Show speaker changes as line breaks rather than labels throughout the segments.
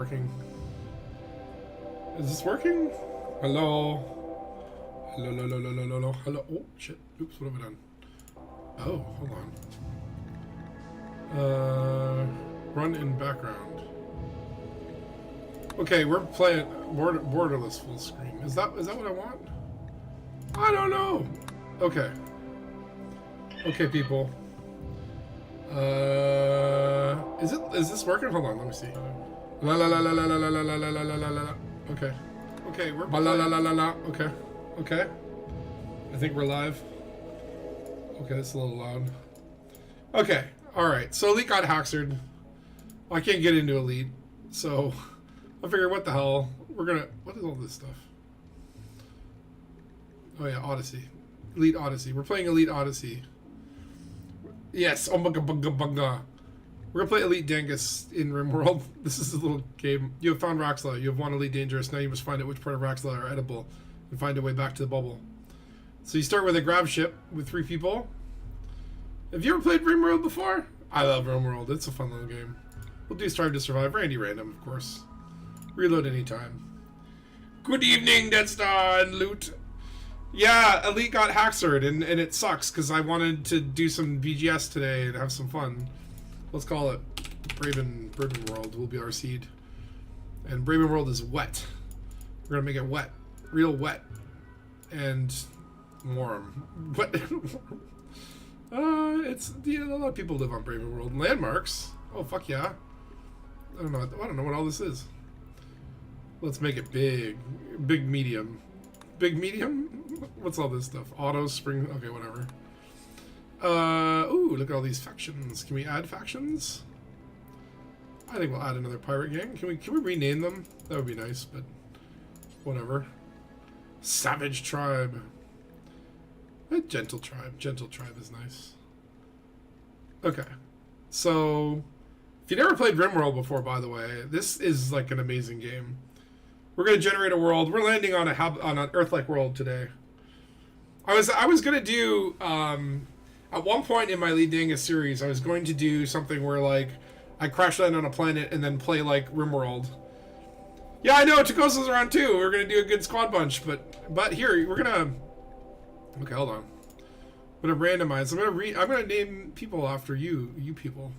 Working. Is this working? Hello? Hello, hello, hello, hello, hello, hello. Oh, shit. Oops, what have I done? Oh, hold on. Run in background. Okay, we're playing borderless full screen. Is that what I want? I don't know. Okay. Okay, people. Is this working? Hold on, let me see. La la la la la la la la la la la la la. Okay. Okay, we're la la la la la. Okay. Okay. I think we're live. Okay, that's a little loud. Okay. All right. So Elite got HAXXORED. I can't get into Elite, so I figured, what the hell? We're gonna. What is all this stuff? Oh yeah, Odyssey. Elite Odyssey. We're playing Elite Odyssey. Yes. Oh my god. We're gonna play Elite Dangus in Rimworld. This is a little game. You have found Raxla. You have won Elite Dangerous. Now you must find out which part of Raxla are edible and find a way back to the bubble. So you start with a grab ship with 3 people. Have you ever played Rimworld before? I love Rimworld. It's a fun little game. We'll do Strive to Survive. Randy Random, of course. Reload anytime. Good evening, Dead Star and Loot. Yeah, Elite got HAXXORED, and it sucks because I wanted to do some BGS today and have some fun. Let's call it Braven World will be our seed. And Braven World is wet. We're gonna make it wet. Real wet. And warm. Wet and warm. It's a lot of people live on Braven World. Landmarks. Oh fuck yeah. I don't know what all this is. Let's make it big. Big medium. Big medium? What's all this stuff? Auto, spring, okay, whatever. Ooh, look at all these factions. Can we add factions? I think we'll add another pirate gang. Can we rename them? That would be nice, but whatever. Savage tribe. A gentle tribe. Gentle tribe is nice. Okay. So, if you never played Rimworld before, by the way, this is like an amazing game. We're gonna generate a world. We're landing on an Earth-like world today. I was gonna do at one point in my Elite Dangus series, I was going to do something where, like, I crash land on a planet and then play, like, Rimworld. Yeah, I know, Takosa's around too. We're gonna do a good squad bunch, but here, we're gonna... Okay, hold on. I'm gonna randomize. I'm gonna name people after you people.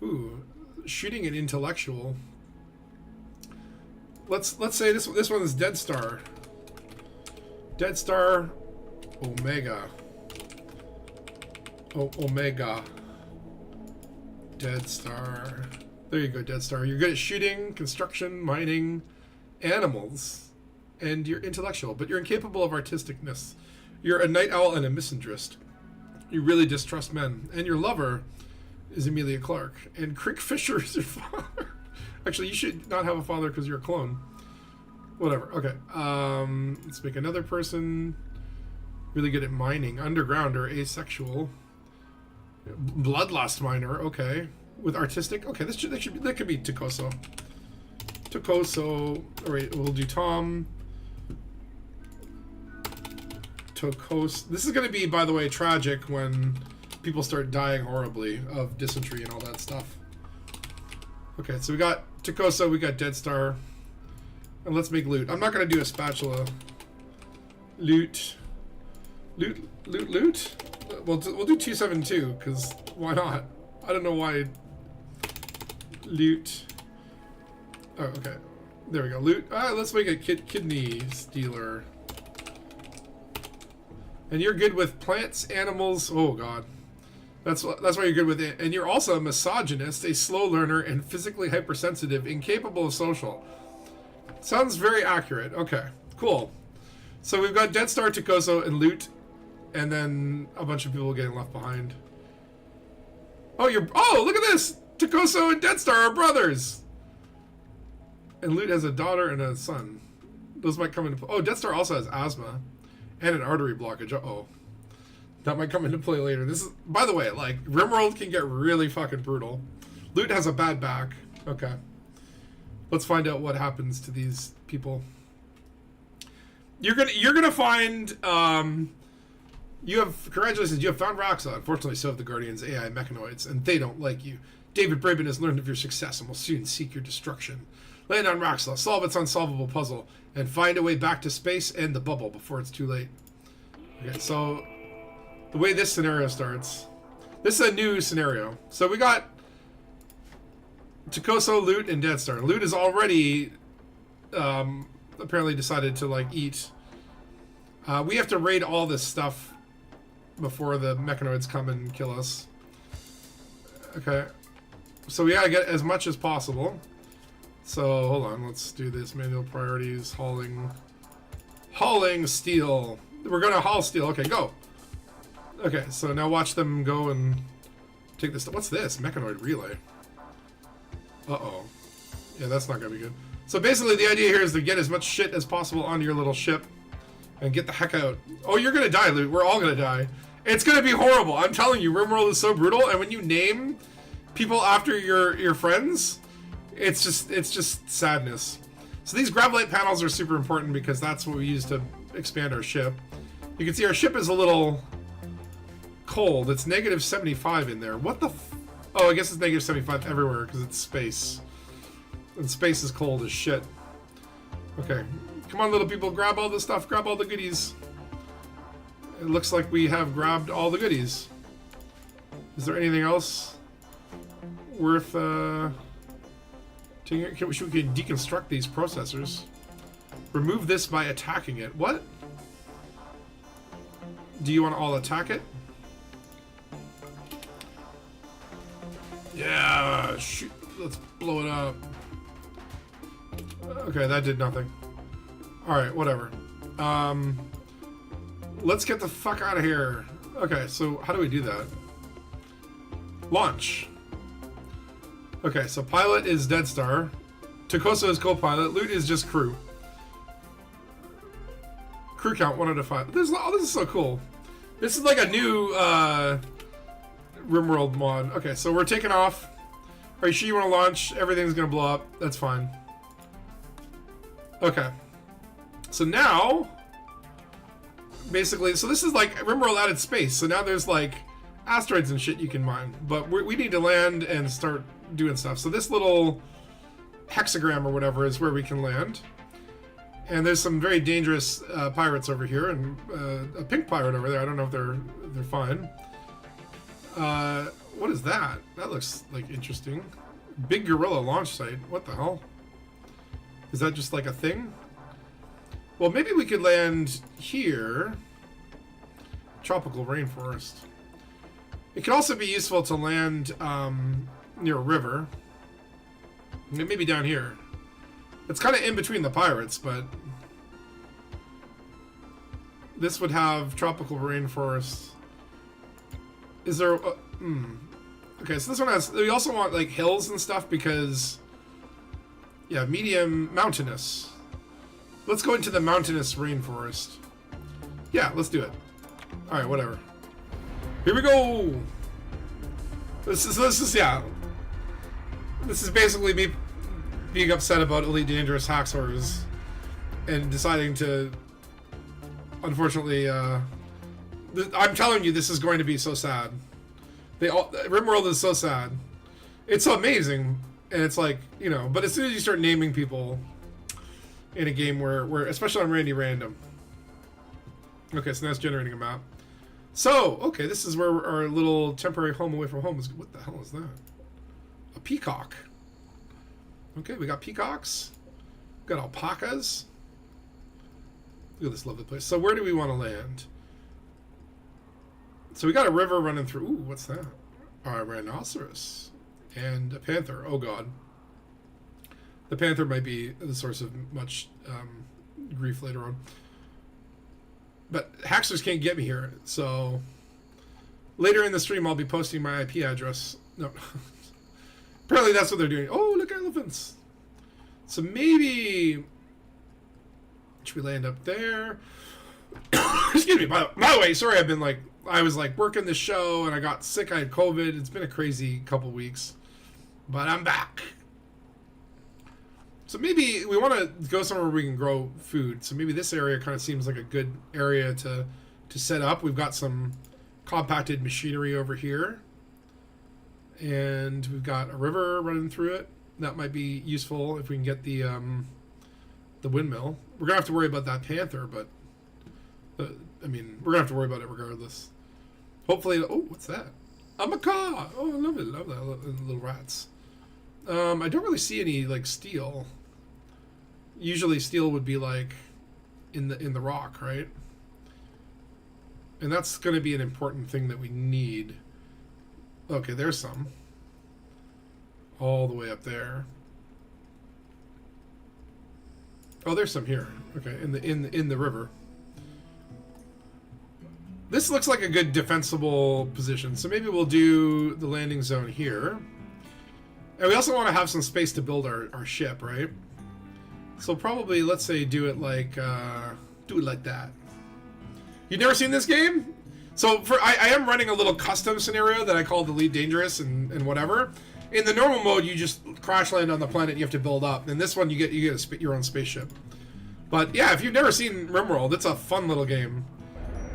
Ooh, shooting an intellectual. Let's say this one is Dead Star. Dead Star Omega. Oh, Omega. Dead Star. There you go, Dead Star. You're good at shooting, construction, mining, animals, and you're intellectual, but you're incapable of artisticness. You're a night owl and a misandrist. You really distrust men. And your lover is Emilia Clarke. And Crick Fisher is your father. Actually, you should not have a father because you're a clone. Whatever. Okay. Let's make another person. Really good at mining. Underground or asexual. Bloodlust miner. Okay. With artistic. Okay, that could be Takoso. Takoso. All right, we'll do Tom. Takoso. This is going to be, by the way, tragic when people start dying horribly of dysentery and all that stuff. Okay, so we got Takoso, we got Dead Star. And let's make loot. I'm not going to do a spatula. Loot. Loot. We'll do 272, because why not? I don't know why. Loot. Oh, okay. There we go. Loot. Let's make a kidney stealer. And you're good with plants, animals. Oh, God. That's why you're good with it. And you're also a misogynist, a slow learner, and physically hypersensitive, incapable of social. Sounds very accurate. Okay, cool. So we've got Dead Star, Takoso, and Loot, and then a bunch of people getting left behind. Oh, look at this! Takoso and Dead Star are brothers! And Loot has a daughter and a son. Those might come into... Oh, Dead Star also has asthma and an artery blockage. Uh-oh. That might come into play later. This is, by the way, like, Rimworld can get really fucking brutal. Loot has a bad back. Okay. Let's find out what happens to these people. You're gonna find, congratulations, you have found Raxla. Unfortunately, so have the Guardian's AI mechanoids, and they don't like you. David Braben has learned of your success and will soon seek your destruction. Land on Roxla, solve its unsolvable puzzle, and find a way back to space and the bubble before it's too late. Okay, so the way this scenario starts, this is a new scenario. So we got Takoso, Loot, and Dead Star. Loot is already apparently decided to like eat. We have to raid all this stuff before the mechanoids come and kill us. Okay, so we gotta get as much as possible. So hold on, let's do this. Manual priorities, hauling steel. We're gonna haul steel. Okay, go. Okay, so now watch them go and take this. What's this? Mechanoid relay. Uh-oh. Yeah, that's not gonna be good. So basically the idea here is to get as much shit as possible onto your little ship and get the heck out. Oh, you're gonna die, Loot. We're all gonna die. It's gonna be horrible. I'm telling you, RimWorld is so brutal, and when you name people after your friends, it's just sadness. So these gravelite panels are super important because that's what we use to expand our ship. You can see our ship is a little cold. It's negative 75 in there. What the oh, I guess it's negative 75 everywhere because it's space. And space is cold as shit. Okay. Come on, little people. Grab all the stuff. Grab all the goodies. It looks like we have grabbed all the goodies. Is there anything else worth taking? We can deconstruct these processors. Remove this by attacking it. What? Do you want to all attack it? Yeah, shoot. Let's blow it up. Okay, that did nothing. Alright, whatever. Let's get the fuck out of here. Okay, so how do we do that? Launch. Okay, so pilot is Dead Star. Takoso is co-pilot. Loot is just crew. Crew count 1 out of 5. This is so cool. This is like a new RimWorld mod. Okay, so we're taking off. Are you sure you want to launch? Everything's gonna blow up. That's fine. Okay. So now, basically, so this is like RimWorld added space. So now there's like asteroids and shit you can mine. But we need to land and start doing stuff. So this little hexagram or whatever is where we can land. And there's some very dangerous pirates over here, and a pink pirate over there. I don't know if they're fine. What is that? That looks like interesting. Big gorilla launch site. What the hell? Is that just like a thing? Well, maybe we could land here. Tropical rainforest. It could also be useful to land near a river. Maybe down here. It's kind of in between the pirates, but this would have tropical rainforest. Is there? Okay, so this one has. We also want like hills and stuff because, yeah, medium mountainous. Let's go into the mountainous rainforest. Yeah, let's do it. All right, whatever. Here we go. This is yeah. This is basically me being upset about Elite Dangerous HAXXORED and deciding to, unfortunately, I'm telling you, this is going to be so sad. RimWorld is so sad. It's so amazing, and it's like, you know, but as soon as you start naming people in a game where especially on Randy Random. Okay, so now it's generating a map. So, okay, this is where our little temporary home away from home is. What the hell is that? A peacock. Okay, we got peacocks. We got alpacas. Look at this lovely place. So where do we want to land? So we got a river running through. Ooh, what's that? A rhinoceros. And a panther. Oh, God. The panther might be the source of much grief later on. But hackers can't get me here. So later in the stream, I'll be posting my IP address. No. Apparently that's what they're doing. Oh, look, elephants. So maybe... Should we land up there? Excuse me. By the way, sorry, I was like working the show and I got sick. I had COVID. It's been a crazy couple weeks. But I'm back. So maybe we want to go somewhere where we can grow food. So maybe this area kind of seems like a good area to set up. We've got some compacted machinery over here. And we've got a river running through it. That might be useful if we can get the windmill. We're gonna have to worry about that panther, but I mean, we're gonna have to worry about it regardless. Hopefully, oh, what's that? A macaw. Oh, I love it. Love that little rats. I don't really see any like steel. Usually, steel would be like in the rock, right? And that's going to be an important thing that we need. Okay, there's some. All the way up there. Oh, there's some here. Okay, in the river. This looks like a good defensible position, so maybe we'll do the landing zone here. And we also want to have some space to build our ship, right? So probably, let's say, do it like that. You've never seen this game? So I am running a little custom scenario that I call Elite Dangerous and whatever. In the normal mode, you just crash land on the planet and you have to build up. In this one, you get your own spaceship. But yeah, if you've never seen RimWorld, it's a fun little game.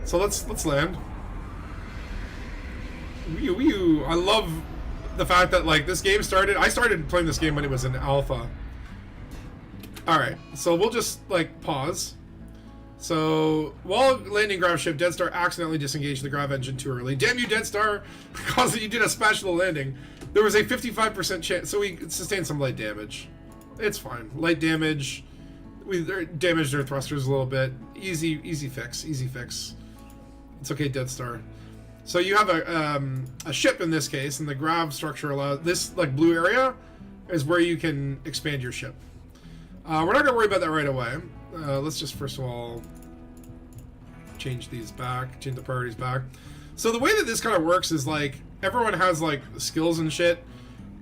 So let's land. I love the fact that like this game started. I started playing this game when it was in alpha. All right, so we'll just like pause. So while landing grav ship, Dead Star accidentally disengaged the grav engine too early. Damn you, Dead Star! Because you did a spatula landing. There was a 55% chance, so we sustained some light damage. It's fine. Light damage. We damaged our thrusters a little bit. Easy fix. Easy fix. It's okay, Dead Star. So you have a ship in this case, and the grav structure allows this like blue area is where you can expand your ship. We're not gonna worry about that right away. Let's just first of all change the priorities back. So the way that this kind of works is like everyone has like skills and shit,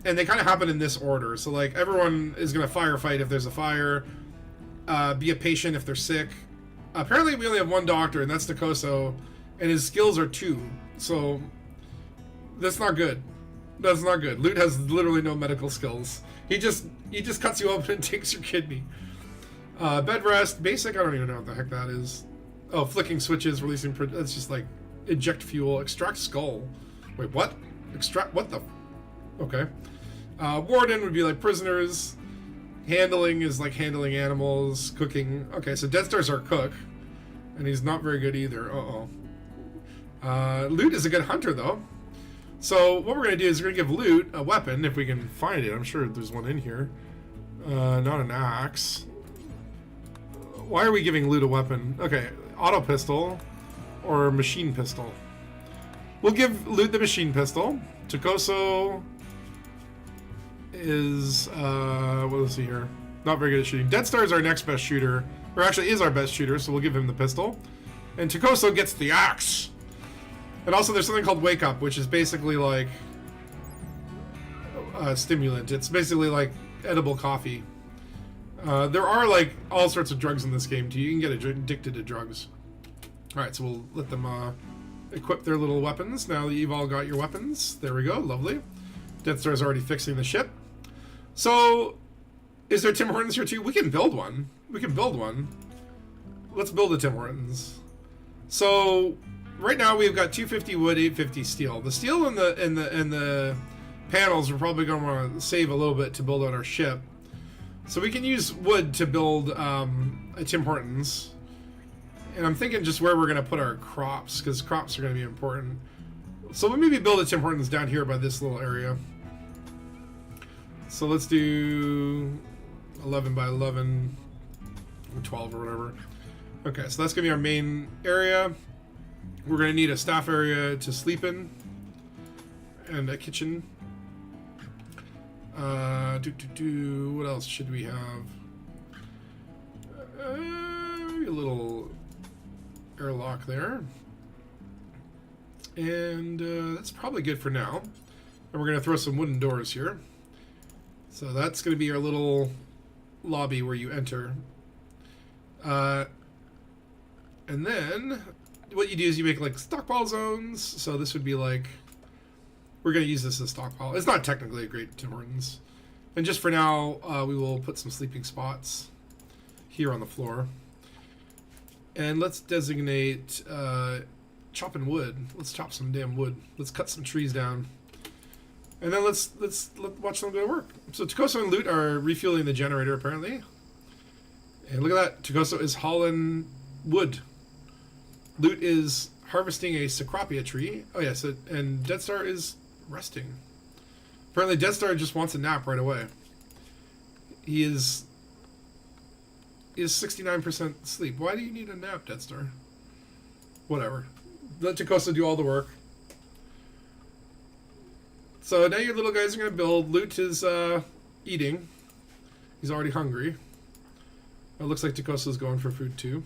and they kind of happen in this order. So like everyone is gonna firefight if there's a fire, be a patient if they're sick. Apparently we only have one doctor, and that's Dangus, and his skills are 2. So that's not good. That's not good. Loot has literally no medical skills. He just cuts you open and takes your kidney. Bed rest, basic. I don't even know what the heck that is. Oh, flicking switches, releasing. That's just like eject fuel, extract skull. Wait, what? Extract what the? Okay. Warden would be like prisoners. Handling is like handling animals. Cooking. Okay, so Dead Star's our cook, and he's not very good either. Loot is a good hunter though. So what we're gonna do is we're gonna give Loot a weapon if we can find it. I'm sure there's one in here. Not an axe. Why are we giving Loot a weapon? Okay, auto pistol or machine pistol. We'll give Loot the machine pistol. Dangus is what is he here? Not very good at shooting. Dead Star is our next best shooter, or actually is our best shooter, so we'll give him the pistol. And Dangus gets the axe. And also there's something called Wake Up, which is basically like a stimulant. It's basically like edible coffee. There are like all sorts of drugs in this game too. You can get addicted to drugs. Alright, so we'll let them equip their little weapons. Now that you've all got your weapons. There we go, lovely. Dead Star's already fixing the ship. So, is there Tim Hortons here too? We can build one. We can build one. Let's build a Tim Hortons. So, right now we've got 250 wood, 850 steel. The steel and the panels we're probably going to want to save a little bit to build out our ship. So we can use wood to build a Tim Hortons. And I'm thinking just where we're going to put our crops, because crops are going to be important. So we'll maybe build a Tim Hortons down here by this little area. So let's do 11 by 11 or 12 or whatever. Okay, so that's going to be our main area. We're going to need a staff area to sleep in and a kitchen. What else should we have? Maybe a little airlock there. And that's probably good for now. And we're going to throw some wooden doors here. So that's going to be our little lobby where you enter. And then what you do is you make like stockpile zones. So this would be like, we're going to use this as stockpile. It's not technically a great Tim Hortons. And just for now, we will put some sleeping spots here on the floor. And let's designate chopping wood. Let's chop some damn wood. Let's cut some trees down. And then let's watch them go to work. So Tokoso and Loot are refueling the generator apparently. And look at that, Tokoso is hauling wood. Loot is harvesting a Cecropia tree. Oh yes, and Deadstar is resting. Apparently Deadstar just wants a nap right away. He is 69% sleep. Why do you need a nap, Deadstar? Whatever. Let Tokoso do all the work. So now your little guys are going to build. Loot is eating. He's already hungry. It looks like Tokoso's going for food too.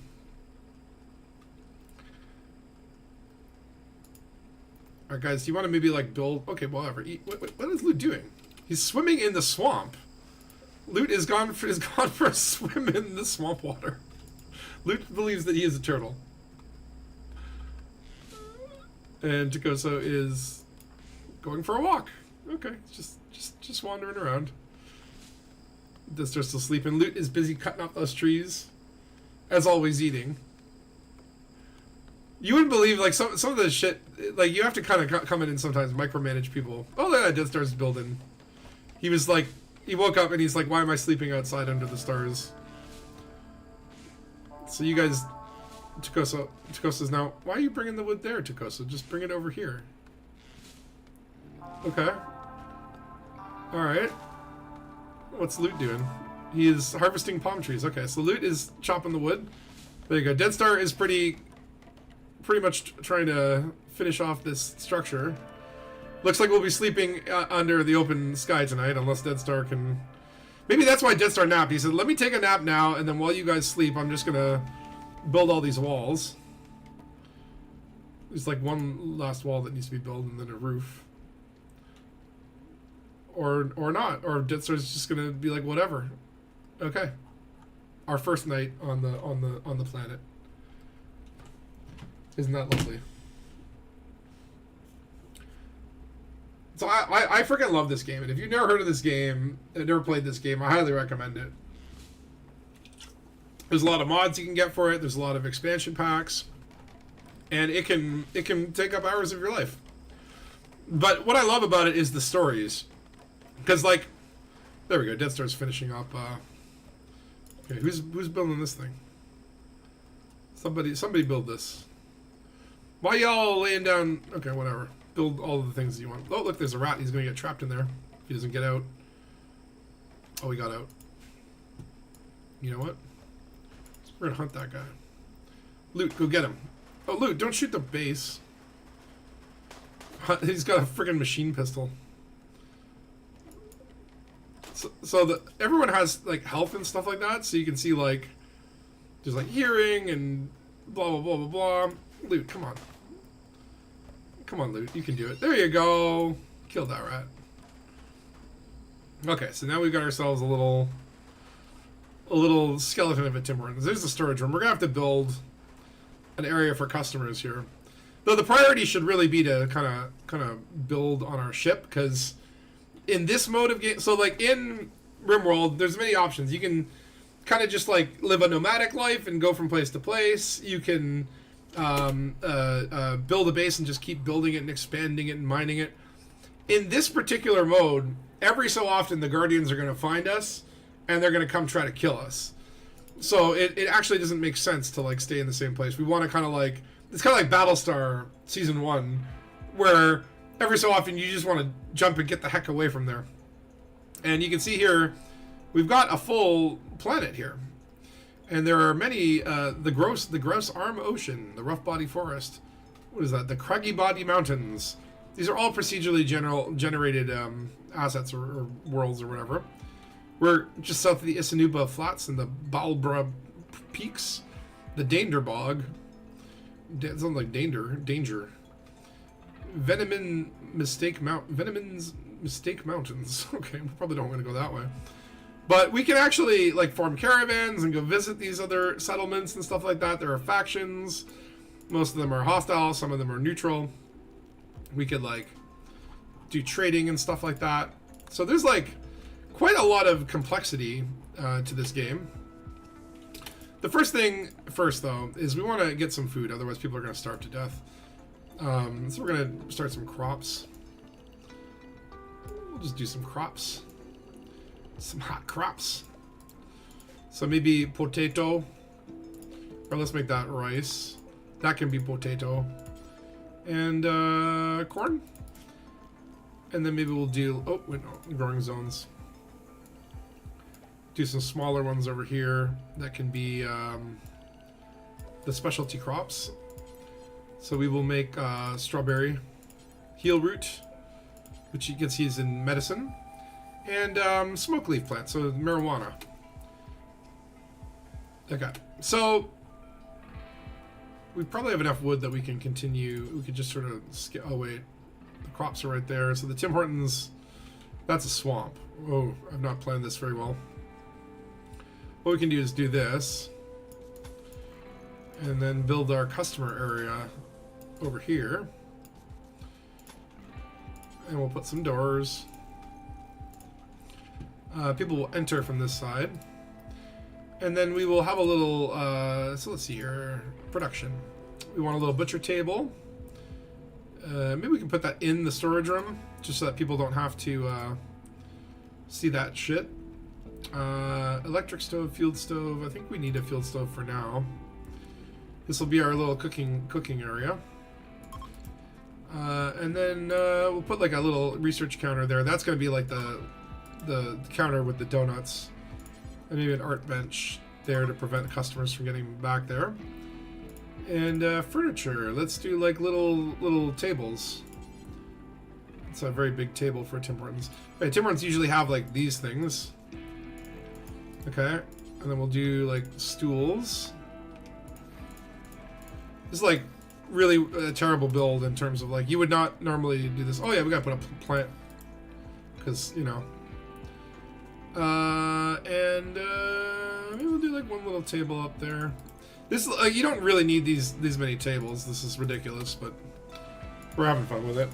Alright guys, do you want to maybe like build... Okay, whatever. Eat. What is Loot doing? He's swimming in the swamp. Loot is gone for a swim in the swamp water. Loot believes that he is a turtle. And Tokoso is going for a walk. Okay, just wandering around. Deadstar's still sleeping. Loot is busy cutting up those trees. As always, eating. You wouldn't believe, like, some of the shit, like, you have to kind of come in and sometimes micromanage people. Oh, yeah, Deadstar's building. He was like, he woke up and he's like, why am I sleeping outside under the stars? So you guys, Tokoso's now, why are you bringing the wood there, Tokoso? Just bring it over here. Okay. Alright. What's Loot doing? He is harvesting palm trees. Okay, so Loot is chopping the wood. There you go. Deadstar is pretty much trying to finish off this structure. Looks like we'll be sleeping under the open sky tonight, unless Deadstar can... Maybe that's why Deadstar napped. He said, let me take a nap now, and then while you guys sleep, I'm just gonna build all these walls. There's like one last wall that needs to be built, and then a roof. Or not. Or Deadstar's just gonna be like, whatever. Okay. Our first night on the planet. Isn't that lovely? So I freaking love this game, and if you've never heard of this game and never played this game, I highly recommend it. There's a lot of mods you can get for it. There's a lot of expansion packs, and it can take up hours of your life. But what I love about it is the stories, because like, there we go. Deadstar's finishing up. Okay, who's building this thing? Somebody build this. Why y'all laying down? Okay, whatever. Build all of the things that you want. Oh, look, there's a rat. He's going to get trapped in there. He doesn't get out. Oh, he got out. You know what? We're going to hunt that guy. Loot, go get him. Oh, Loot, don't shoot the base. He's got a friggin' machine pistol. So everyone has, like, health and stuff like that, so you can see, like, there's, like, hearing and blah, blah, blah, blah, blah. Loot, come on. Come on, Loot. You can do it. There you go. Kill that rat. Okay, so now we've got ourselves a little skeleton of a Timberlands. There's the storage room. We're going to have to build an area for customers here. Though the priority should really be to kind of build on our ship, because in this mode of game... So, like, in RimWorld, there's many options. You can kind of just, like, live a nomadic life and go from place to place. You can... build a base and just keep building it and expanding it and mining it. In this particular mode, every so often the Guardians are going to find us and they're going to come try to kill us. So it actually doesn't make sense to like stay in the same place. We want to kind of like, it's kind of like Battlestar Season 1, where every so often you just want to jump and get the heck away from there. And you can see here, we've got a full planet here. And there are many, the gross arm ocean, the rough body forest. What is that? The craggy body mountains. These are all procedurally generated assets or worlds or whatever. We're just south of the Isanuba Flats and the Balbra Peaks. The Dander Bog. It sounds like danger. Veneman's Mistake Mountains. Okay, we probably don't want to go that way. But we can actually, like, form caravans and go visit these other settlements and stuff like that. There are factions. Most of them are hostile. Some of them are neutral. We could, like, do trading and stuff like that. So there's, like, quite a lot of complexity to this game. The first thing first, though, is we want to get some food. Otherwise, people are going to starve to death. So we're going to start some crops. we'll just do some crops. Some hot crops. So maybe potato. Or let's make that rice. That can be potato. And corn. And then maybe we'll do, oh, wait, no, growing zones. Do some smaller ones over here. That can be the specialty crops. So we will make strawberry, heel root, which you can see is in medicine, and smoke leaf plant, so marijuana. Okay, so we probably have enough wood that we can continue. We could just sort of skip. Oh wait, the crops are right there. So the Tim Hortons, that's a swamp. Oh, I've not planned this very well. What we can do is do this, and then build our customer area over here. And we'll put some doors. People will enter from this side. And then we will have a little, so let's see here, production. We want a little butcher table. Maybe we can put that in the storage room, just so that people don't have to see that shit. Electric stove, field stove. I think we need a field stove for now. This will be our little cooking area. And then we'll put like a little research counter there. That's going to be like the counter with the donuts. And maybe an art bench there to prevent customers from getting back there. And furniture. Let's do like little tables. It's a very big table for Tim Hortons. Okay, Tim Hortons usually have like these things. Okay, and then we'll do like stools. This is like really a terrible build in terms of like you would not normally do this. Oh yeah, we gotta put up a plant because you know. And maybe we'll do like one little table up there. This you don't really need these many tables. This is ridiculous, but we're having fun with it.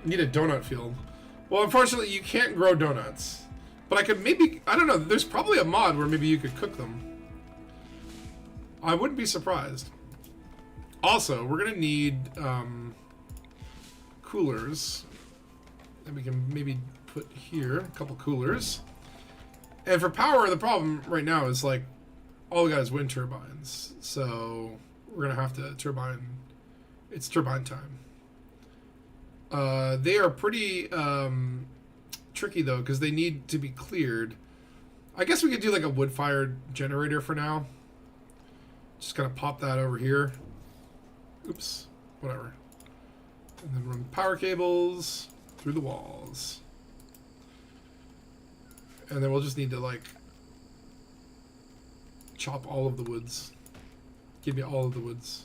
Need a donut field. Well, unfortunately, you can't grow donuts. But I could maybe, I don't know, there's probably a mod where maybe you could cook them. I wouldn't be surprised. Also, we're going to need coolers that we can maybe put here, a couple coolers. And for power, the problem right now is like, all we got is wind turbines. So we're going to have to turbine, it's turbine time. They are pretty tricky though, because they need to be cleared. I guess we could do like a wood-fired generator for now. Just gonna pop that over here. Oops, whatever. And then run power cables through the walls. And then we'll just need to like chop all of the woods. Give me all of the woods.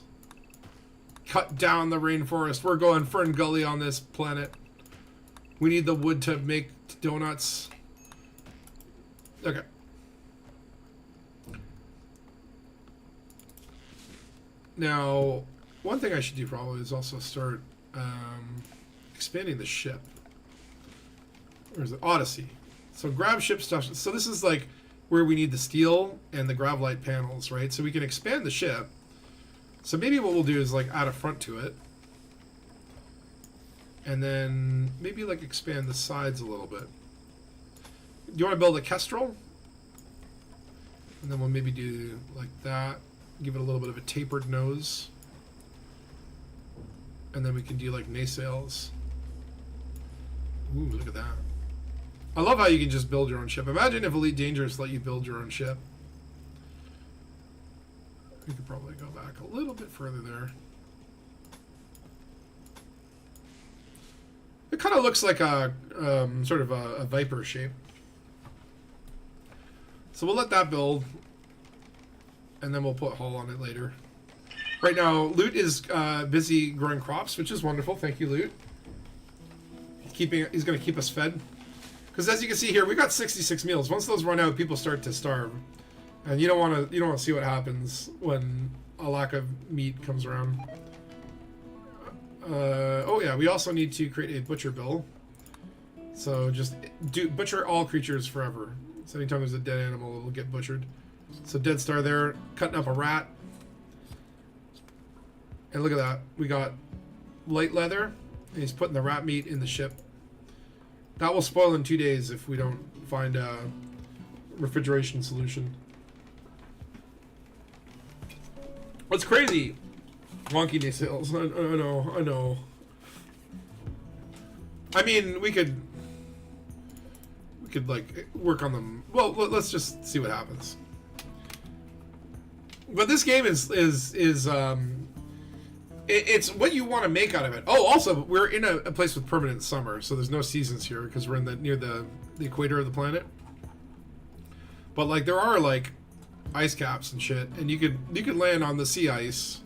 Cut down the rainforest. We're going Fern Gully on this planet. We need the wood to make donuts. Okay. Now, one thing I should do probably is also start expanding the ship. Or is it Odyssey? So grab ship stuff. So this is like where we need the steel and the gravlite panels, right? So we can expand the ship. So maybe what we'll do is like add a front to it. And then maybe like expand the sides a little bit. Do you want to build a kestrel? And then we'll maybe do like that. Give it a little bit of a tapered nose. And then we can do like nacelles. Ooh, look at that. I love how you can just build your own ship. Imagine if Elite Dangerous let you build your own ship. We could probably go back a little bit further there. It kind of looks like a sort of a viper shape. So we'll let that build, and then we'll put hull on it later. Right now, Loot is busy growing crops, which is wonderful. Thank you, Loot. He's going to keep us fed. Because as you can see here, we got 66 meals. Once those run out, people start to starve, and you don't want to see what happens when a lack of meat comes around. Oh yeah, we also need to create a butcher bill. So just butcher all creatures forever. So anytime there's a dead animal, it'll get butchered. So Dead Star there, cutting up a rat. And look at that, we got light leather, and he's putting the rat meat in the ship. That will spoil in 2 days if we don't find a refrigeration solution. What's crazy? Wonky day sales. I know. I mean, we could like work on them. Well, let's just see what happens. But this game is it's what you want to make out of it. Oh, also, we're in a place with permanent summer, so there's no seasons here because we're in near the equator of the planet. But like there are like ice caps and shit, and you could land on the sea ice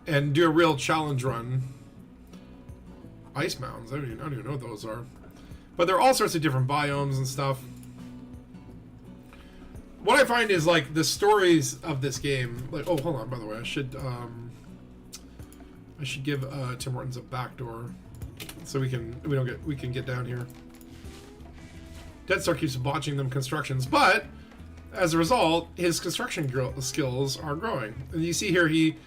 and do a real challenge run. Ice mountains, I don't even know what those are. But there are all sorts of different biomes and stuff. What I find is like the stories of this game. Like, oh, hold on. By the way, I should give Tim Hortons a backdoor so we can get down here. Dead Star keeps botching them constructions, but as a result, his construction skills are growing. And you see here he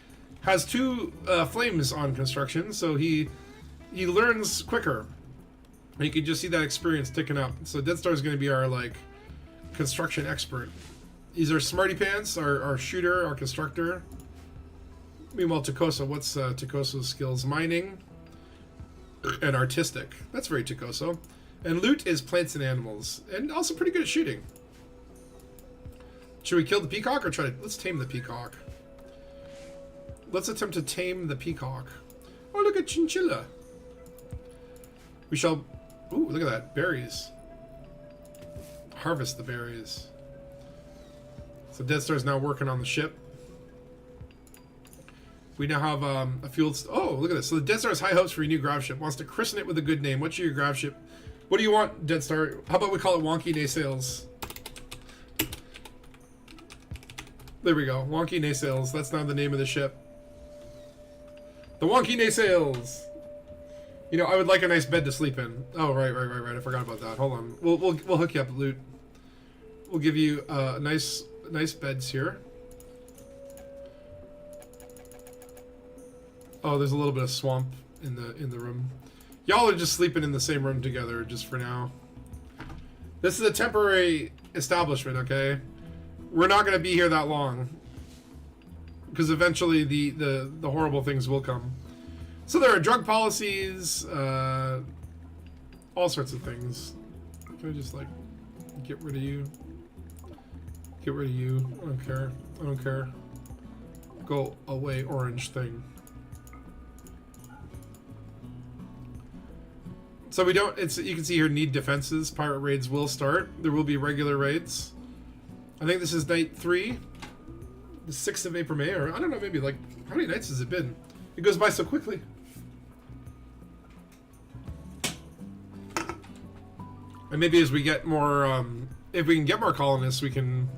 has 2 flames on construction, so he learns quicker. And you can just see that experience ticking up. So Dead Star is going to be our like construction expert. He's our smarty pants, our shooter, our constructor. Meanwhile, Takoso, what's Takoso's skills? Mining and artistic. That's very Takoso. And loot is plants and animals, and also pretty good at shooting. Should we kill the peacock or let's tame the peacock? Let's attempt to tame the peacock. Oh, look at chinchilla. We shall... Ooh, look at that. Berries. Harvest the berries. So Dead Star's now working on the ship. We now have a fuel... Oh, look at this. So the Dead Star has high hopes for your new grav ship. Wants to christen it with a good name. What's your grav ship? What do you want, Dead Star? How about we call it Wonky Naysales? There we go. Wonky Naysales. That's now the name of the ship. The Wonky Naysales. You know, I would like a nice bed to sleep in. Oh, right. I forgot about that. Hold on. We'll hook you up, Loot. We'll give you nice beds here. Oh, there's a little bit of swamp in the room. Y'all are just sleeping in the same room together, just for now. This is a temporary establishment, okay? We're not going to be here that long, because eventually the horrible things will come. So there are drug policies, all sorts of things. Can I just like get rid of you? Get rid of you. I don't care. I don't care. Go away, orange thing. So we don't, you can see here, need defenses. Pirate raids will start. There will be regular raids. I think this is night 3. The 6th of April, May, or I don't know, maybe like, how many nights has it been? It goes by so quickly. And maybe as we get more, if we can get more colonists, we can,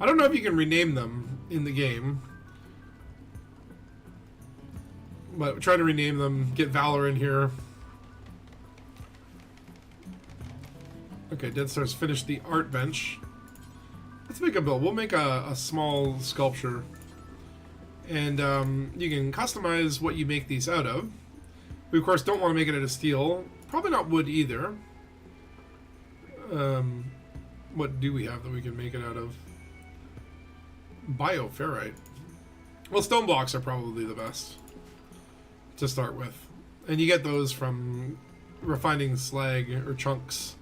I don't know if you can rename them in the game. But try to rename them, get Valor in here. Okay, Dead Star's finished the art bench. Let's make a build. We'll make a small sculpture. And you can customize what you make these out of. We, of course, don't want to make it out of steel. Probably not wood either. What do we have that we can make it out of? Bioferrite. Well, stone blocks are probably the best to start with. And you get those from refining slag or chunks.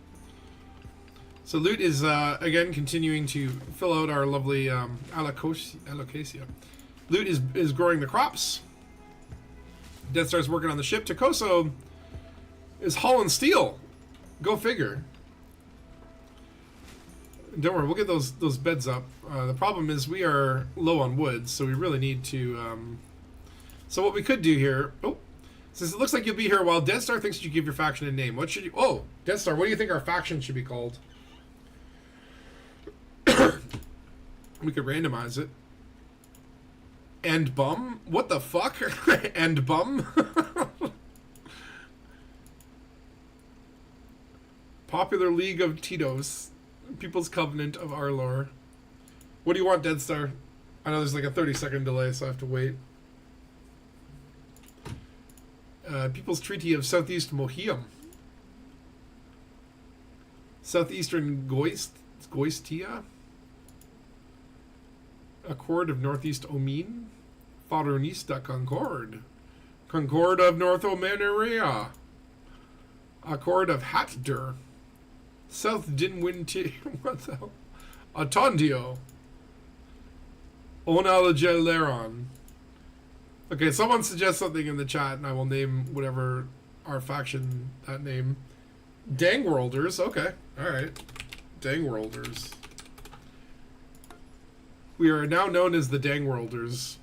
So Loot is, again, continuing to fill out our lovely alocasia. Loot is growing the crops. Death Star's working on the ship. Takoso is hauling steel. Go figure. Don't worry, we'll get those beds up. The problem is we are low on wood, so we really need to... So what we could do here... Oh, since it looks like you'll be here while Death Star thinks you give your faction a name. What should you... Oh, Death Star, what do you think our faction should be called? We could randomize it. And bum? What the fuck? And bum? Popular League of Tito's. People's Covenant of Arlor. What do you want, Dead Star? I know there's like a 30-second delay, so I have to wait. People's Treaty of Southeast Mohiam. Southeastern Goistia. Accord of Northeast Omin. Faronista Concord. Concord of North Omeneria. Accord of Hatdur. South Dinwinti. What the hell? Atondio. Onalageleron. Okay, someone suggest something in the chat and I will name whatever our faction that name. Dangworlders. Okay. Alright. Dangworlders. We are now known as the Dangworlders.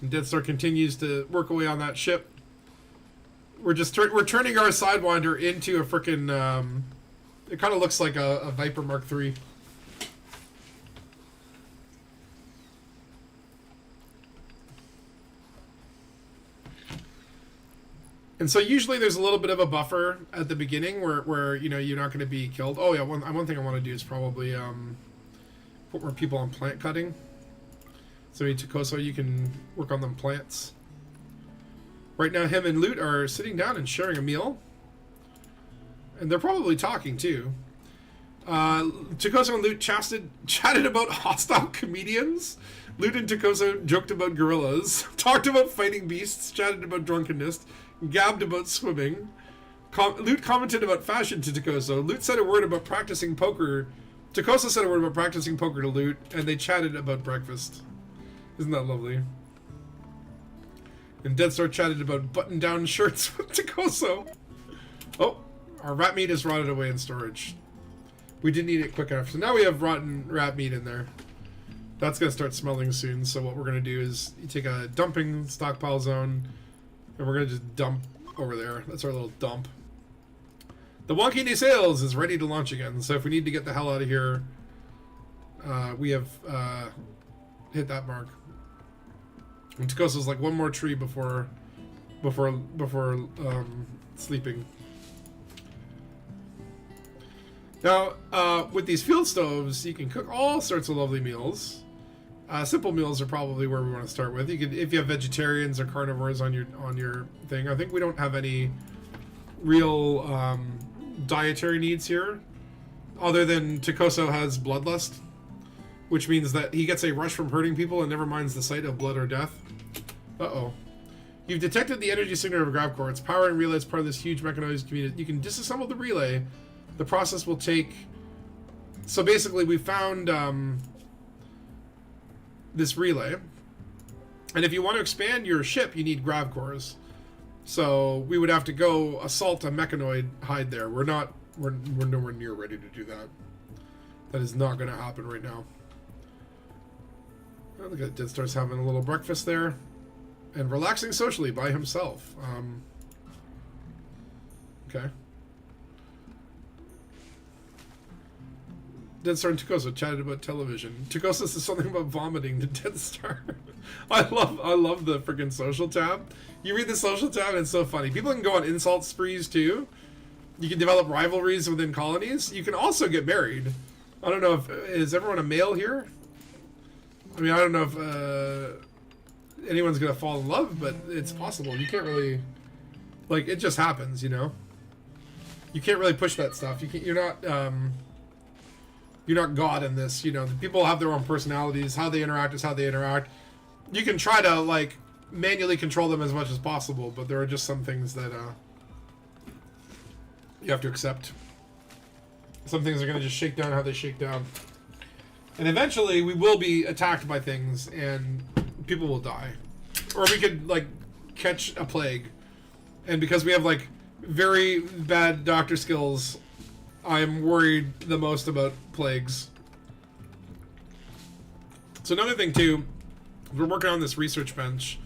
And Death Star continues to work away on that ship. We're just we're turning our Sidewinder into a frickin' it kind of looks like a Viper Mark III. And so usually there's a little bit of a buffer at the beginning where you know you're not going to be killed. Oh yeah, one thing I want to do is probably put more people on plant cutting. So Takoso, you can work on them plants. Right now him and Loot are sitting down and sharing a meal. And they're probably talking too. Takoso and Loot chatted about hostile comedians. Loot and Takoso joked about gorillas, talked about fighting beasts, chatted about drunkenness, gabbed about swimming. Loot commented about fashion to Takoso. Loot said a word about practicing poker. Takoso said a word about practicing poker to Loot, and they chatted about breakfast. Isn't that lovely? And Dead Star chatted about button-down shirts with Takoso. Oh, our rat meat is rotted away in storage. We didn't eat it quick enough, so now we have rotten rat meat in there. That's going to start smelling soon, so what we're going to do is you take a dumping stockpile zone, and we're going to just dump over there. That's our little dump. The Wonky Day Sales is ready to launch again, so if we need to get the hell out of here, we have hit that mark. And Takoso's like one more tree before sleeping. Now, with these field stoves, you can cook all sorts of lovely meals. Simple meals are probably where we want to start with. You could, if you have vegetarians or carnivores on your thing. I think we don't have any real dietary needs here, other than Takoso has bloodlust, which means that he gets a rush from hurting people and never minds the sight of blood or death. Uh-oh. You've detected the energy signature of a grav core. Its power and relay is part of this huge mechanized community. You can disassemble the relay. The process will take... So basically, we found this relay. And if you want to expand your ship, you need grav cores. So we would have to go assault a mechanoid hide there. We're nowhere near ready to do that. That is not going to happen right now. Oh, look at Dead Star's having a little breakfast there. And relaxing socially by himself. Okay. Dead Star and Takoso chatted about television. Takoso says something about vomiting to Dead Star. I love the freaking social tab. You read the social tab and it's so funny. People can go on insult sprees too. You can develop rivalries within colonies. You can also get married. I don't know if... Is everyone a male here? I mean, I don't know if anyone's gonna fall in love, but it's possible. You can't really... Like, it just happens, you know? You can't really push that stuff. You're not God in this, you know. People have their own personalities. How they interact is how they interact. You can try to, like, manually control them as much as possible, but there are just some things that you have to accept. Some things are going to just shake down how they shake down. And eventually we will be attacked by things and people will die. Or we could, like, catch a plague. And because we have, like, very bad doctor skills, I'm worried the most about plagues. So another thing too, we're working on this research bench.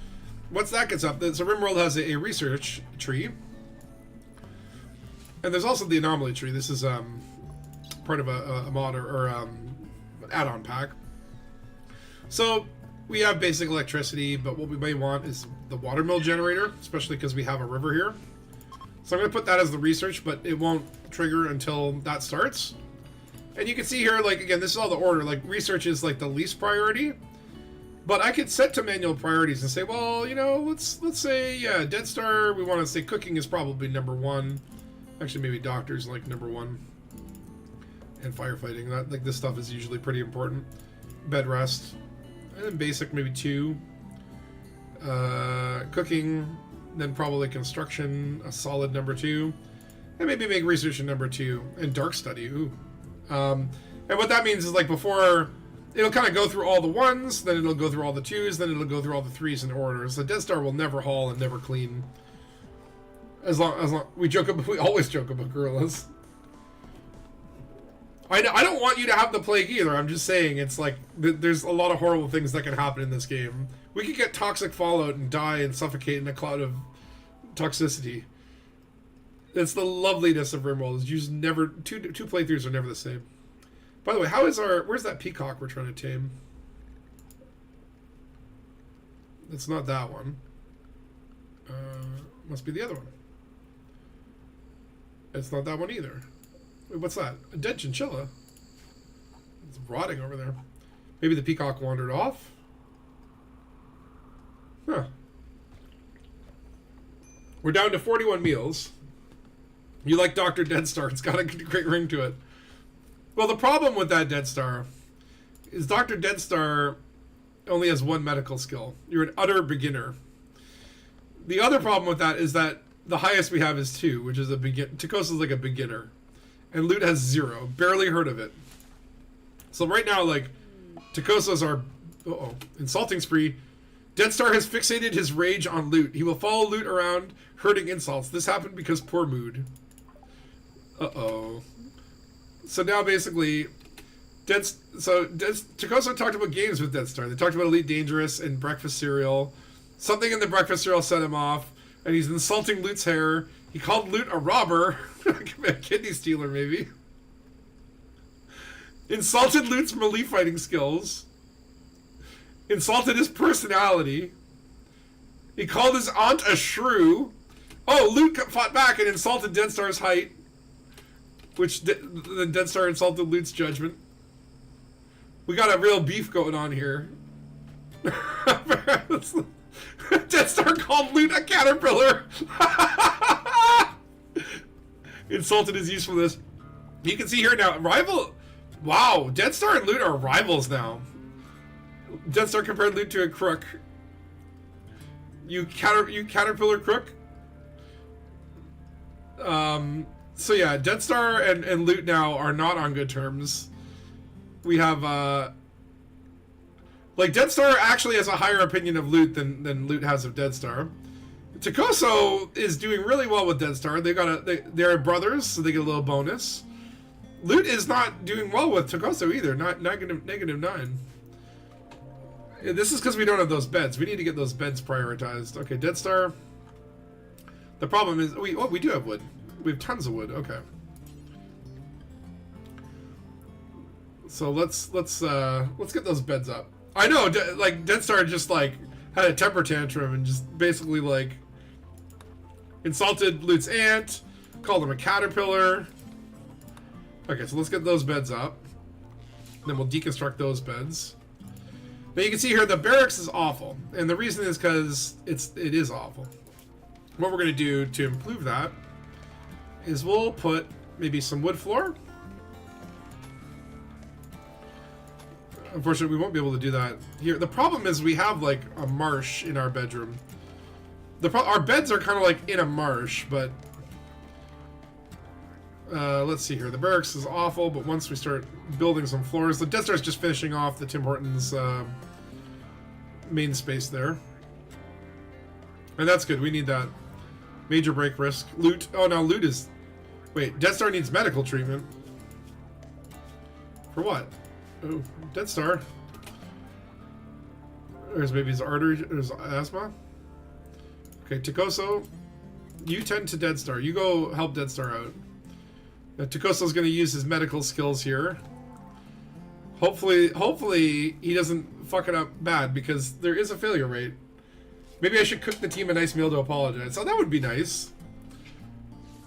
Once that gets up, so RimWorld has a research tree. And there's also the anomaly tree. This is part of a mod or add-on pack. So we have basic electricity, but what we may want is the watermill generator, especially because we have a river here. So I'm going to put that as the research, but it won't trigger until that starts. And you can see here, like, again, this is all the order. Like, research is, like, the least priority. But I could set to manual priorities and say, well, you know, let's say, yeah, Dead Star, we want to say cooking is probably number 1. Actually, maybe doctor's like number 1. And firefighting. That, like, this stuff is usually pretty important. Bed rest. And then basic, maybe 2. Cooking. Then probably construction, a solid number 2. And maybe make research in number 2. And dark study, ooh. And what that means is, like, before... It'll kind of go through all the 1s, then it'll go through all the 2s, then it'll go through all the 3s in order. So the Death Star will never haul and never clean. As long we always joke about gorillas. I don't want you to have the plague either. I'm just saying it's like there's a lot of horrible things that can happen in this game. We could get toxic fallout and die and suffocate in a cloud of toxicity. It's the loveliness of RimWorld. Is you just never two playthroughs are never the same. By the way, where's that peacock we're trying to tame? It's not that one. Must be the other one. It's not that one either. Wait, what's that? A dead chinchilla. It's rotting over there. Maybe the peacock wandered off? Huh. We're down to 41 meals. You like Dr. Dead Star. It's got a great ring to it. Well, the problem with that Dead Star is Dr. Dead Star only has 1 medical skill. You're an utter beginner. The other problem with that is that the highest we have is 2, which is a begin. Takosa's like a beginner. And Loot has 0. Barely heard of it. So right now, like, Takosa's our... Insulting spree. Dead Star has fixated his rage on Loot. He will follow Loot around, hurting insults. This happened because poor mood. So now basically... Takosa talked about games with Dead Star. They talked about Elite Dangerous and breakfast cereal. Something in the breakfast cereal set him off. And he's insulting Loot's hair. He called Loot a robber. A kidney stealer, maybe. Insulted Loot's melee fighting skills. Insulted his personality. He called his aunt a shrew. Oh, Loot fought back and insulted Dead Star's height. Which the Dead Star insulted Loot's judgment. We got a real beef going on here. Dead Star called Loot a caterpillar. Insulted his usefulness. You can see here now, rival. Wow, Dead Star and Loot are rivals now. Dead Star compared Loot to a crook. You caterpillar crook. So yeah, Dead Star and Loot now are not on good terms. We have like Dead Star actually has a higher opinion of Loot than Loot has of Dead Star. Takoso is doing really well with Dead Star. They're brothers, so they get a little bonus. Loot is not doing well with Takoso either. Not -9. This is because we don't have those beds. We need to get those beds prioritized. Okay, Dead Star. The problem is we do have wood. We have tons of wood. Okay. So let's get those beds up. I know, like Dead Star just like had a temper tantrum and just basically like insulted Loot's aunt, called him a caterpillar. Okay, so let's get those beds up. Then we'll deconstruct those beds. Now you can see here the barracks is awful, and the reason is because it is awful. What we're gonna do to improve that is we'll put maybe some wood floor. Unfortunately, we won't be able to do that here. The problem is we have like a marsh in our bedroom. Our beds are kind of like in a marsh, but let's see here. The barracks is awful, but once we start building some floors, the Death Star is just finishing off the Tim Hortons main space there, and that's good. We need that. Major break risk. Loot. Oh, now Loot is. Wait, Death Star needs medical treatment. For what? Oh, Dead Star. There's maybe his artery. There's asthma. Okay, Takoso, you tend to Dead Star. You go help Dead Star out. Now, Takoso's going to use his medical skills here. Hopefully he doesn't fuck it up bad, because there is a failure rate. Maybe I should cook the team a nice meal to apologize. Oh, that would be nice.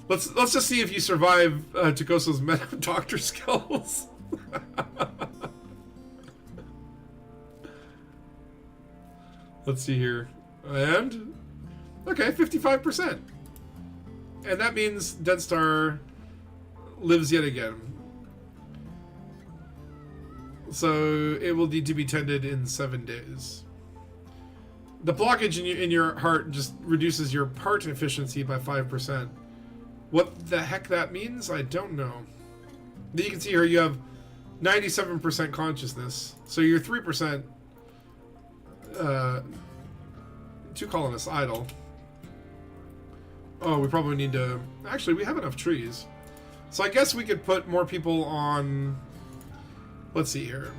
Let's just see if you survive Takoso's doctor skills. Let's see here. And okay, 55%. And that means Dead Star lives yet again. So it will need to be tended in 7 days. The blockage in your heart just reduces your heart efficiency by 5%. What the heck that means, I don't know. But you can see here you have 97% consciousness. So you're 3%. 2 colonists idle. Oh, we probably need to... Actually, we have enough trees. So I guess we could put more people on... Let's see here.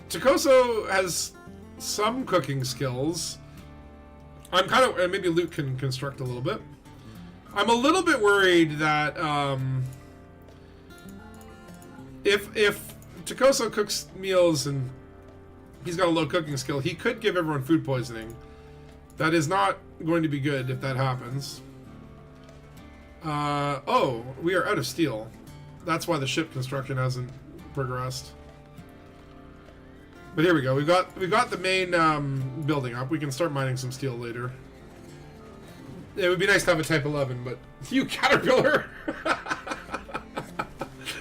Takoso has some cooking skills. I'm kind of... Maybe Luke can construct a little bit. I'm a little bit worried that... If Takoso cooks meals and he's got a low cooking skill, he could give everyone food poisoning. That is not going to be good if that happens. Oh, we are out of steel. That's why the ship construction hasn't progressed. But here we go. We got the main building up. We can start mining some steel later. It would be nice to have a Type 11, but you caterpillar.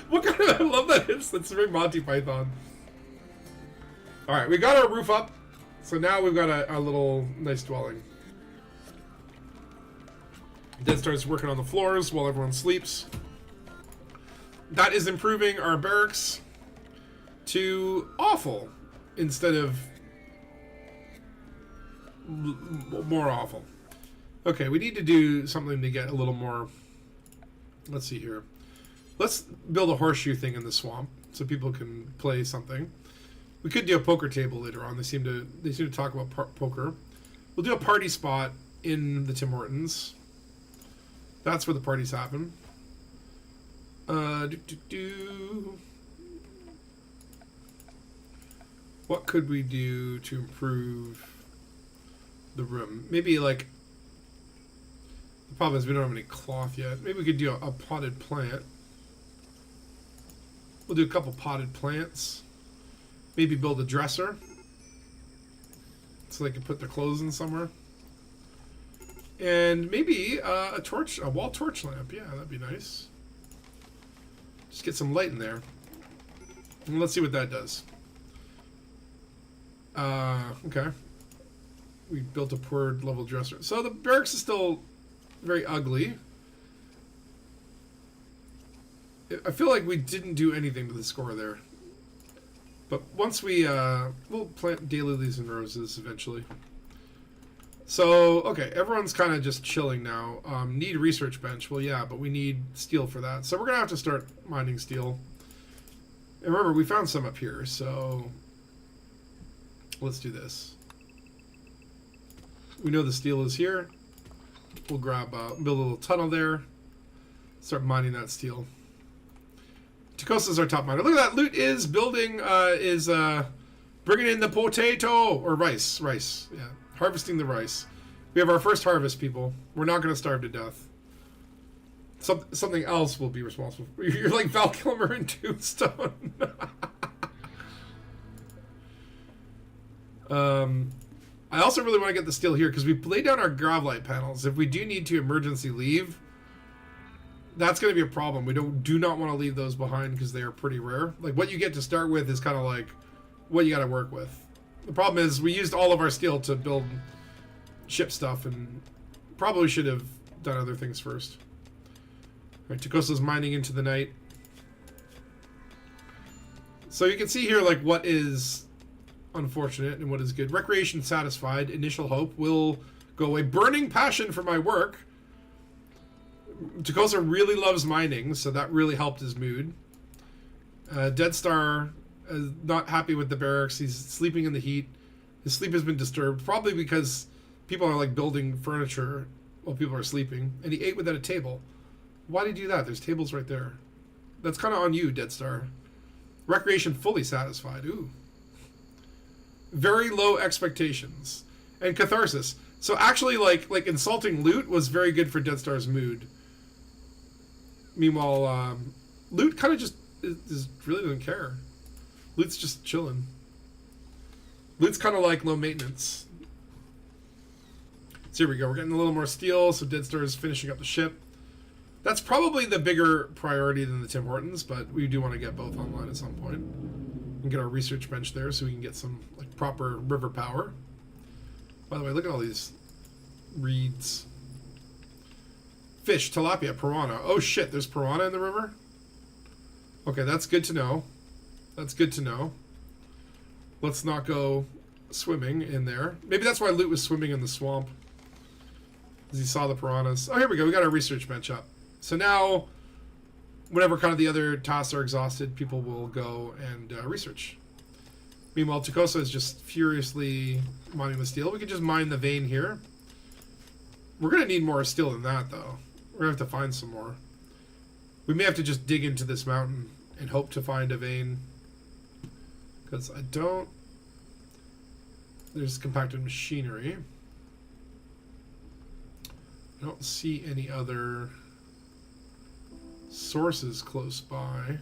What kind of... I love that. That's very Monty Python. All right, we got our roof up. So now we've got a little nice dwelling. Dead starts working on the floors while everyone sleeps. That is improving our barracks to awful instead of more awful. Okay, we need to do something to get a little more... Let's see here. Let's build a horseshoe thing in the swamp so people can play something. We could do a poker table later on. They seem to talk about poker. We'll do a party spot in the Tim Hortons. That's where the parties happen. What could we do to improve the room? Maybe like... The problem is we don't have any cloth yet. Maybe we could do a potted plant. We'll do a couple potted plants. Maybe build a dresser so they can put their clothes in somewhere. And maybe a wall torch lamp. Yeah, that'd be nice. Just get some light in there. And let's see what that does. Okay. We built a poor level dresser. So the barracks is still very ugly. I feel like we didn't do anything to the score there. But once we'll plant daylilies and roses eventually. So, okay, everyone's kind of just chilling now. Need a research bench. Well, yeah, but we need steel for that. So we're going to have to start mining steel. And remember, we found some up here, so let's do this. We know the steel is here. We'll grab, build a little tunnel there. Start mining that steel. Takosa's our top miner. Look at that. Loot is building, bringing in the potato, or rice. Yeah. Harvesting the rice. We have our first harvest, people. We're not going to starve to death. Something else will be responsible. You're like Val Kilmer in Tombstone. I also really want to get the steel here because we laid down our gravlite panels. If we do need to emergency leave, that's going to be a problem. We do not want to leave those behind because they are pretty rare. Like, what you get to start with is kind of like what you got to work with. The problem is we used all of our steel to build ship stuff and probably should have done other things first. All right, Takosa's mining into the night. So you can see here like what is unfortunate and what is good. Recreation satisfied. Initial hope will go away. Burning passion for my work. Takosa really loves mining, so that really helped his mood. Dead Star is not happy with the barracks. He's sleeping in the heat. His sleep has been disturbed, probably because people are like building furniture while people are sleeping. And he ate without a table. Why did he do that? There's tables right there. That's kind of on you, Dead Star. Recreation fully satisfied. Ooh. Very low expectations. And catharsis. So actually, like insulting Loot was very good for Dead Star's mood. Meanwhile, Loot kind of just really doesn't care. Loot's just chilling. Loot's kind of like low maintenance. So So here we go. We're getting a little more steel, so Dead Star is finishing up the ship. That's probably the bigger priority than the Tim Hortons, but we do want to get both online at some point. And get our research bench there so we can get some like proper river power. By the way, look at all these reeds. Fish, tilapia, piranha. Oh shit, there's piranha in the river? Okay, that's good to know. That's good to know. Let's not go swimming in there. Maybe that's why Loot was swimming in the swamp. Because he saw the piranhas. Oh, here we go. We got our research bench up. So now, whenever kind of the other tasks are exhausted, people will go and research. Meanwhile, Tukosa is just furiously mining the steel. We can just mine the vein here. We're going to need more steel than that, though. We're going to have to find some more. We may have to just dig into this mountain and hope to find a vein. Because I don't... There's compacted machinery. I don't see any other sources close by.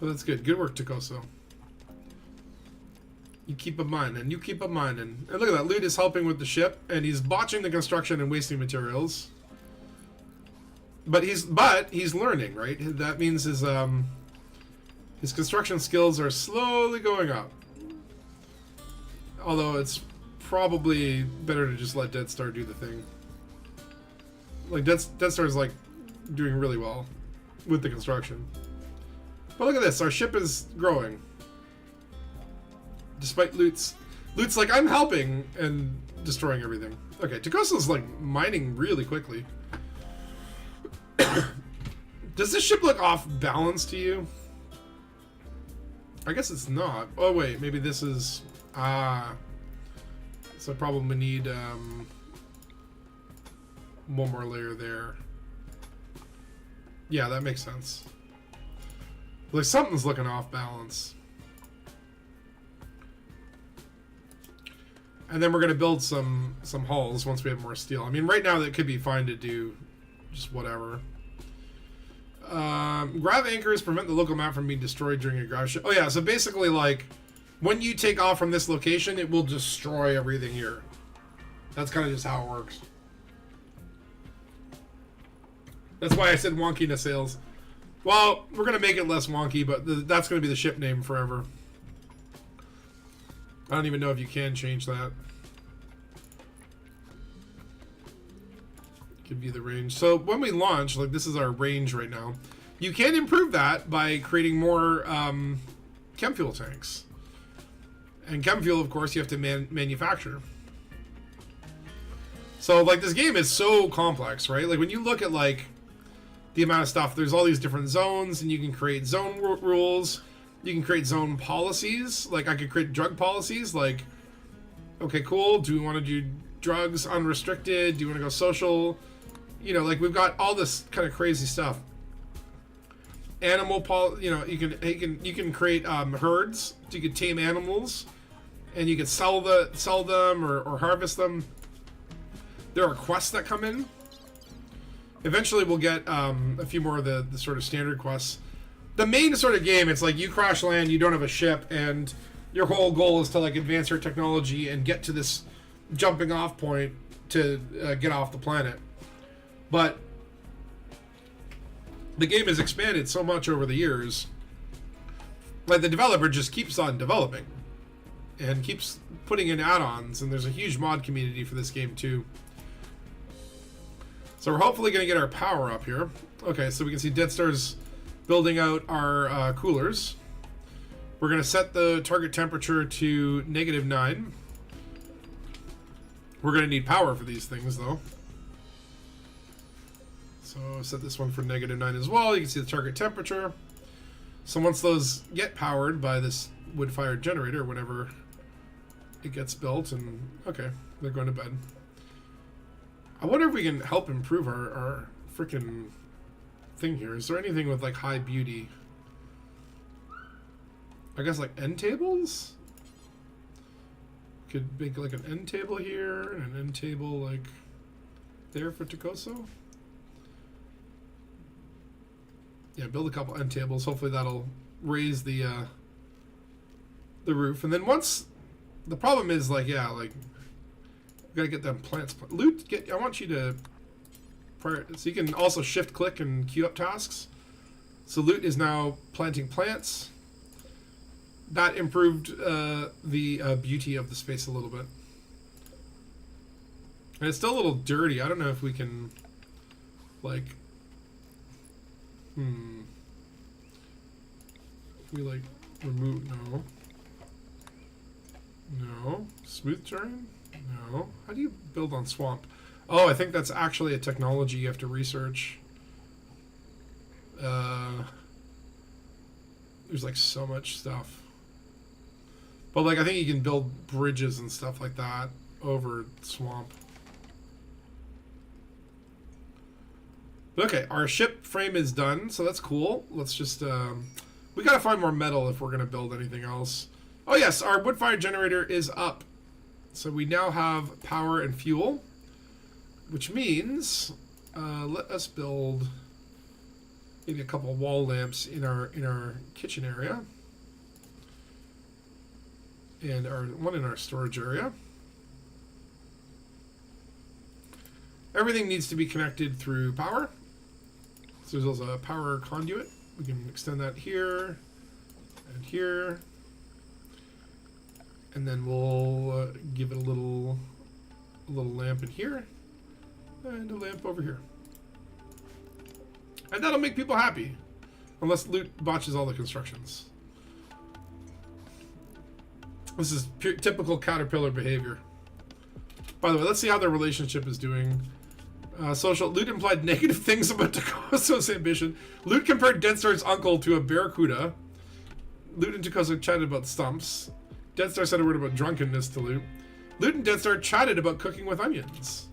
Well, that's good. Good work, Tukoso. You keep a mining. You keep a mining. And look at that. Loot is helping with the ship, and he's botching the construction and wasting materials. But he's learning, right? That means his construction skills are slowly going up. Although it's probably better to just let Dead Star do the thing. Like Dead Star is like doing really well with the construction. But look at this, our ship is growing. Despite Loot's like, I'm helping and destroying everything. Okay, Tukosa's like mining really quickly. Does this ship look off balance to you? I guess it's not. Oh wait, maybe this is... So probably we need one more layer there. Yeah, that makes sense. Like something's looking off balance. And then we're gonna build some hulls once we have more steel. I mean, right now that could be fine to do just whatever. Grav anchors prevent the local map from being destroyed during a grav ship. Oh yeah, so basically like when you take off from this location, it will destroy everything here. That's kind of just how it works. That's why I said wonky sales. Well, we're going to make it less wonky, but that's going to be the ship name forever. I don't even know if you can change that. Give you the range. So when we launch, like this is our range right now, you can improve that by creating more chem fuel tanks. And chem fuel, of course, you have to manufacture. So like this game is so complex, right? Like when you look at like the amount of stuff, there's all these different zones, and you can create zone rules. You can create zone policies. Like I could create drug policies. Like, okay, cool. Do we want to do drugs unrestricted? Do you want to go social? You know, like we've got all this kind of crazy stuff. Animal you know, you can create herds. So you can tame animals, and you can sell them or harvest them. There are quests that come in. Eventually, we'll get a few more of the sort of standard quests. The main sort of game, it's like you crash land, you don't have a ship, and your whole goal is to like advance your technology and get to this jumping off point to get off the planet. But the game has expanded so much over the years. Like the developer just keeps on developing and keeps putting in add-ons, and there's a huge mod community for this game too. So we're hopefully going to get our power up here. Okay, so we can see Dead Star's building out our coolers. We're going to set the target temperature to -9. We're going to need power for these things, though. So set this one for -9 as well. You can see the target temperature. So once those get powered by this wood-fired generator, whenever it gets built, and okay, they're going to bed. I wonder if we can help improve our freaking thing here. Is there anything with like high beauty? I guess like end tables? Could make like an end table here and an end table like there for Tukoso. Yeah, build a couple end tables. Hopefully that'll raise the the roof. And then once the problem is like, yeah, like we gotta get them plants. Loot, I want you to so you can also shift click and queue up tasks. So Loot is now planting plants. That improved the beauty of the space a little bit. And it's still a little dirty. I don't know if we can, like, if we, like, remove, no. Smooth terrain? No. How do you build on swamp? Oh, I think that's actually a technology you have to research. There's, like, so much stuff. But, like, I think you can build bridges and stuff like that over swamp. Okay, our ship frame is done, so that's cool. Let's just, we gotta find more metal if we're gonna build anything else. Oh yes, our wood fire generator is up. So we now have power and fuel, which means, let us build maybe a couple wall lamps in our kitchen area. And one in our storage area. Everything needs to be connected through power. So there's also a power conduit. We can extend that here and here. And then we'll give it a little lamp in here and a lamp over here. And that'll make people happy. Unless Loot botches all the constructions. This is typical caterpillar behavior. By the way, let's see how their relationship is doing. Social. Loot implied negative things about Takoso's ambition. Loot compared Deadstar's uncle to a barracuda. Loot and Takoso chatted about stumps. Deadstar said a word about drunkenness to Loot. Loot and Deadstar chatted about cooking with onions.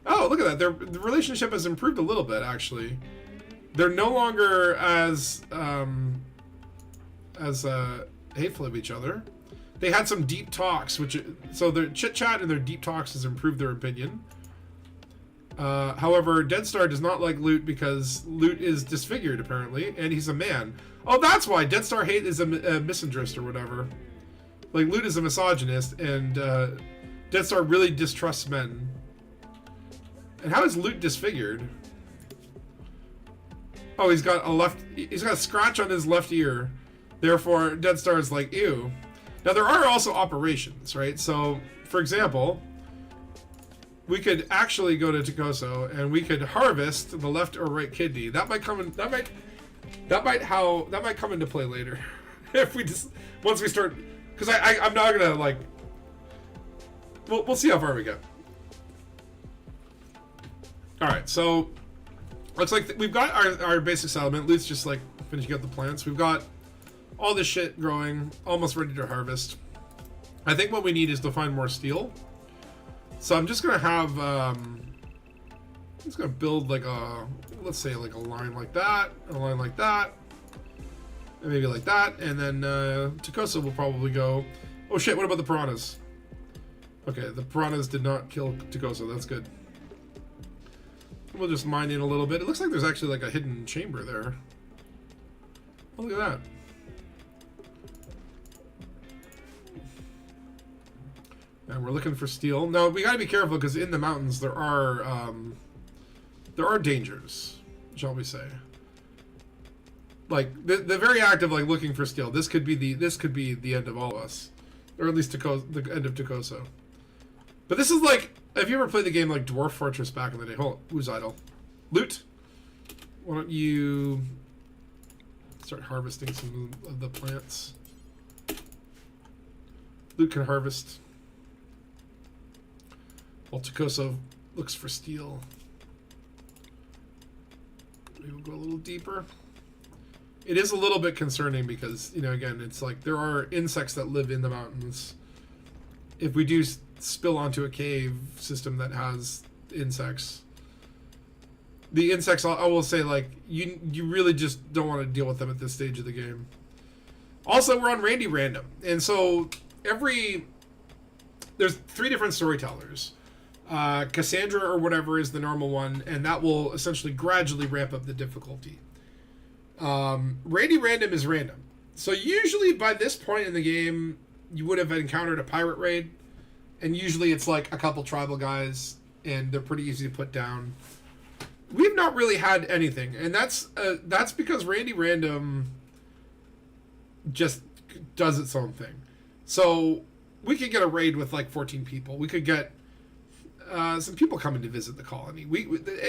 Oh, look at that. The relationship has improved a little bit, actually. They're no longer as hateful of each other. They had some deep talks, so their chit-chat and their deep talks has improved their opinion. However, Deadstar does not like Loot because Loot is disfigured, apparently, and he's a man. Oh, that's why! Deadstar hate is a misandrist or whatever. Like, Loot is a misogynist, and Deadstar really distrusts men. And how is Loot disfigured? Oh, he's got a scratch on his left ear. Therefore, Deadstar is like, ew. Now, there are also operations, right? So, for example, we could actually go to Takoso and we could harvest the left or right kidney. That might come in. That might come into play later, if we just once we start. Because I'm not gonna like. We'll see how far we go. All right, so looks like we've got our basic settlement. Loot's just like finishing up the plants. We've got all this shit growing, almost ready to harvest. I think what we need is to find more steel. So I'm just gonna have, I'm just gonna build like let's say like a line like that, a line like that, and maybe like that, and then Takoso will probably go, oh shit, what about the piranhas? Okay, the piranhas did not kill Takoso, that's good. We'll just mine in a little bit. It looks like there's actually like a hidden chamber there. Oh, look at that. And we're looking for steel. Now we gotta be careful because in the mountains there are dangers, shall we say? Like the very act of like looking for steel. This could be the end of all of us, or at least the end of Takoso. But this is like, have you ever played the game like Dwarf Fortress back in the day? Hold on, who's idle? Loot. Why don't you start harvesting some of the plants? Loot can harvest. While Takoso looks for steel. Maybe we'll go a little deeper. It is a little bit concerning because, you know, again, it's like there are insects that live in the mountains. If we do spill onto a cave system that has insects, the insects, I will say, like, you really just don't want to deal with them at this stage of the game. Also, we're on Randy Random, and so there's 3 different storytellers. Cassandra or whatever is the normal one, and that will essentially gradually ramp up the difficulty. Randy Random is random. So usually by this point in the game, you would have encountered a pirate raid, and usually it's like a couple tribal guys, and they're pretty easy to put down. We've not really had anything, and that's because Randy Random just does its own thing. So we could get a raid with like 14 people. We could get some people coming to visit the colony.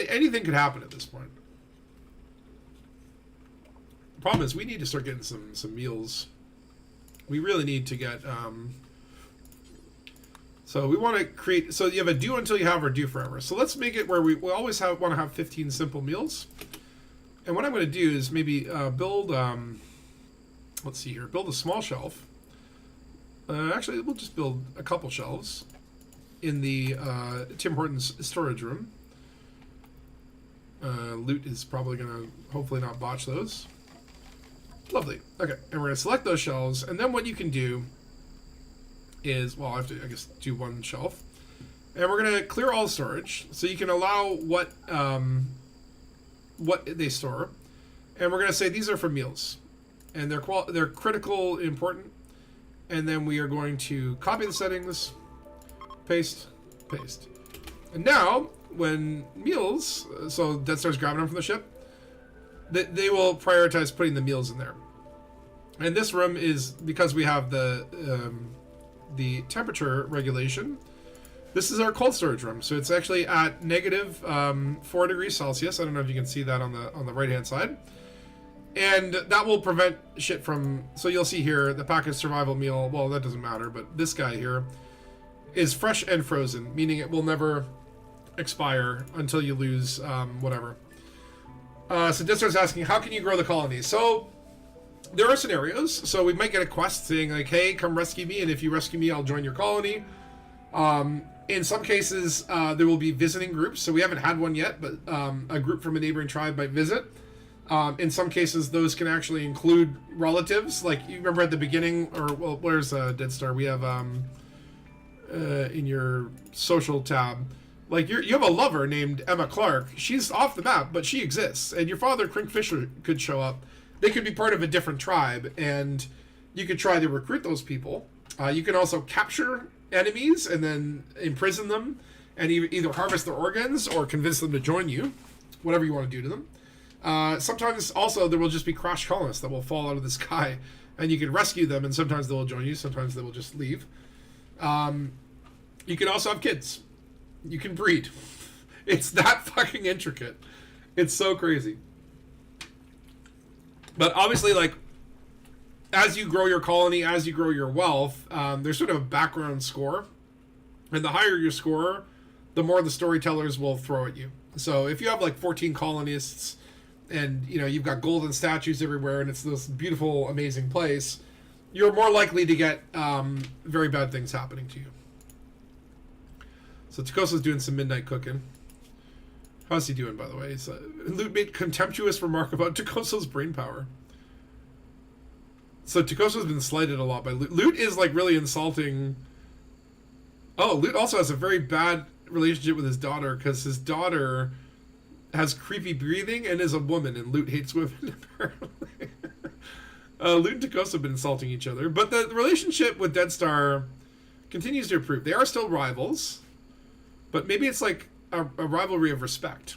Anything could happen at this point. The problem is we need to start getting some meals. We really need to get... so we want to create... So you have a do until you have or do forever. So let's make it where we always want to have 15 simple meals. And what I'm going to do is maybe build... let's see here. Build a small shelf. Actually, we'll just build a couple shelves in the Tim Hortons storage room. Loot is probably going to hopefully not botch those. Lovely. Okay, and we're going to select those shelves, and then what you can do is, well, I have to, I guess, do one shelf. And we're going to clear all storage, so you can allow what they store. And we're going to say these are for meals. And they're critical, important. And then we are going to copy the settings, paste, paste. And now, when meals, so Death Star's grabbing them from the ship, they will prioritize putting the meals in there. And this room is, because we have the temperature regulation, this is our cold storage room. So it's actually at negative 4 degrees Celsius. I don't know if you can see that on the right-hand side. And that will prevent shit from... So you'll see here, the package survival meal, well, that doesn't matter, but this guy here is fresh and frozen, meaning it will never expire until you lose whatever. So Distar's asking, how can you grow the colony? So there are scenarios. So we might get a quest saying like, hey, come rescue me, and if you rescue me, I'll join your colony. In some cases, there will be visiting groups. So we haven't had one yet, but a group from a neighboring tribe might visit. In some cases, those can actually include relatives. Like, you remember at the beginning, or, well, where's Dead Star? We have, in your social tab, like, you have a lover named Emma Clark. She's off the map, but she exists. And your father, Crinkfisher, could show up. They could be part of a different tribe, and you could try to recruit those people. You can also capture enemies and then imprison them and either harvest their organs or convince them to join you, whatever you want to do to them. Sometimes also there will just be crash colonists that will fall out of the sky, and you can rescue them, and sometimes they will join you, sometimes they will just leave. You can also have kids. You can breed. It's that fucking intricate. It's so crazy. But obviously, like, as you grow your colony, as you grow your wealth, there's sort of a background score. And the higher your score, the more the storytellers will throw at you. So if you have like 14 colonists, and you know you've got golden statues everywhere, and it's this beautiful, amazing place, you're more likely to get very bad things happening to you. So Takosa's doing some midnight cooking. How's he doing, by the way? Loot made contemptuous remark about Takosa's brain power. So Takosa's been slighted a lot by Loot. Loot is like really insulting. Oh, Loot also has a very bad relationship with his daughter, because his daughter has creepy breathing and is a woman, and Loot hates women, apparently. Loot and Takosa have been insulting each other, but the relationship with Dead Star continues to improve. They are still rivals, but maybe it's like a rivalry of respect.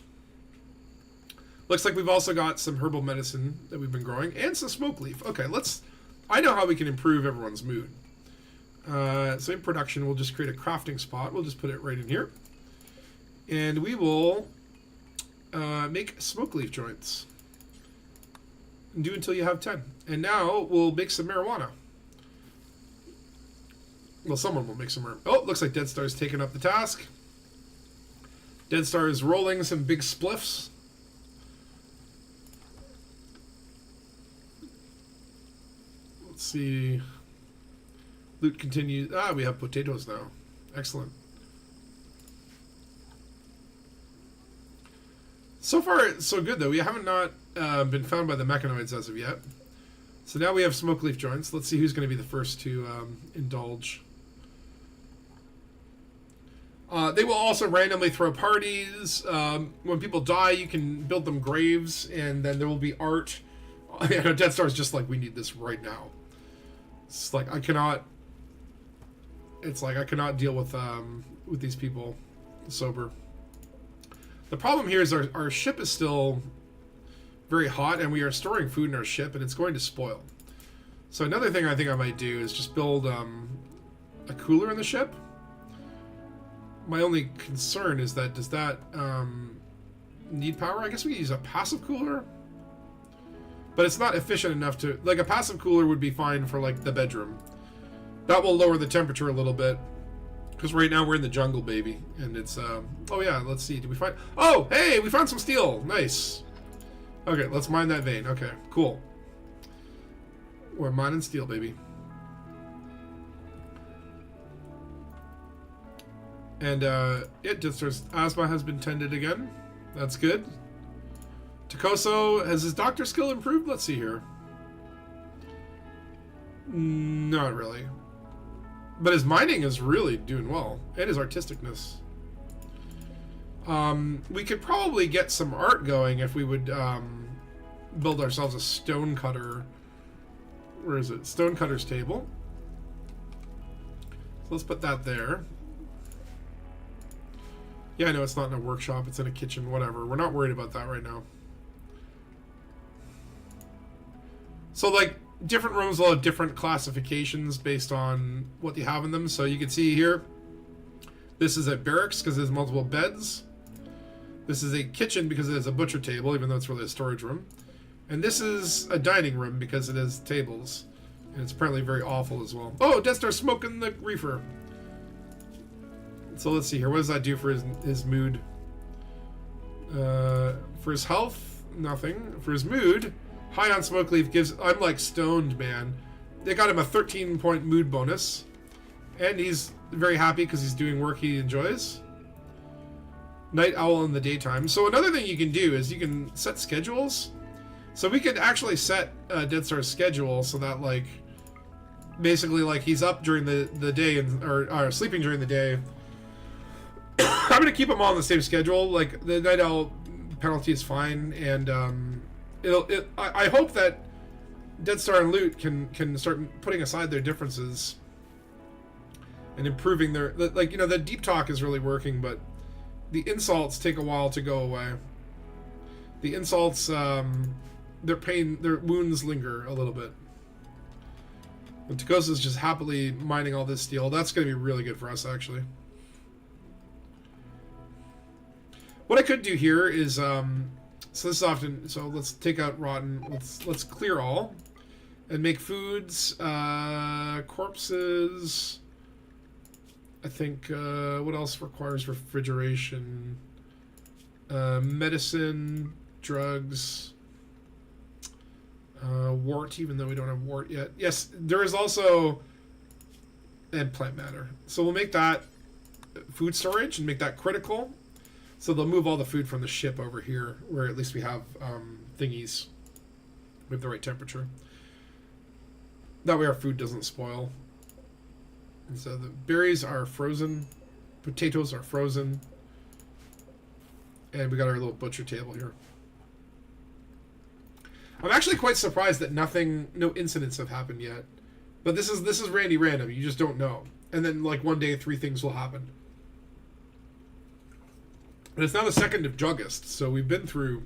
Looks like we've also got some herbal medicine that we've been growing, and some smoke leaf. Okay, I know how we can improve everyone's mood. So in production, we'll just create a crafting spot. We'll just put it right in here. And we will make smoke leaf joints. And do until you have 10. And now we'll make some marijuana. Well, someone will make some marijuana. Oh, looks like Dead Star's taking up the task. Dead Star is rolling some big spliffs. Let's see. Loot continues. We have potatoes now. Excellent. So far, so good, though. We haven't not been found by the mechanoids as of yet. So now we have smoke leaf joints. Let's see who's going to be the first to indulge. They will also randomly throw parties. When people die, you can build them graves, and then there will be art Yeah, Death Star's just like, we need this right now. It's like I cannot. It's like I cannot deal with these people sober. The problem here is our ship is still very hot, and we are storing food in our ship, and it's going to spoil. So another thing I think I might do is just build a cooler in the ship. My only concern is that does that need power? I guess we could use a passive cooler, but it's not efficient enough to, like, a passive cooler would be fine for like the bedroom. That will lower the temperature a little bit, because right now we're in the jungle, baby, and it's oh yeah, let's see, did we find, oh hey, we found some steel, nice. Okay, let's mine that vein. Okay, cool. We're mining steel, baby. And it just says asthma has been tended again. That's good. Takoso, has his doctor skill improved? Let's see here. Not really. But his mining is really doing well. And his artisticness. We could probably get some art going if we would build ourselves a stone cutter. Where is it? Stone cutter's table. So let's put that there. Yeah, I know it's not in a workshop, it's in a kitchen, whatever. We're not worried about that right now. So, like, different rooms will have different classifications based on what you have in them. So you can see here, this is a barracks because there's multiple beds. This is a kitchen because it has a butcher table, even though it's really a storage room. And this is a dining room because it has tables. And it's apparently very awful as well. Oh, Death Star smoking the reefer. So let's see here. What does that do for his mood? For his health, nothing. For his mood, high on smoke leaf gives... I'm like stoned, man. They got him a 13-point mood bonus. And he's very happy because he's doing work he enjoys. Night owl in the daytime. So another thing you can do is you can set schedules. So we could actually set Dead Star's schedule so that, like, basically, like, he's up during the day and or sleeping during the day. I'm gonna keep them all on the same schedule. Like, the night owl penalty is fine, and I hope that Dead Star and Loot can start putting aside their differences and improving their, like, you know, the deep talk is really working, but the insults take a while to go away. The insults, their pain, their wounds linger a little bit. And Takosa's just happily mining all this steel. That's gonna be really good for us, actually. What I could do here is, so this is often, so let's take out rotten, let's clear all, and make foods, corpses, I think, what else requires refrigeration, medicine, drugs, wart, even though we don't have wart yet. Yes, there is also, and plant matter. So we'll make that food storage and make that critical. So they'll move all the food from the ship over here, where at least we have thingies with the right temperature. That way our food doesn't spoil. And so the berries are frozen, potatoes are frozen, and we got our little butcher table here. I'm actually quite surprised that no incidents have happened yet. But this is Randy Random. You just don't know. And then, like, one day 3 things will happen. And it's now the 2nd of August, so we've been through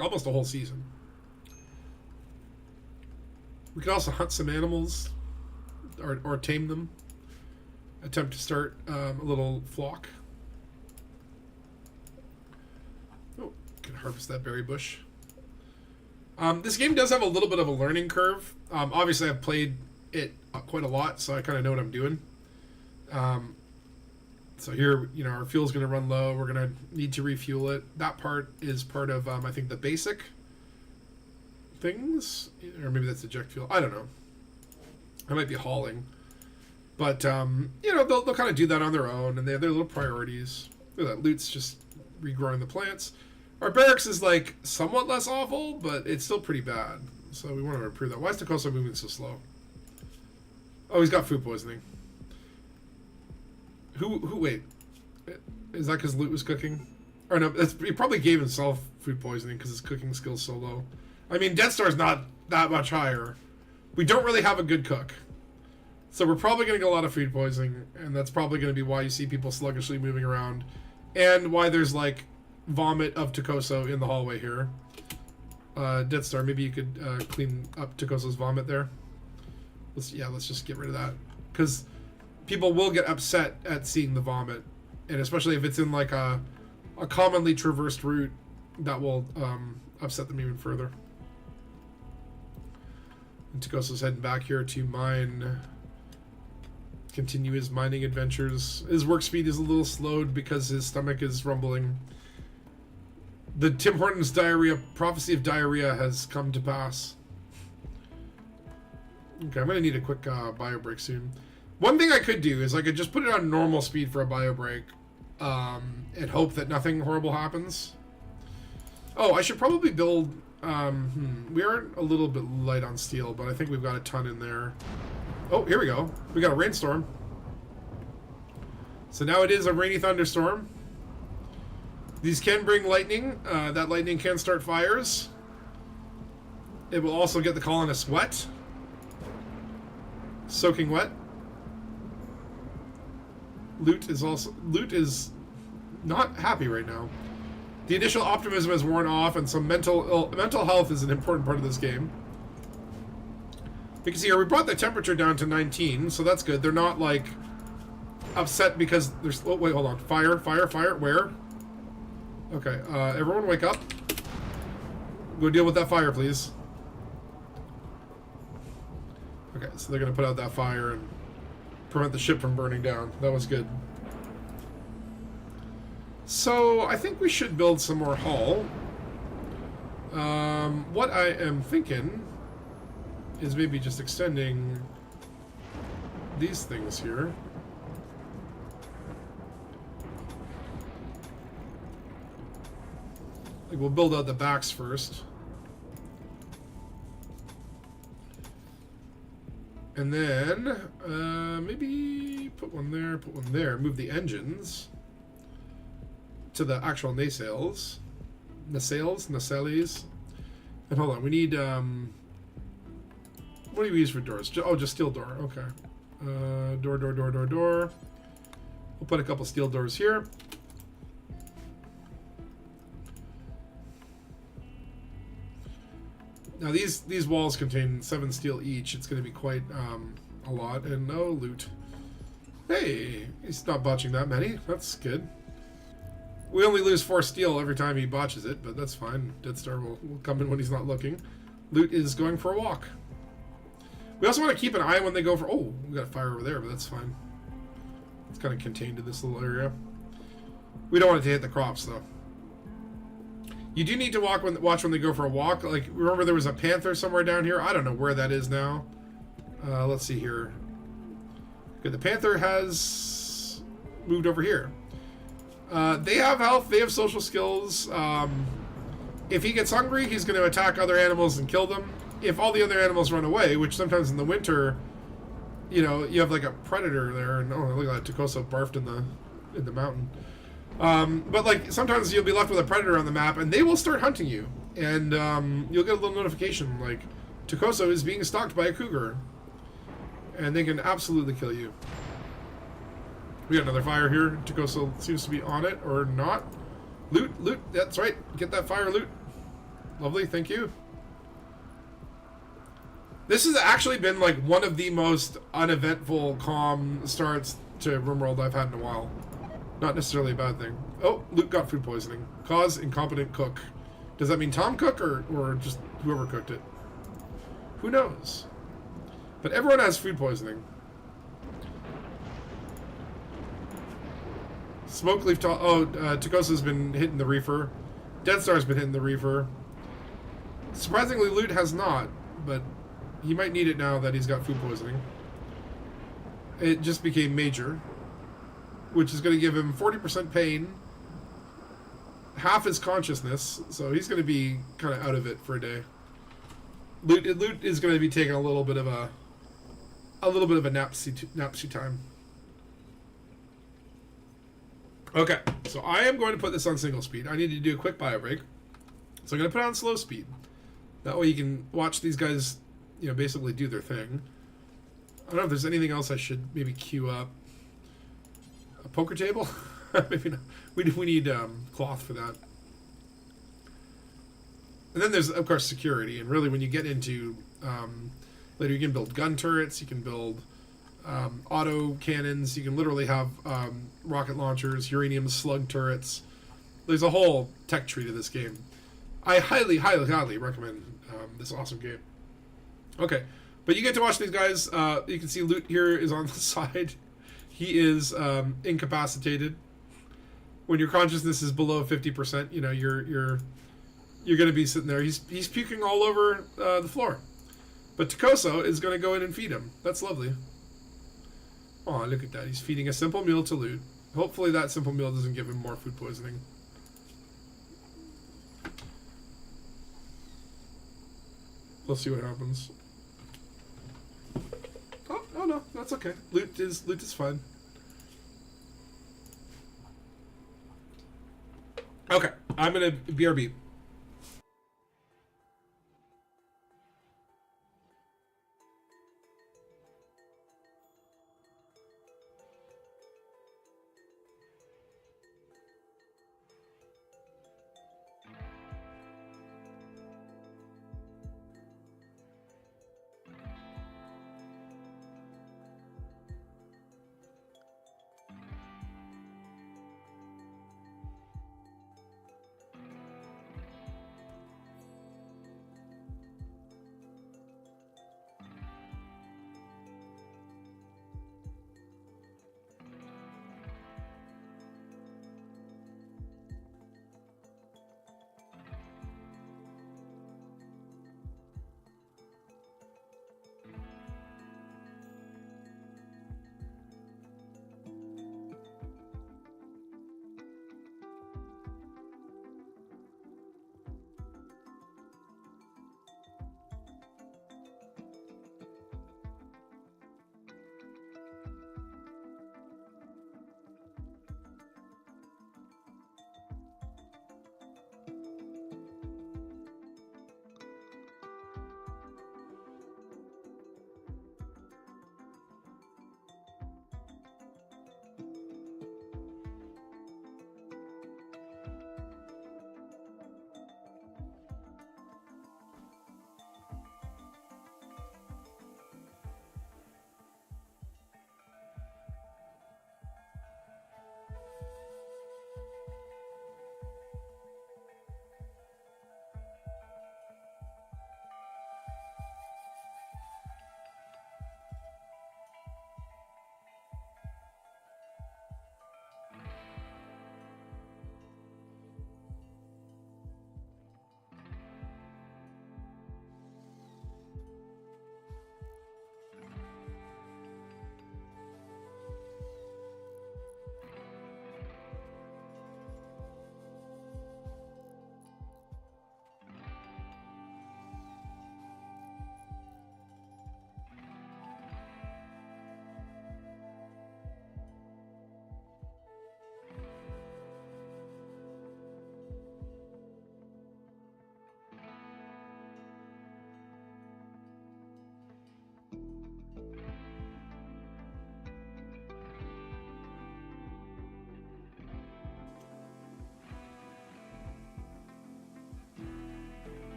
almost a whole season. We could also hunt some animals, or tame them. Attempt to start a little flock. Oh, can harvest that berry bush. This game does have a little bit of a learning curve. Obviously, I've played it quite a lot, so I kind of know what I'm doing. So here, you know, our fuel's going to run low. We're going to need to refuel it. That part is part of, I think, the basic things. Or maybe that's eject fuel. I don't know. I might be hauling. But, you know, they'll kind of do that on their own, and they have their little priorities. Look at that. Loot's just regrowing the plants. Our barracks is, like, somewhat less awful, but it's still pretty bad. So we want to improve that. Why is Takoso moving so slow? Oh, he's got food poisoning. Wait. Is that because Loot was cooking? Or no, he probably gave himself food poisoning because his cooking skill's so low. I mean, Death Star's not that much higher. We don't really have a good cook. So we're probably going to get a lot of food poisoning, and that's probably going to be why you see people sluggishly moving around. And why there's, like, vomit of Takoso in the hallway here. Death Star, maybe you could clean up Takoso's vomit there. Let's just get rid of that. Because people will get upset at seeing the vomit. And especially if it's in, like, a commonly traversed route, that will upset them even further. And Takoso's heading back here to mine. Continue his mining adventures. His work speed is a little slowed because his stomach is rumbling. The Tim Hortons prophecy of diarrhea has come to pass. Okay, I'm going to need a quick bio break soon. One thing I could do is I could just put it on normal speed for a bio break and hope that nothing horrible happens. Oh, I should probably build... we are a little bit light on steel, but I think we've got a ton in there. Oh, here we go. We got a rainstorm. So now it is a rainy thunderstorm. These can bring lightning. That lightning can start fires. It will also get the colonists wet. Soaking wet. Loot is not happy right now. The initial optimism has worn off, and some mental health is an important part of this game. You can see here, we brought the temperature down to 19, so that's good. They're not, like, upset because there's... Oh, wait, hold on. Fire, where? Okay, everyone wake up. Go deal with that fire, please. Okay, so they're going to put out that fire and prevent the ship from burning down. That was good. So, I think we should build some more hull. What I am thinking... is maybe just extending these things here. Like we'll build out the backs first. And then, maybe put one there, move the engines to the actual nacelles. Nacelles. And hold on, we need, what do you use for doors? Oh, just steel door. Okay. Door. We'll put a couple steel doors here. Now these walls contain 7 steel each. It's going to be quite a lot. And no loot. Hey, he's not botching that many. That's good. We only lose 4 steel every time he botches it, but that's fine. Death Star will come in when he's not looking. Loot is going for a walk. We also want to keep an eye when they go for... Oh, we got a fire over there, but that's fine. It's kind of contained in this little area. We don't want it to hit the crops, though. You do need to watch when they go for a walk. Like, remember there was a panther somewhere down here? I don't know where that is now. Let's see here. Okay, the panther has moved over here. They have health. They have social skills. If he gets hungry, he's going to attack other animals and kill them. If all the other animals run away, which sometimes in the winter, you know, you have like a predator there, and oh, look at that, Takoso barfed in the mountain. But like sometimes you'll be left with a predator on the map, and they will start hunting you, and you'll get a little notification like Takoso is being stalked by a cougar, and they can absolutely kill you. We got another fire here. Takoso seems to be on it or not. Loot. That's right. Get that fire loot. Lovely. Thank you. This has actually been like one of the most uneventful, calm starts to RimWorld I've had in a while. Not necessarily a bad thing. Oh, Luke got food poisoning. Cause incompetent cook. Does that mean Tom Cook or just whoever cooked it? Who knows? But everyone has food poisoning. Smoke leaf Takosa's been hitting the reefer. Death Star's been hitting the reefer. Surprisingly, Loot has not, but he might need it now that he's got food poisoning. It just became major, which is going to give him 40% pain, half his consciousness, so he's going to be kind of out of it for a day. Loot is going to be taking a little bit of a napsy time. Okay, so I am going to put this on single speed. I need to do a quick bio break, so I'm going to put it on slow speed. That way you can watch these guys, you know, basically do their thing. I don't know if there's anything else I should maybe queue up. A poker table? Maybe not. We need cloth for that. And then there's, of course, security. And really, when you get into later, you can build gun turrets. You can build auto cannons. You can literally have rocket launchers, uranium slug turrets. There's a whole tech tree to this game. I highly, highly, highly recommend this awesome game. Okay, but you get to watch these guys. You can see Loot here is on the side. He is incapacitated. When your consciousness is below 50%, you know you're going to be sitting there. He's puking all over the floor. But Takoso is going to go in and feed him. That's lovely. Oh, look at that. He's feeding a simple meal to Loot. Hopefully that simple meal doesn't give him more food poisoning. We'll see what happens. Oh no, that's okay. Loot is fine. Okay, I'm gonna BRB.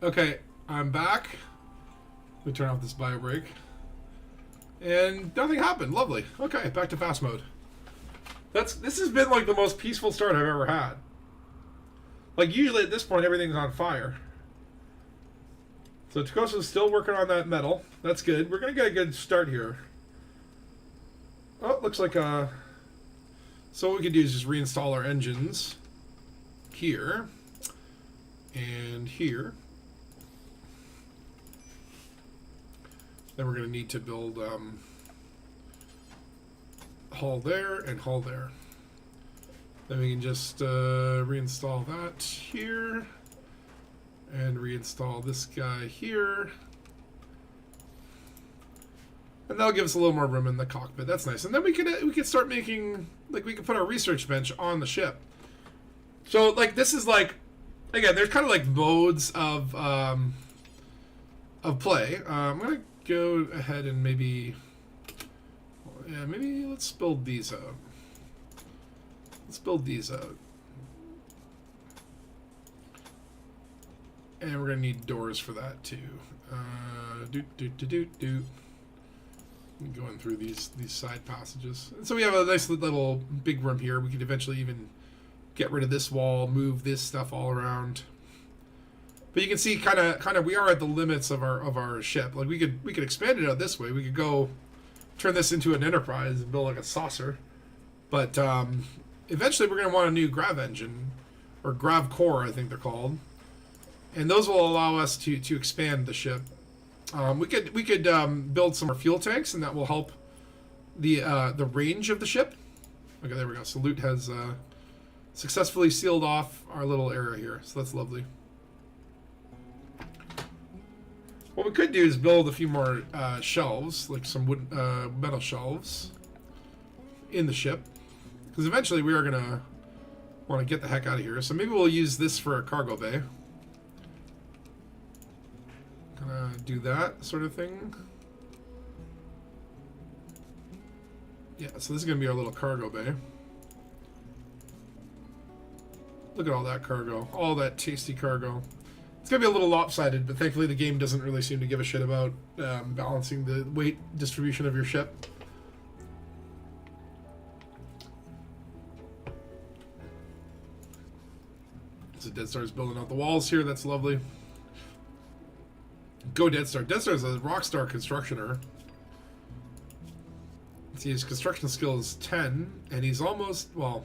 Okay, I'm back. Let me turn off this bio break. And nothing happened. Lovely. Okay, back to fast mode. This has been like the most peaceful start I've ever had. Like usually at this point everything's on fire. So Takosa's still working on that metal. That's good. We're gonna get a good start here. Oh, looks like so what we can do is just reinstall our engines here and here. Then we're going to need to build hull there and hull there. Then we can just reinstall that here and reinstall this guy here. And that'll give us a little more room in the cockpit. That's nice. And then we could start making, like, we could put our research bench on the ship. So like this is like, again, there's kind of like modes of play. I'm gonna go ahead and maybe let's build these out. Let's build these out. And we're gonna need doors for that too. Going through these side passages. And so we have a nice little big room here. We could eventually even get rid of this wall, move this stuff all around. But you can see kind of we are at the limits of our ship. Like we could expand it out this way. We could go turn this into an Enterprise and build like a saucer. But eventually we're going to want a new grav engine, or grav core, I think they're called. And those will allow us to expand the ship. We could build some more fuel tanks, and that will help the range of the ship. Okay, there we go. So Loot has successfully sealed off our little area here, so that's lovely. What we could do is build a few more shelves, like some wood, metal shelves in the ship, because eventually we are gonna want to get the heck out of here. So maybe we'll use this for a cargo bay. Gonna do that sort of thing. Yeah, so this is gonna be our little cargo bay. Look at all that cargo, all that tasty cargo. It's gonna be a little lopsided, but thankfully the game doesn't really seem to give a shit about balancing the weight distribution of your ship. So Dead Star's building out the walls here. That's lovely. Go Dead Star. Dead Star is a rockstar constructioner. See, his construction skill is 10, and he's almost, well,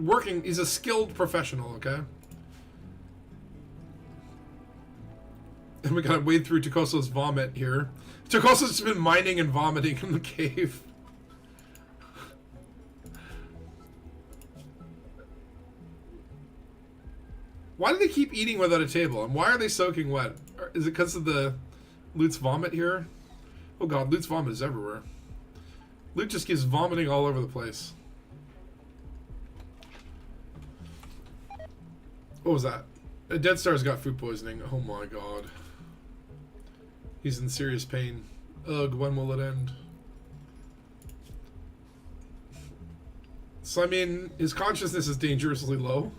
working. He's a skilled professional, okay? And we gotta wade through Takoso's vomit here. Takoso's just been mining and vomiting in the cave. Why do they keep eating without a table? And why are they soaking wet? Is it because of the Loot's vomit here? Oh god, Loot's vomit is everywhere. Loot just keeps vomiting all over the place. What was that? A Dead Star's got food poisoning. Oh my god. He's in serious pain. Ugh, when will it end? So, I mean, his consciousness is dangerously low.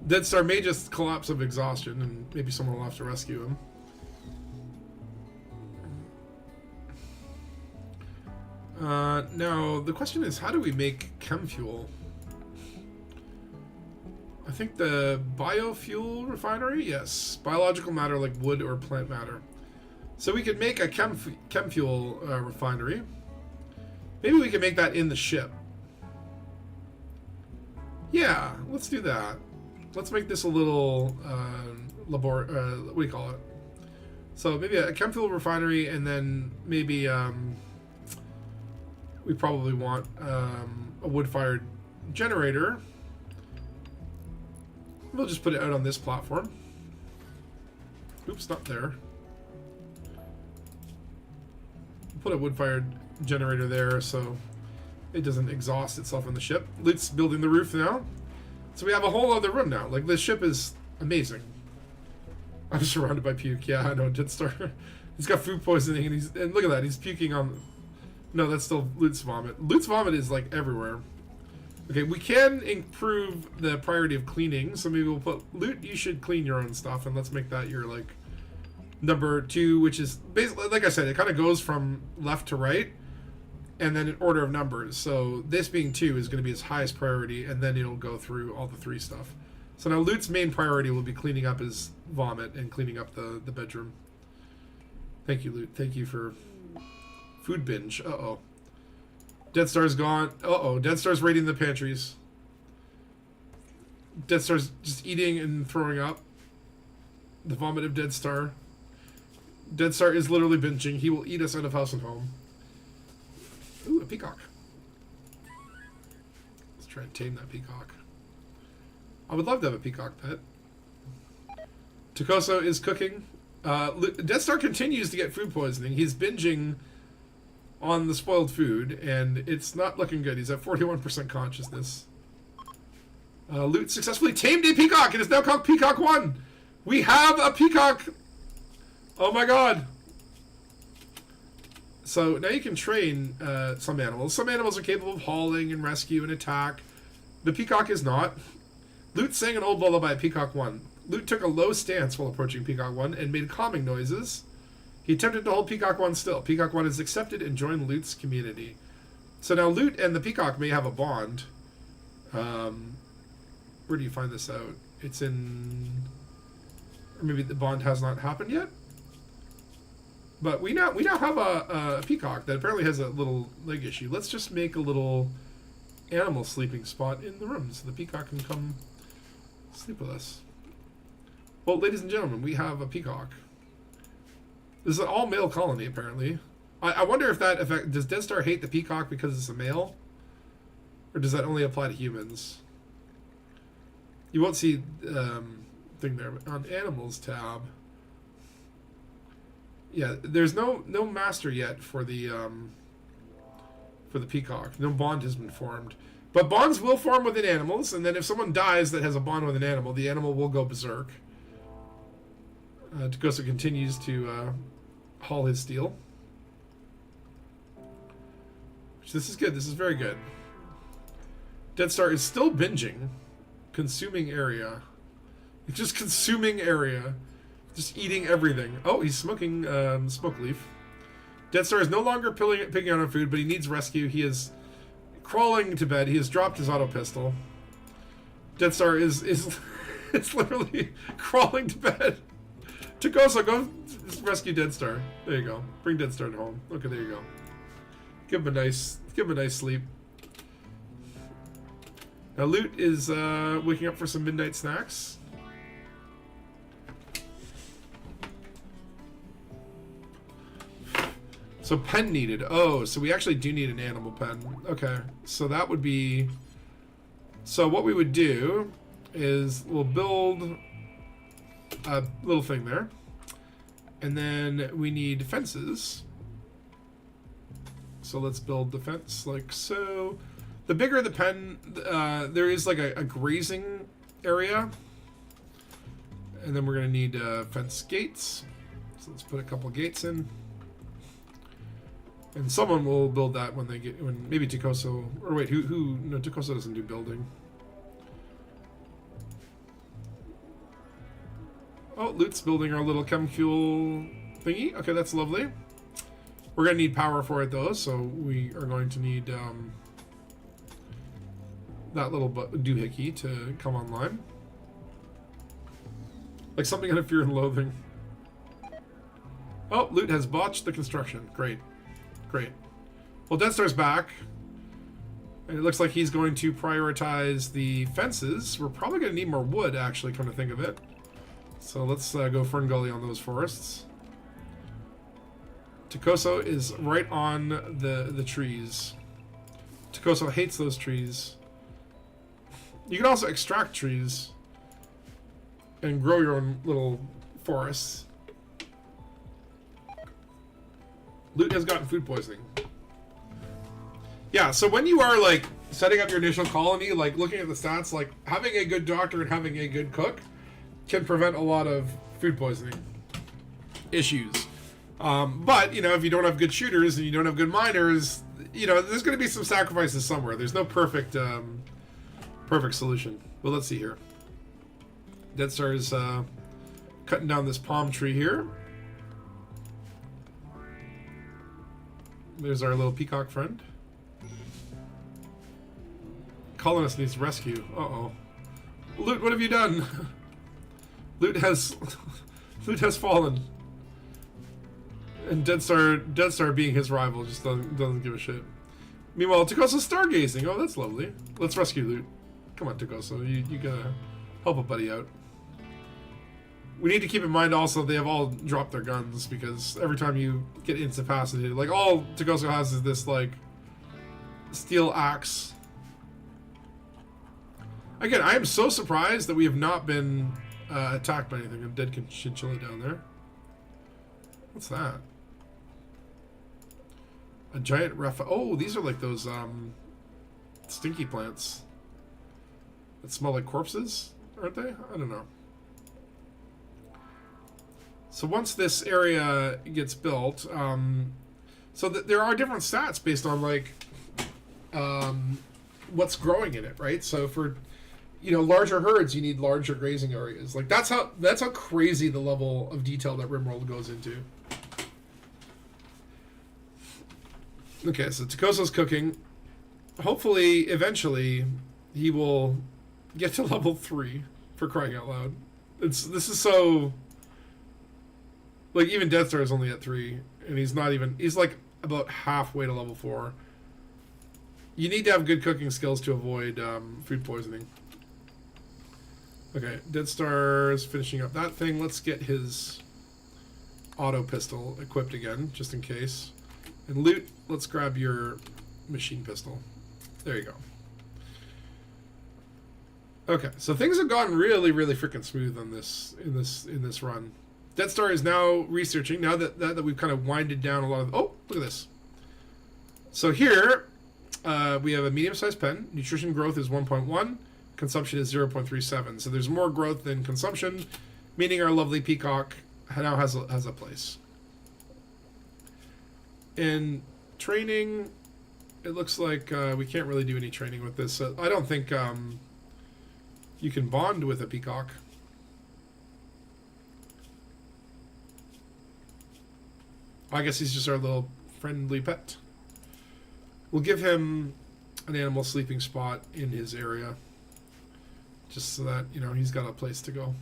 Dead Star may just collapse of exhaustion, and maybe someone will have to rescue him. Now, the question is, how do we make chem fuel? I think the biofuel refinery? Yes. Biological matter like wood or plant matter. So we could make a chem fuel refinery. Maybe we could make that in the ship. Yeah, let's do that. Let's make this a little what do you call it? So maybe a chem fuel refinery, and then maybe we probably want a wood-fired generator. We'll just put it out on this platform. Oops, not there. Put a wood-fired generator there so it doesn't exhaust itself on the ship. Let's building the roof now. So we have a whole other room now. Like, this ship is amazing. I'm surrounded by puke. Yeah, I know, Dead Star. He's got food poisoning, and look at that. He's puking on... No, that's still Loot's vomit. Loot's vomit is, like, everywhere. Okay, we can improve the priority of cleaning, so maybe we'll put loot. You should clean your own stuff, and let's make that your like number 2, which is basically, like I said, it kind of goes from left to right, and then in order of numbers. So this being 2 is going to be its highest priority, and then it'll go through all the 3 stuff. So now loot's main priority will be cleaning up his vomit and cleaning up the bedroom. Thank you, loot. Thank you for food binge. Uh-oh. Dead Star's gone. Uh-oh. Dead Star's raiding the pantries. Dead Star's just eating and throwing up. The vomit of Dead Star. Dead Star is literally binging. He will eat us out of house and home. Ooh, a peacock. Let's try and tame that peacock. I would love to have a peacock pet. Takoso is cooking. Dead Star continues to get food poisoning. He's binging on the spoiled food, and it's not looking good. He's at 41% consciousness. Loot successfully tamed a peacock. It is now called Peacock 1. We have a peacock. Oh my god. So now you can train some animals. Some animals are capable of hauling and rescue and attack. The peacock is not. Loot sang an old lullaby at Peacock 1. Loot took a low stance while approaching Peacock 1 and made calming noises. He attempted to hold Peacock 1 still. Peacock 1 is accepted and joined Loot's community. So now Loot and the peacock may have a bond. Where do you find this out? It's in... Or maybe the bond has not happened yet? But we now have a peacock that apparently has a little leg issue. Let's just make a little animal sleeping spot in the room so the peacock can come sleep with us. Well, ladies and gentlemen, we have a peacock. This is an all-male colony, apparently. I wonder if that affect... Does Dead Star hate the peacock because it's a male? Or does that only apply to humans? You won't see thing there. But on Animals tab... Yeah, there's no master yet for the peacock. No bond has been formed. But bonds will form within animals, and then if someone dies that has a bond with an animal, the animal will go berserk. Takoso continues to haul his steel. This is good. This is very good. Dead Star is still binging. Consuming area. Just consuming area. Just eating everything. Oh, he's smoking smoke leaf. Dead Star is no longer picking on food, but he needs rescue. He is crawling to bed. He has dropped his auto pistol. Dead Star is it's literally crawling to bed. Takoso, go rescue Dead Star. There you go. Bring Dead Star home. Okay, there you go. Give him a nice sleep. Now Loot is waking up for some midnight snacks. So pen needed. Oh, so we actually do need an animal pen. Okay, so that would be... So what we would do is we'll build a little thing there. And then we need fences. So let's build the fence like so. The bigger the pen, there is like a grazing area. And then we're going to need fence gates. So let's put a couple gates in. And someone will build that when maybe Takoso, or wait, no, Takoso doesn't do building. Oh, Loot's building our little chem fuel thingy. Okay, that's lovely. We're going to need power for it though, so we are going to need that little doohickey to come online. Like something out of Fear and Loathing. Oh, Loot has botched the construction. Great. Great. Well, Dead Star's back. And it looks like he's going to prioritize the fences. We're probably going to need more wood, actually, come to think of it. So let's go Fern Gully on those forests. Takoso is right on the trees. Takoso hates those trees. You can also extract trees and grow your own little forests. Loot has gotten food poisoning. Yeah, so when you are like setting up your initial colony, like looking at the stats, like having a good doctor and having a good cook can prevent a lot of food poisoning issues. But, you know, if you don't have good shooters and you don't have good miners, you know, there's going to be some sacrifices somewhere. There's no perfect Perfect solution. Well, let's see here. Dead Star is cutting down this palm tree here. There's our little peacock friend. Colonist needs rescue. Uh-oh. Loot, what have you done? Loot has fallen. And Dead Star being his rival just doesn't give a shit. Meanwhile, Takoso's stargazing. Oh, that's lovely. Let's rescue Loot. Come on, Takoso. You gotta help a buddy out. We need to keep in mind also they have all dropped their guns because every time you get incapacitated, like all Takoso has is this like steel axe. Again, I am so surprised that we have not been attacked by anything. A dead chinchilla down there. What's that? A giant oh, these are like those stinky plants that smell like corpses, aren't they? I don't know. So once this area gets built, so there are different stats based on like what's growing in it, right? So for larger herds, you need larger grazing areas. Like that's how crazy the level of detail that Rimworld goes into. Okay, so Takoso's cooking. Hopefully, eventually, he will get to level 3, for crying out loud. This is so... Like, even Death Star is only at 3, and he's like about halfway to level 4. You need to have good cooking skills to avoid food poisoning. Okay, Dead Star is finishing up that thing. Let's get his auto pistol equipped again, just in case. And Loot, let's grab your machine pistol. There you go. Okay, so things have gone really, really freaking smooth on this in this run. Dead Star is now researching now that we've kind of winded down a lot of. Oh, look at this. So here we have a medium-sized pen. Nutrition growth is 1.1. Consumption is 0.37. So there's more growth than consumption, meaning our lovely peacock now has a place. In training, it looks like we can't really do any training with this. So I don't think you can bond with a peacock. I guess he's just our little friendly pet. We'll give him an animal sleeping spot in his area, just so that he's got a place to go.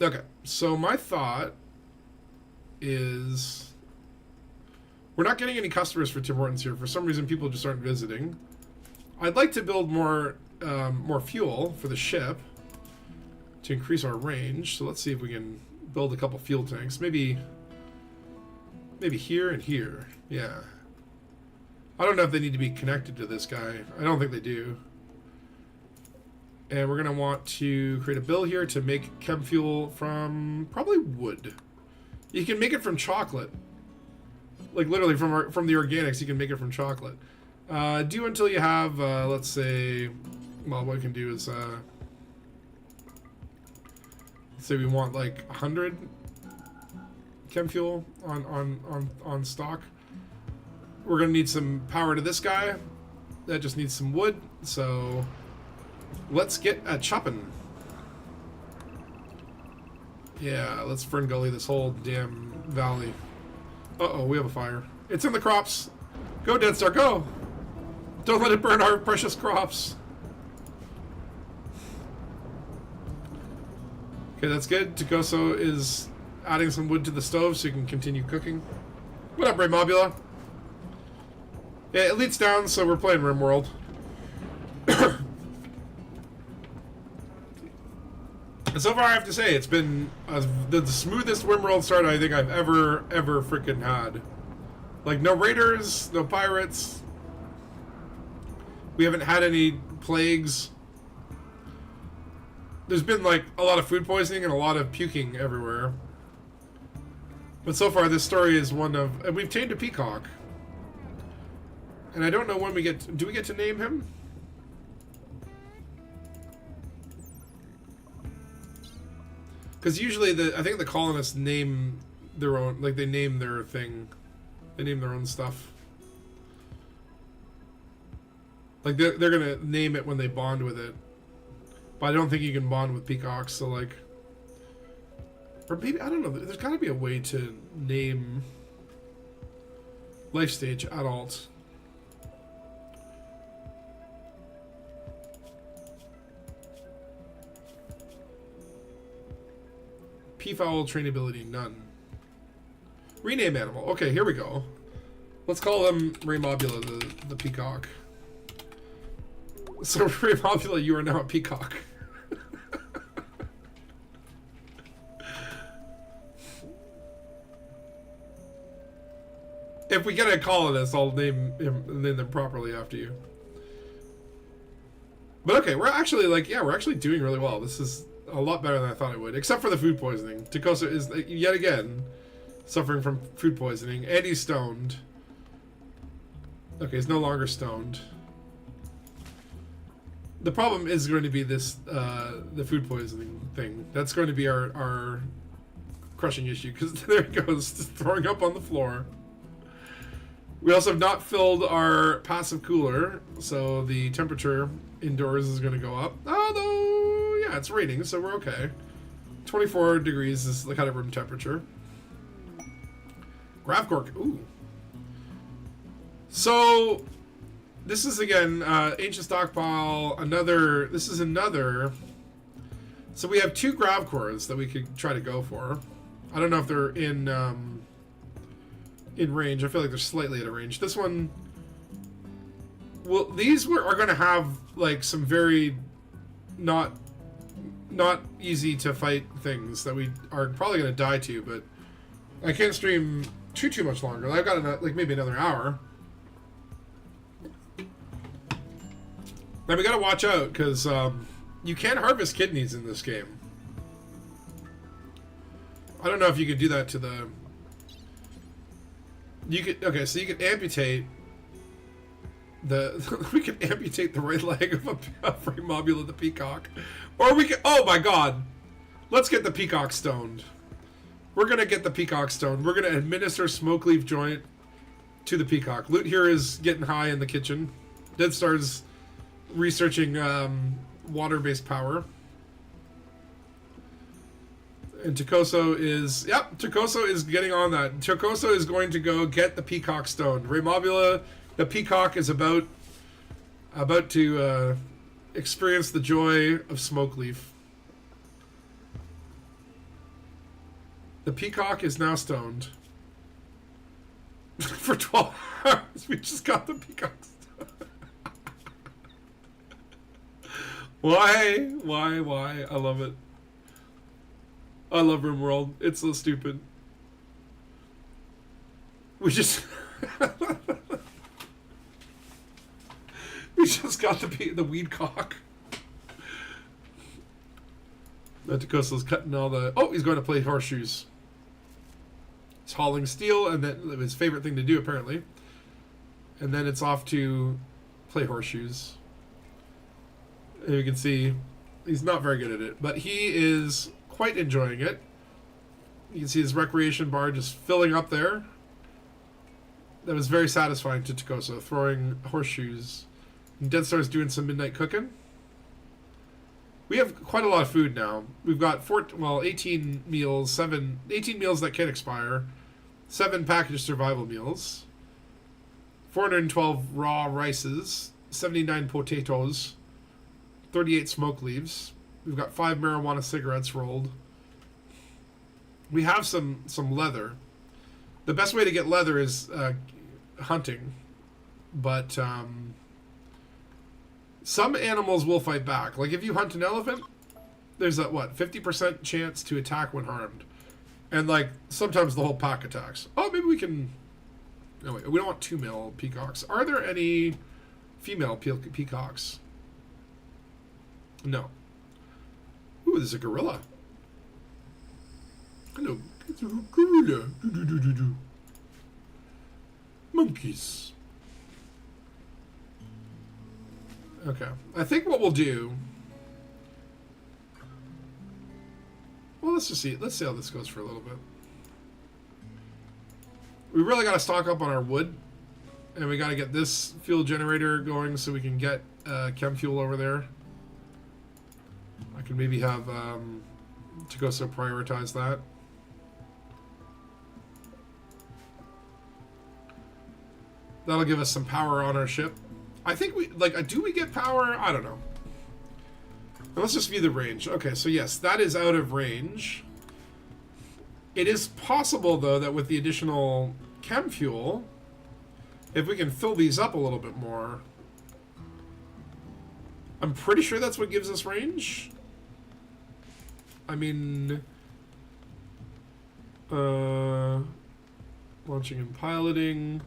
Okay, so my thought is we're not getting any customers for Tim Hortons here. For some reason, people just aren't visiting. I'd like to build more fuel for the ship to increase our range. So let's see if we can build a couple fuel tanks. Maybe here and here. Yeah. I don't know if they need to be connected to this guy. I don't think they do. And we're going to want to create a bill here to make chem fuel from probably wood. You can make it from chocolate. Like literally from the organics, you can make it from chocolate. Do until you have, let's say, well, what we can do is, say we want like 100 chem fuel on stock. We're gonna need some power to this guy. That just needs some wood. So let's get a chopping. Yeah, let's Ferngully this whole damn valley. Uh-oh, we have a fire. It's in the crops. Go, Dead Star, go! Don't let it burn our precious crops. Okay, that's good. Takoso is adding some wood to the stove so you can continue cooking. What up, Raymobula? Yeah, it leads down, so we're playing Rimworld. And so far, I have to say, it's been the smoothest Rimworld start I think I've ever freaking had. Like, no raiders, no pirates. We haven't had any plagues. There's been, like, a lot of food poisoning and a lot of puking everywhere. But so far, this story is one of... And we've tamed a peacock. And I don't know when we get... Do we get to name him? Because usually, I think the colonists name their own... Like, they name their thing. They name their own stuff. Like they're gonna name it when they bond with it, but I don't think you can bond with peacocks. So like, or maybe I don't know. There's got to be a way to name life stage adult. Peafowl trainability none. Rename animal. Okay, here we go. Let's call him Raymobula, the peacock. So Raymobula, you are now a peacock. If we get a colonist, I'll name them properly after you. But okay, we're actually like, yeah, we're actually doing really well. This is a lot better than I thought it would, except for the food poisoning. Takosa is yet again suffering from food poisoning, and he's stoned. Okay, he's no longer stoned. The problem is going to be this, the food poisoning thing. That's going to be our crushing issue, because there he goes, just throwing up on the floor. We also have not filled our passive cooler, so the temperature indoors is going to go up. Although, yeah, it's raining, so we're okay. 24 degrees is the kind of room temperature. Gravcork, ooh. So, this is again, ancient stockpile, this is another. So we have 2 Gravcores that we could try to go for. I don't know if they're in range. I feel like they're slightly out of range. This one, well, these are going to have like some very not easy to fight things that we are probably going to die to, but I can't stream too much longer. I've got like maybe another hour. Now we got to watch out because you can harvest kidneys in this game. I don't know if you could do that to the. You could, okay, so you can amputate we can amputate the right leg of a Raymobula the peacock, or we can. Oh my God, let's get the peacock stoned. We're gonna get the peacock stoned. We're gonna administer smoke leaf joint to the peacock. Loot here is getting high in the kitchen. Dead Star's researching water-based power. And Takoso is, yep, Takoso is getting on that. Takoso is going to go get the peacock stoned. Raymobula, the peacock, is about to experience the joy of smoke leaf. The peacock is now stoned. For 12 hours, we just got the peacock stoned. Why? I love it. I love Rimworld. It's so stupid. We just we just got the weed cock. Takosa's cutting all the. Oh, he's going to play horseshoes. He's hauling steel, and that was his favorite thing to do apparently. And then it's off to play horseshoes. And you can see he's not very good at it, but he is quite enjoying it. You can see his recreation bar just filling up there. That was very satisfying to Takosa, throwing horseshoes. And Dead Star's doing some midnight cooking. We have quite a lot of food now. We've got 18 meals, 18 meals that can expire, 7 packaged survival meals, 412 raw rices, 79 potatoes, 38 smoke leaves. We've got 5 marijuana cigarettes rolled. We have some leather. The best way to get leather is hunting, but some animals will fight back. Like if you hunt an elephant, there's a 50% chance to attack when harmed, and like sometimes the whole pack attacks. Oh, maybe we can. No, wait, we don't want 2 male peacocks. Are there any female peacocks? No. Ooh, there's a gorilla. Hello, it's a gorilla. Monkeys. Okay, I think what we'll do. Well, let's just see. Let's see how this goes for a little bit. We really got to stock up on our wood. And we got to get this fuel generator going so we can get chem fuel over there. I can maybe have Tagoso prioritize that. That'll give us some power on our ship. I think we, like, do we get power? I don't know. Now let's just view the range. Okay, so yes, that is out of range. It is possible, though, that with the additional chem fuel, if we can fill these up a little bit more, I'm pretty sure that's what gives us range. I mean, launching and piloting,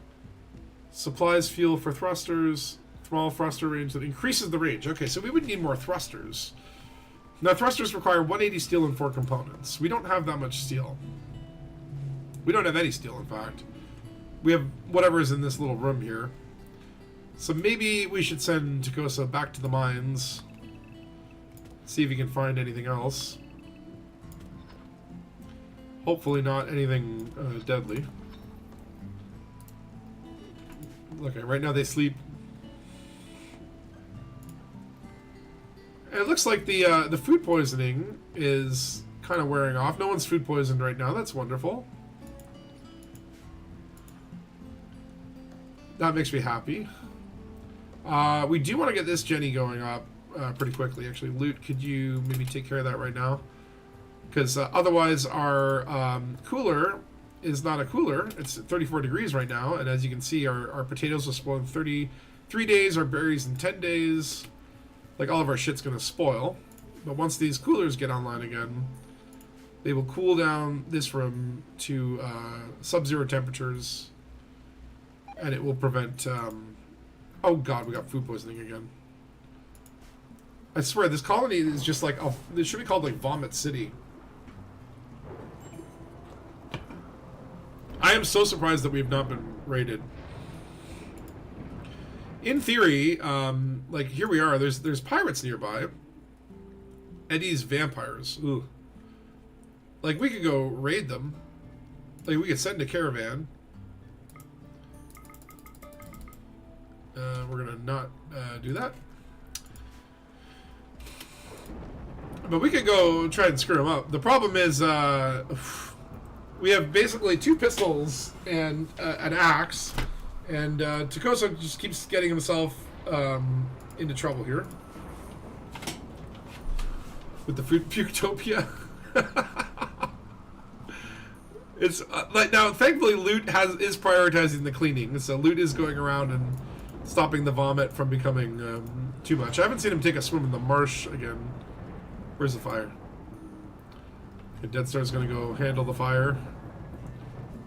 supplies fuel for thrusters, small thruster range that increases the range. Okay, so we would need more thrusters. Now, thrusters require 180 steel and 4 components. We don't have that much steel. We don't have any steel, in fact. We have whatever is in this little room here. So maybe we should send Tagoso back to the mines. See if he can find anything else. Hopefully not anything deadly. Okay, right now they sleep. And it looks like the food poisoning is kind of wearing off. No one's food poisoned right now. That's wonderful. That makes me happy. We do want to get this Jenny going up pretty quickly, actually. Loot, could you maybe take care of that right now? Because otherwise our cooler is not a cooler. It's 34 degrees right now, and as you can see, our potatoes will spoil in 33 days, our berries in 10 days. Like, all of our shit's going to spoil. But once these coolers get online again, they will cool down this room to sub-zero temperatures, and it will prevent... oh god, we got food poisoning again. I swear, this colony is just like... Oh, it should be called, like, Vomit City. I am so surprised that we've not been raided. In theory, like, here we are. There's pirates nearby. Eddie's vampires. Ooh. Like, we could go raid them. Like, we could send a caravan. We're gonna not do that. But we could go try and screw them up. The problem is, we have basically 2 pistols and an axe, and Tagoso just keeps getting himself into trouble here with the food Puketopia. It's like, now, thankfully, Loot is prioritizing the cleaning, so Loot is going around and stopping the vomit from becoming too much. I haven't seen him take a swim in the marsh again. Where's the fire? Okay, Dead Star's gonna go handle the fire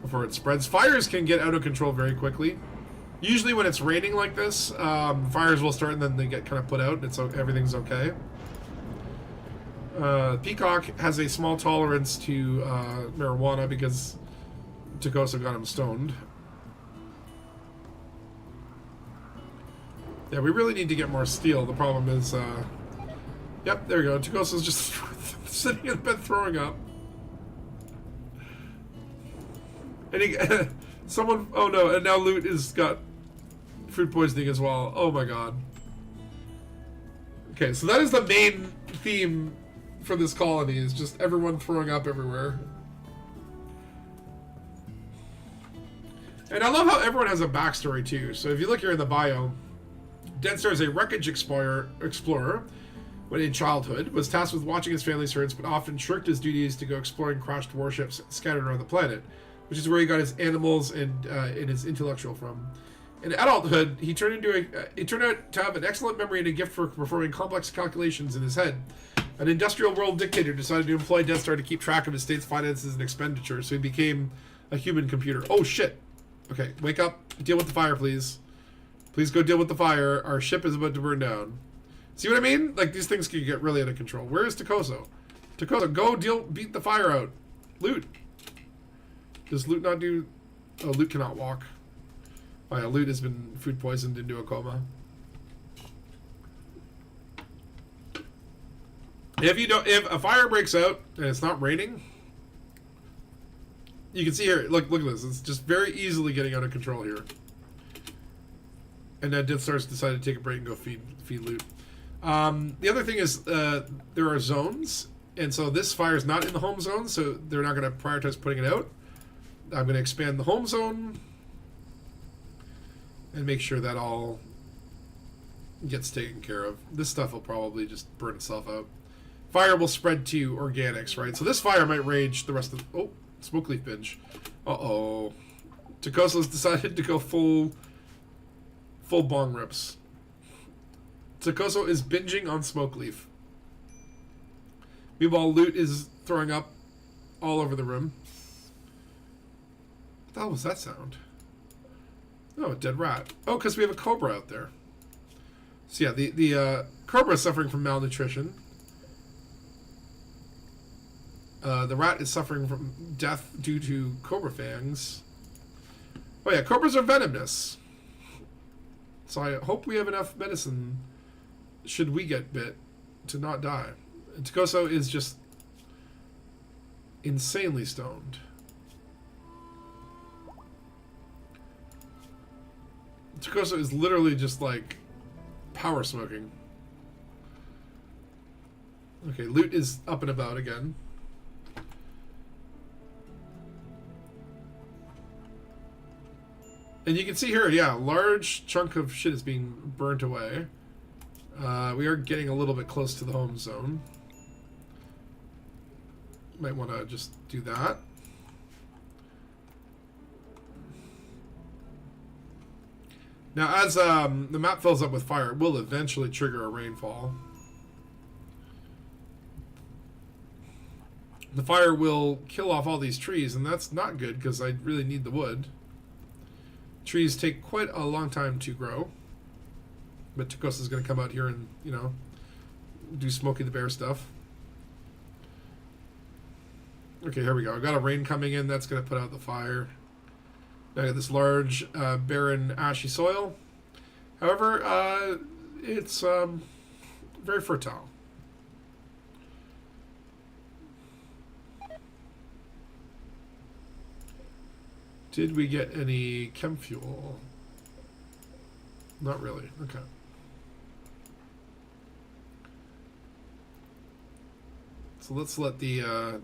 before it spreads. Fires can get out of control very quickly. Usually when it's raining like this, fires will start and then they get kind of put out and everything's okay. Peacock has a small tolerance to marijuana because Tagoso got him stoned. Yeah, we really need to get more steel. The problem is, yep, there we go. Tagoso's just sitting in bed throwing up. And he, someone, oh no, and now Loot has got food poisoning as well. Oh my god. Okay, so that is the main theme for this colony, is just everyone throwing up everywhere. And I love how everyone has a backstory too. So if you look here in the bio, Dead Star is a wreckage explorer. When in childhood, was tasked with watching his family's herds, but often shirked his duties to go exploring crashed warships scattered around the planet, which is where he got his animals and his intellectual from. In adulthood, he turned out to have an excellent memory and a gift for performing complex calculations in his head. An industrial world dictator decided to employ Death Star to keep track of his state's finances and expenditures, so he became a human computer. Oh shit! Okay, wake up. Deal with the fire, please. Please go deal with the fire. Our ship is about to burn down. See what I mean? Like, these things can get really out of control. Where is Tagoso? Tagoso, go beat the fire out. Loot. Does Loot not do... Oh, Loot cannot walk. Oh yeah, Loot has been food poisoned into a coma. If a fire breaks out and it's not raining, you can see here, look at this. It's just very easily getting out of control here. And then Death Star's decided to take a break and go feed loot. The other thing is there are zones, and so this fire is not in the home zone, so they're not going to prioritize putting it out. I'm going to expand the home zone and make sure that all gets taken care of. This stuff will probably just burn itself out. Fire will spread to organics, right? So this fire might rage the rest of... Oh, smoke leaf binge. Uh-oh. Takoso's decided to go full bong rips. Takoso is binging on smoke leaf. Meanwhile, loot is throwing up all over the room. What the hell was that sound? Oh, a dead rat. Oh, because we have a cobra out there. So yeah, the cobra is suffering from malnutrition. The rat is suffering from death due to cobra fangs. Oh yeah, cobras are venomous. So I hope we have enough medicine, should we get bit, to not die. And Takoso is just insanely stoned. Takoso is literally just like power smoking. Okay, loot is up and about again. And you can see here, yeah, a large chunk of shit is being burnt away. We are getting a little bit close to the home zone. Might want to just do that. Now, as the map fills up with fire, it will eventually trigger a rainfall. The fire will kill off all these trees, and that's not good because I really need the wood. Trees take quite a long time to grow. But Takosa's going to come out here and, you know, do Smokey the Bear stuff. Okay, here we go. I've got a rain coming in. That's going to put out the fire. I got this large, barren, ashy soil. However, it's very fertile. Did we get any chem fuel? Not really. Okay. So let's let the,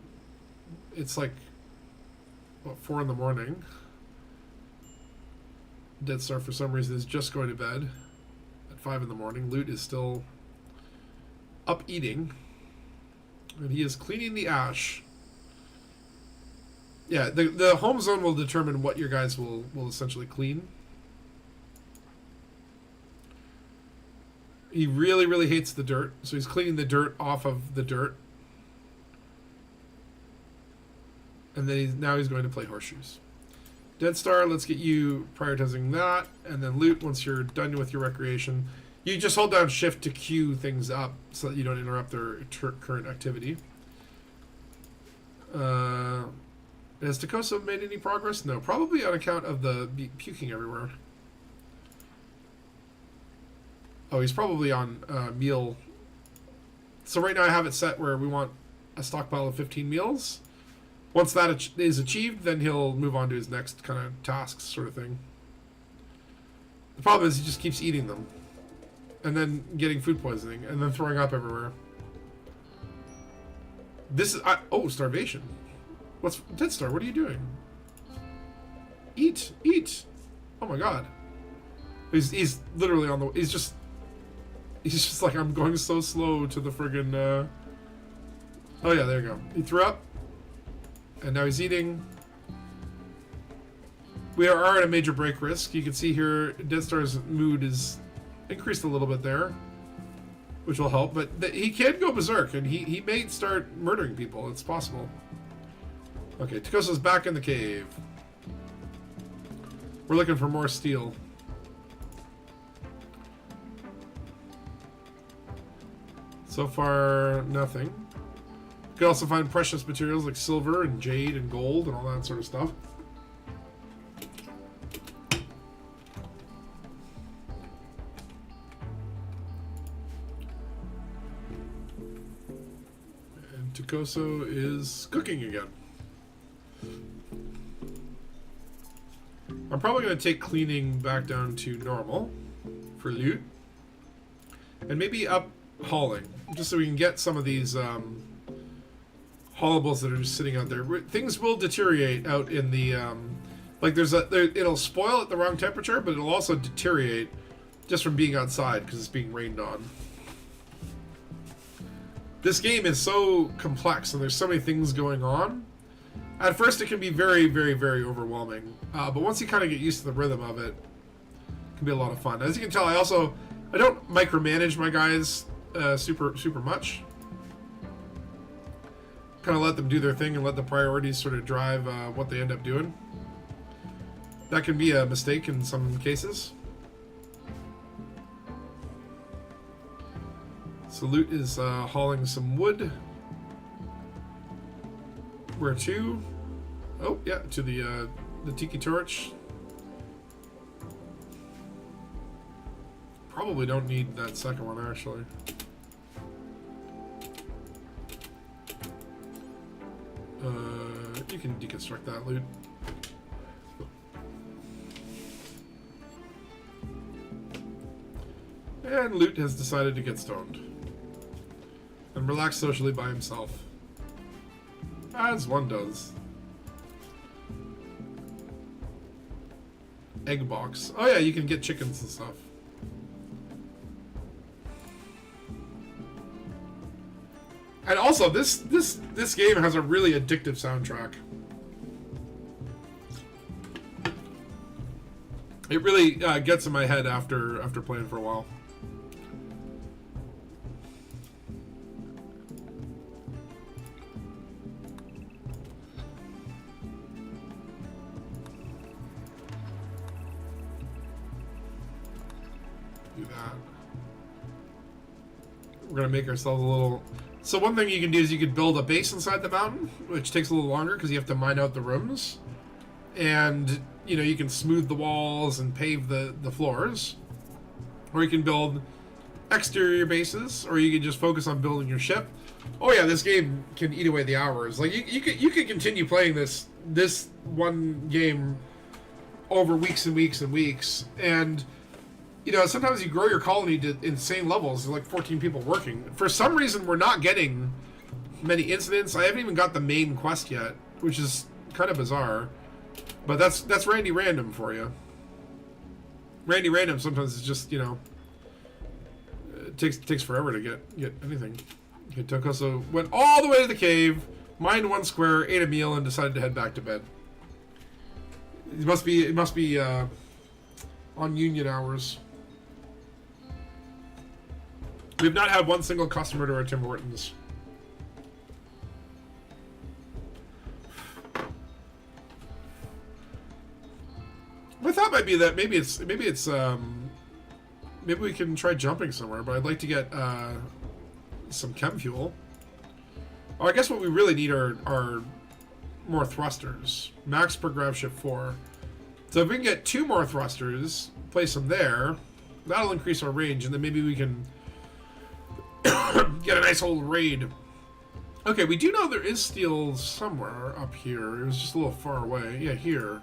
it's like, what, 4 in the morning. Dead Star, for some reason, is just going to bed at 5 in the morning. Loot is still up eating. And he is cleaning the ash. Yeah, the home zone will determine what your guys will essentially clean. He really, really hates the dirt, so he's cleaning the dirt off of the dirt. And then now he's going to play horseshoes. Dead Star, let's get you prioritizing that. And then loot, once you're done with your recreation. You just hold down shift to queue things up so that you don't interrupt their current activity. Has Takoso made any progress? No, probably on account of the puking everywhere. Oh, he's probably on meal. So right now I have it set where we want a stockpile of 15 meals. Once that is achieved, then he'll move on to his next kind of tasks sort of thing. The problem is he just keeps eating them. And then getting food poisoning. And then throwing up everywhere. This is... oh, starvation. What's... Dead Star, what are you doing? Eat! Eat! Oh my god. He's literally on the... He's just like, I'm going so slow to the friggin'... Oh yeah, there you go. He threw up. And now he's eating. We are at a major break risk. You can see here Dead Star's mood is increased a little bit there, which will help. But he can go berserk, and he may start murdering people. It's possible. Okay, Takoso's back in the cave. We're looking for more steel. So far, nothing. You can also find precious materials like silver and jade and gold and all that sort of stuff. And Takoso is cooking again. I'm probably going to take cleaning back down to normal. for loot. And maybe up hauling, just so we can get some of these haulables that are just sitting out there. Things will deteriorate out in the, like it'll spoil at the wrong temperature, but it'll also deteriorate just from being outside because it's being rained on. This game is so complex and there's so many things going on. At first it can be very, very, very overwhelming. But once you kind of get used to the rhythm of it, it can be a lot of fun. As you can tell, I don't micromanage my guys super much. Kind of let them do their thing and let the priorities sort of drive what they end up doing. That can be a mistake in some cases. So Loot is hauling some wood. Where to? Oh, yeah, to the Tiki Torch. Probably don't need that second one, actually. You can deconstruct that loot. And Loot has decided to get stoned. And relax socially by himself. As one does. Egg box. Oh yeah, you can get chickens and stuff. And also, this game has a really addictive soundtrack. It really gets in my head after playing for a while. Do that. We're gonna make ourselves a little. So one thing you can do is you could build a base inside the mountain, which takes a little longer because you have to mine out the rooms. And, you know, you can smooth the walls and pave the floors. Or you can build exterior bases, or you can just focus on building your ship. Oh yeah, this game can eat away the hours. Like, you could continue playing this one game over weeks and weeks and weeks. And, you know, sometimes you grow your colony to insane levels, like 14 people working. For some reason, we're not getting many incidents. I haven't even got the main quest yet, which is kind of bizarre. But that's Randy Random for you. Randy Random sometimes is just, you know, it takes forever to get anything. Okay, Tokoso went all the way to the cave, mined one square, ate a meal, and decided to head back to bed. It must be on union hours. We've not had one single customer to our Tim Hortons. My thought might be that maybe we can try jumping somewhere, but I'd like to get some chem fuel. Oh, I guess what we really need are more thrusters. Max per grav ship 4. So if we can get 2 more thrusters, place them there, that'll increase our range, and then maybe we can get a nice old raid. Okay, we do know there is steel somewhere up here. It was just a little far away. Yeah, here.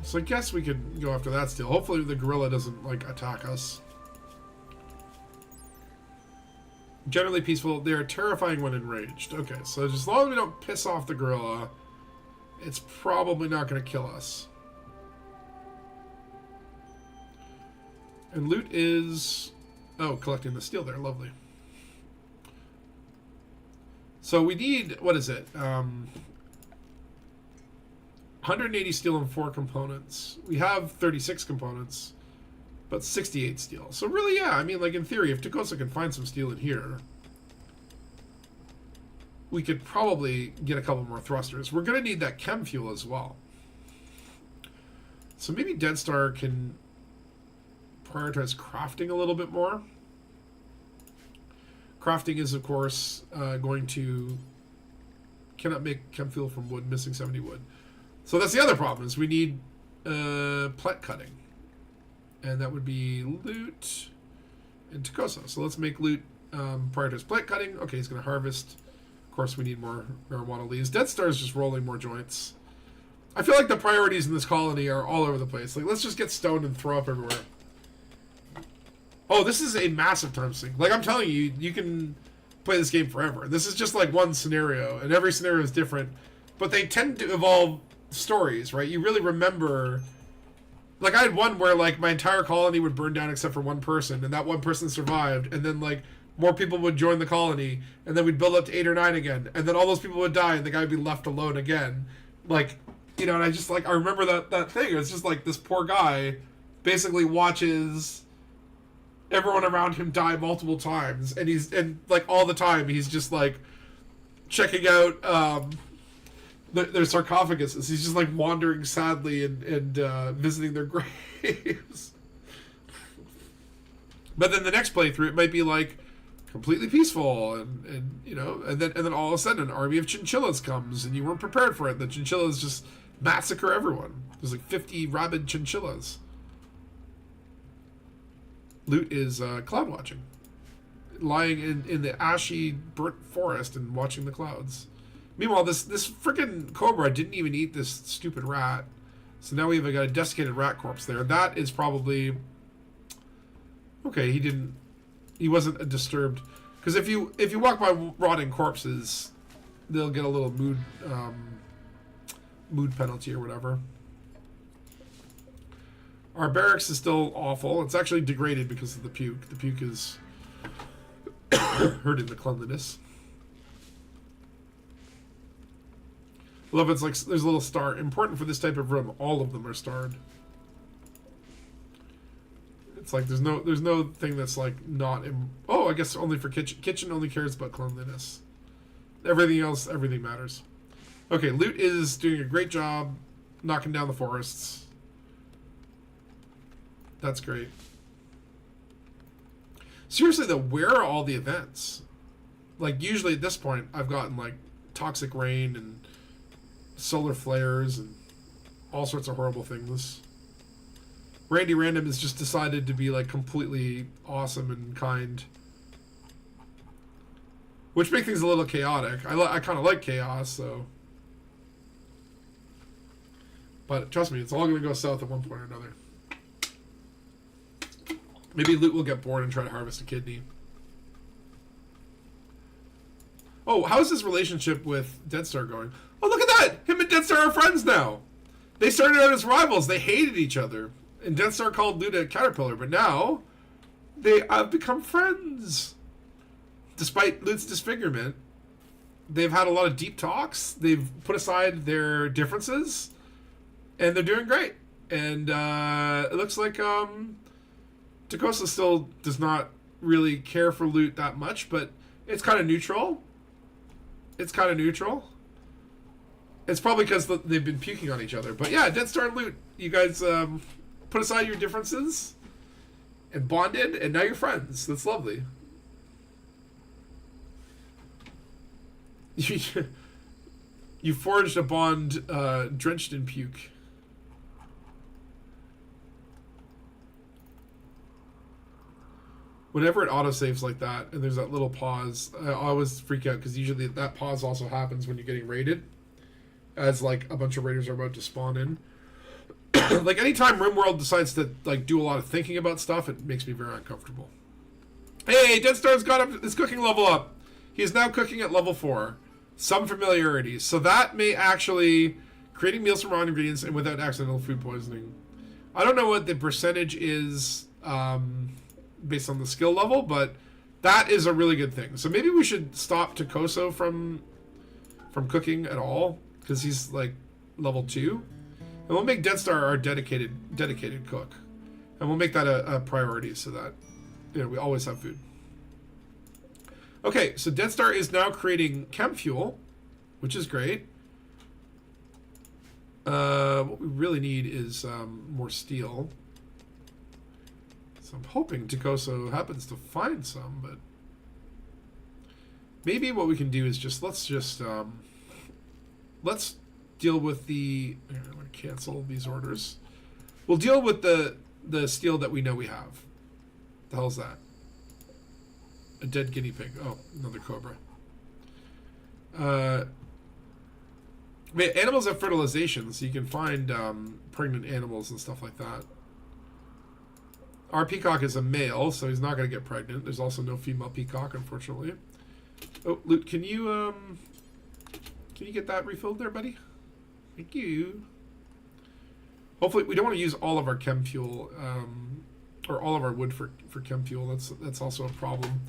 So I guess we could go after that steel. Hopefully the gorilla doesn't, like, attack us. Generally peaceful. They are terrifying when enraged. Okay, so as long as we don't piss off the gorilla, it's probably not going to kill us. And loot is... Oh, collecting the steel there. Lovely. So we need... What is it? 180 steel and 4 components. We have 36 components, but 68 steel. So really, yeah, I mean, like, in theory, if Takosa can find some steel in here, we could probably get a couple more thrusters. We're going to need that chem fuel as well. So maybe Dead Star can prioritize crafting a little bit more. Crafting is, of course, going to... Cannot make chem fuel from wood, missing 70 wood. So that's the other problem, is we need plant cutting. And that would be loot and Takosa. So let's make loot prioritize plant cutting. Okay, he's going to harvest. Of course, we need more marijuana leaves. Dead Star is just rolling more joints. I feel like the priorities in this colony are all over the place. Like, let's just get stoned and throw up everywhere. Oh, this is a massive time sink. Like, I'm telling you, you can play this game forever. This is just like one scenario, and every scenario is different. But they tend to evolve stories, right? You really remember... Like, I had one where, like, my entire colony would burn down except for one person, and that one person survived, and then, like, more people would join the colony, and then we'd build up to 8 or 9 again, and then all those people would die, and the guy would be left alone again. Like, you know, and I just, like, I remember that thing. It's just, like, this poor guy basically watches everyone around him die multiple times, and like, all the time, he's just, like, checking out, their sarcophaguses. He's just like wandering sadly and visiting their graves. But then the next playthrough, it might be like completely peaceful, and you know, and then all of a sudden an army of chinchillas comes, and you weren't prepared for it. The chinchillas just massacre everyone. There's like 50 rabid chinchillas. Loot is cloud watching, lying in the ashy burnt forest and watching the clouds. Meanwhile, this freaking cobra didn't even eat this stupid rat. So now we've got a desiccated rat corpse there. That is probably... Okay, he wasn't disturbed. Because if you walk by rotting corpses, they'll get a little mood penalty or whatever. Our barracks is still awful. It's actually degraded because of the puke. The puke is hurting the cleanliness. Love it's like there's a little star. Important for this type of room. All of them are starred. It's like there's no thing that's like not. Oh, I guess only for kitchen. Kitchen only cares about cleanliness. Everything else, everything matters. Okay, loot is doing a great job knocking down the forests. That's great. Seriously though, where are all the events? Like usually at this point, I've gotten like toxic rain and solar flares and all sorts of horrible things. Randy Random has just decided to be like completely awesome and kind, which makes things a little chaotic. I kind of like chaos, so. But trust me, it's all going to go south at one point or another. Maybe Loot will get bored and try to harvest a kidney. Oh, how's his relationship with Dead Star going? Oh, look at that! Him and Dead Star are friends now! They started out as rivals. They hated each other. And Dead Star called Loot a caterpillar, but now they have become friends. Despite Loot's disfigurement, they've had a lot of deep talks. They've put aside their differences, and they're doing great. And it looks like Takosa still does not really care for Loot that much, but it's kind of neutral. It's kind of neutral. It's probably because they've been puking on each other. But yeah, Dead Star and Loot, you guys put aside your differences and bonded, and now you're friends. That's lovely. You forged a bond drenched in puke. Whenever it autosaves like that, and there's that little pause, I always freak out, because usually that pause also happens when you're getting raided, as like a bunch of raiders are about to spawn in. Like anytime RimWorld decides to like do a lot of thinking about stuff, it makes me very uncomfortable. Hey, Dead Star's got up his cooking level up. He is now cooking at level 4. Some familiarity. So that may actually creating meals from raw ingredients and without accidental food poisoning. I don't know what the percentage is based on the skill level, but that is a really good thing. So maybe we should stop Takoso from cooking at all, because he's like level 2. And we'll make Dead Star our dedicated cook. And we'll make that a priority so that, you know, we always have food. Okay, so Dead Star is now creating chem fuel, which is great. What we really need is more steel. So I'm hoping Takoso happens to find some, but maybe what we can do is just let's deal with the. I'm going to cancel these orders. We'll deal with the steel that we know we have. The hell's that? A dead guinea pig. Oh, another cobra. Wait, animals have fertilization, so you can find pregnant animals and stuff like that. Our peacock is a male, so he's not going to get pregnant. There's also no female peacock, unfortunately. Oh, Loot, can you get that refilled there, buddy? Thank you. Hopefully, we don't want to use all of our chem fuel, or all of our wood for chem fuel. That's also a problem.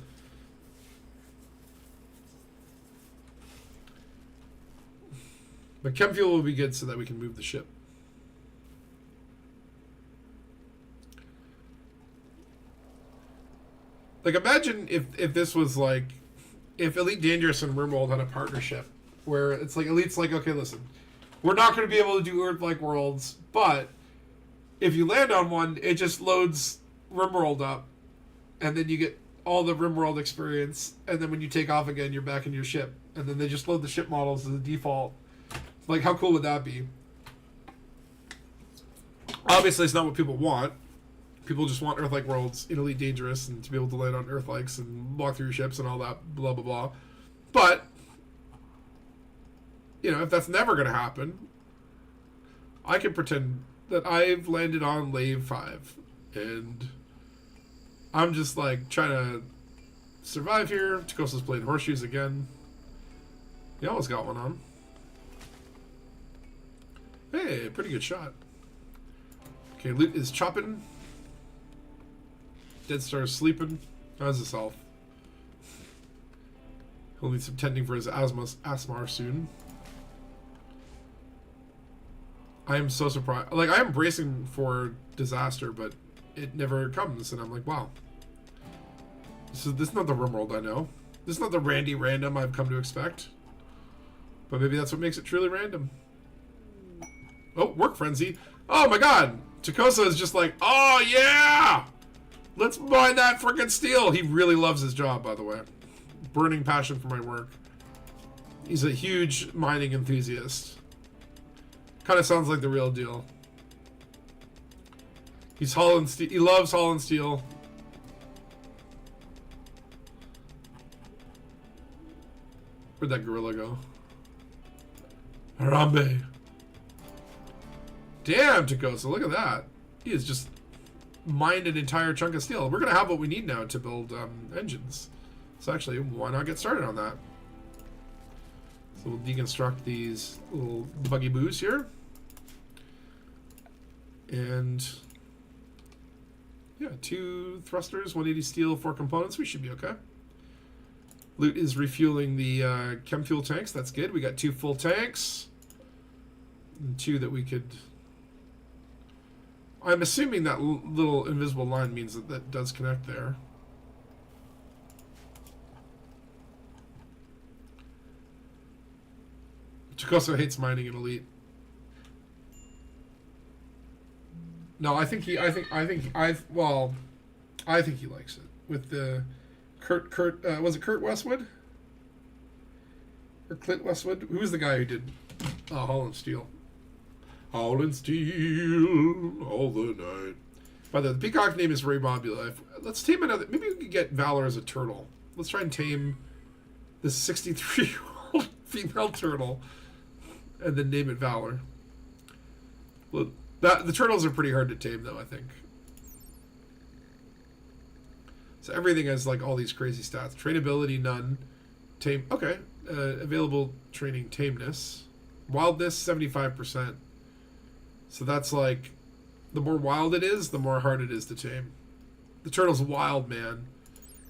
But chem fuel will be good so that we can move the ship. Like, imagine if this was like, if Elite Dangerous and RimWorld had a partnership where it's like Elite's like, okay, listen, we're not going to be able to do Earth-like worlds, but if you land on one, it just loads RimWorld up, and then you get all the RimWorld experience, and then when you take off again, you're back in your ship, and then they just load the ship models as a default. Like, how cool would that be? Obviously, it's not what people want. People just want Earth-like worlds in Elite Dangerous and to be able to land on Earth-likes and walk through your ships and all that, blah, blah, blah. But, you know, if that's never going to happen, I can pretend that I've landed on Lave 5 and I'm just, like, trying to survive here. Takosa's playing horseshoes again. He almost got one on. Hey, pretty good shot. Okay, Loot is chopping. Dead Star's sleeping. How's this elf? He'll need some tending for his asthma soon. I am so surprised. Like, I am bracing for disaster, but it never comes, and I'm like, wow. This is not the RimWorld I know. This is not the Randy Random I've come to expect. But maybe that's what makes it truly random. Oh, Work Frenzy. Oh my god! Takosa is just like, oh yeah! Let's mine that frickin' steel! He really loves his job, by the way. Burning passion for my work. He's a huge mining enthusiast. Kind of sounds like the real deal. He's hauling steel. He loves hauling steel. Where'd that gorilla go? Harambe. Damn, Takosa, look at that. He has just mined an entire chunk of steel. We're going to have what we need now to build engines. So actually, why not get started on that? So we'll deconstruct these little buggy boos here. And yeah, 2 thrusters, 180 steel, 4 components. We should be okay. Loot is refueling the chem fuel tanks. That's good. We got 2 full tanks. And 2 that we could... I'm assuming that little invisible line means that that does connect there. Takosa hates mining in Elite. No, I think he likes it. With the was it Kurt Westwood? Or Clint Westwood? Who was the guy who did Holland Steel? Holland Steel all the night. By the way, the peacock name is Ray Mobula. Let's tame another. Maybe we could get Valor as a turtle. Let's try and tame this 63-year-old female turtle, and then name it Valor. Well, the turtles are pretty hard to tame, though, I think. So everything has like all these crazy stats. Trainability none. Tame. Okay. Available training tameness. Wildness 75%. So that's like, the more wild it is, the more hard it is to tame. The turtle's wild, man.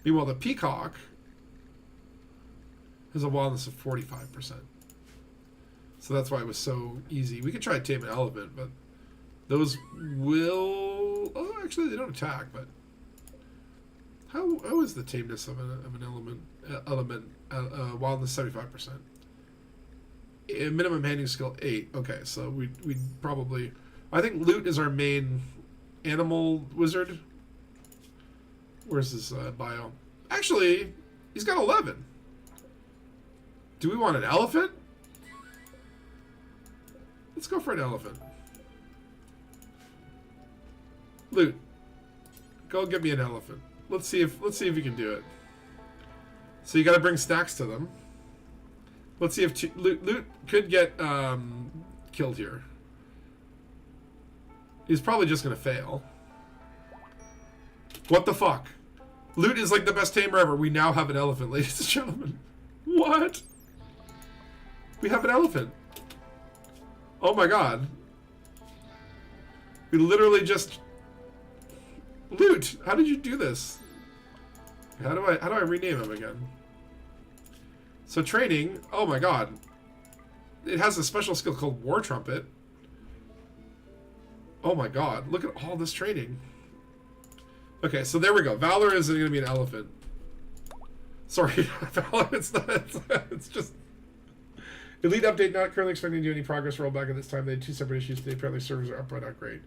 Meanwhile, the peacock has a wildness of 45%. So that's why it was so easy. We could try to tame an elephant, but those will... Oh, actually, they don't attack, but... How is the tameness of an element? Wildness 75%. Minimum handling skill 8. Okay, so we'd probably... I think Loot is our main animal wizard. Where's his bio? Actually, he's got 11. Do we want an elephant? Let's go for an elephant. Loot, go get me an elephant. Let's see if you can do it. So you got to bring stacks to them. Let's see if Loot could get killed here. He's probably just gonna fail. What the fuck? Loot is like the best tamer ever. We now have an elephant, ladies and gentlemen. What? We have an elephant. Oh my god. We literally just... Loot, how did you do this? How do I rename him again? So training, oh my god. It has a special skill called War Trumpet. Oh my god, look at all this training. Okay, so there we go. Valor is going to be an elephant. Sorry, Valor, it's not, it's just... Elite update, not currently expecting to do any progress rollback at this time. They had 2 separate issues today. Apparently servers are up, but not great.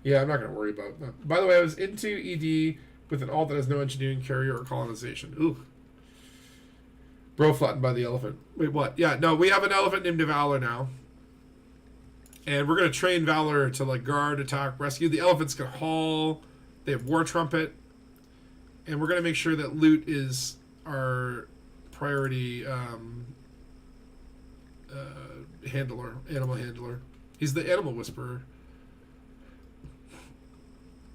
Yeah, I'm not going to worry about that. By the way, I was into ED with an alt that has no engineering, carrier, or colonization. Ooh. Bro flattened by the elephant. Wait, what? Yeah, no, we have an elephant named Valor now. And we're going to train Valor to, like, guard, attack, rescue. The elephants can haul. They have War Trumpet. And we're going to make sure that Loot is our priority handler, animal handler. He's the animal whisperer.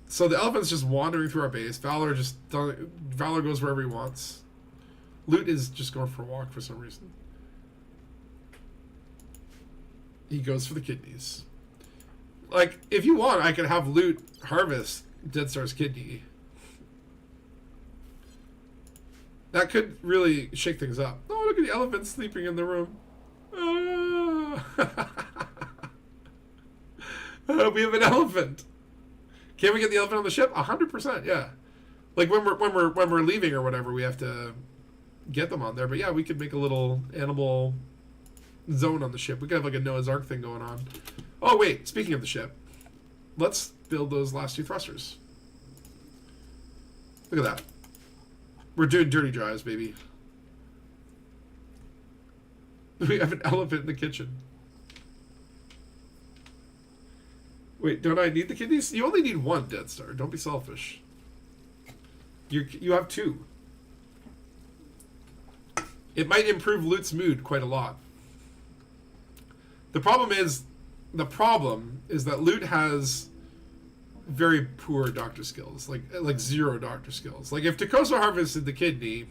So the elephant's just wandering through our base. Valor goes wherever he wants. Loot is just going for a walk for some reason. He goes for the kidneys. Like, if you want, I could have Loot harvest Dead Star's kidney. That could really shake things up. Oh, look at the elephant sleeping in the room. We have an elephant. Can we get the elephant on the ship? 100%, yeah. Like when we're leaving or whatever, we have to get them on there. But yeah, we could make a little animal zone on the ship. We could have like a Noah's Ark thing going on. Oh wait, speaking of the ship, let's build those last 2 thrusters. Look at that. We're doing dirty drives, baby. We have an elephant in the kitchen. Wait, don't I need the kidneys? You only need 1, Dead Star. Don't be selfish. You have 2. It might improve Loot's mood quite a lot. The problem is that Loot has very poor doctor skills, like 0 doctor skills. Like if Takoso harvested the kidney,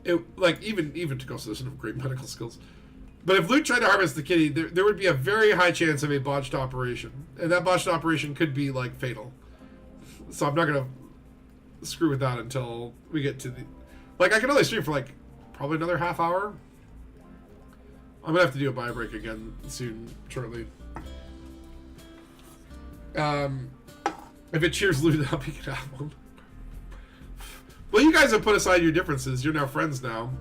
even Takoso doesn't have great medical skills. But if Loot tried to harvest the kidney, there would be a very high chance of a botched operation, and that botched operation could be like fatal. So I'm not gonna screw with that until we get to the. Like I can only stream for like probably another half hour. I'm gonna have to do a buy break again shortly. If it cheers Loot up, you can have one. Well, you guys have put aside your differences. You're now friends now.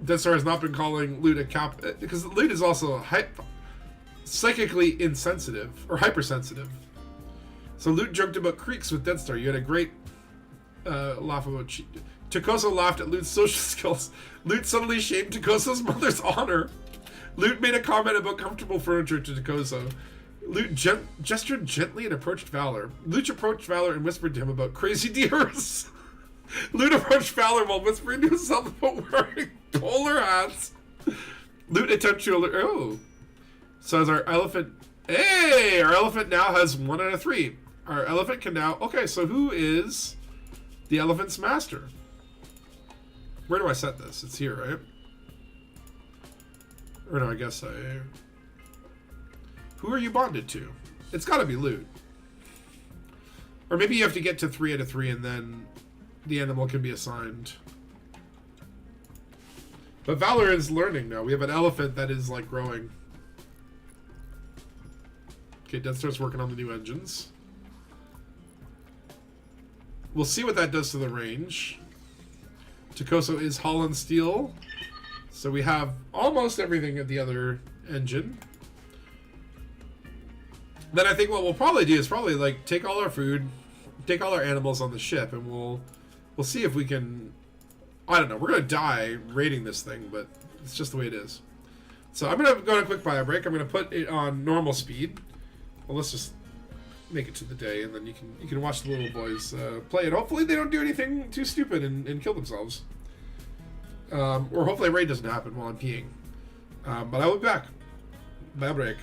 Dead Star has not been calling Loot a cap because Loot is also psychically insensitive or hypersensitive. So Loot joked about creeks with Dead Star. You had a great laugh about Takoso laughed at Loot's social skills. Loot suddenly shamed Takoso's mother's honor. Loot made a comment about comfortable furniture to Takoso. Loot gestured gently and approached Valor. Loot approached Valor and whispered to him about crazy deers. Loot approached Valor while whispering to himself about wearing polar hats. Loot attempted to alert. Oh. So as our elephant. Hey! Our elephant now has 1 out of 3. Our elephant can now. Okay, so who is the elephant's master? Where do I set this? It's here, right? Or no, I guess Who are you bonded to? It's gotta be Loot. Or maybe you have to get to 3 out of 3 and then the animal can be assigned. But Valor is learning now. We have an elephant that is like growing. Okay, Dead Star's working on the new engines. We'll see what that does to the range. Takoso is Holland Steel. So we have almost everything at the other engine. Then I think what we'll probably do is probably like take all our food, take all our animals on the ship, and we'll see if we can. I don't know. We're gonna die raiding this thing, but it's just the way it is. So I'm gonna go on a quick bio break. I'm gonna put it on normal speed. Well, let's just make it to the day, and then you can watch the little boys play it. Hopefully they don't do anything too stupid and kill themselves. Or hopefully a raid doesn't happen while I'm peeing. But I will be back. Bye break.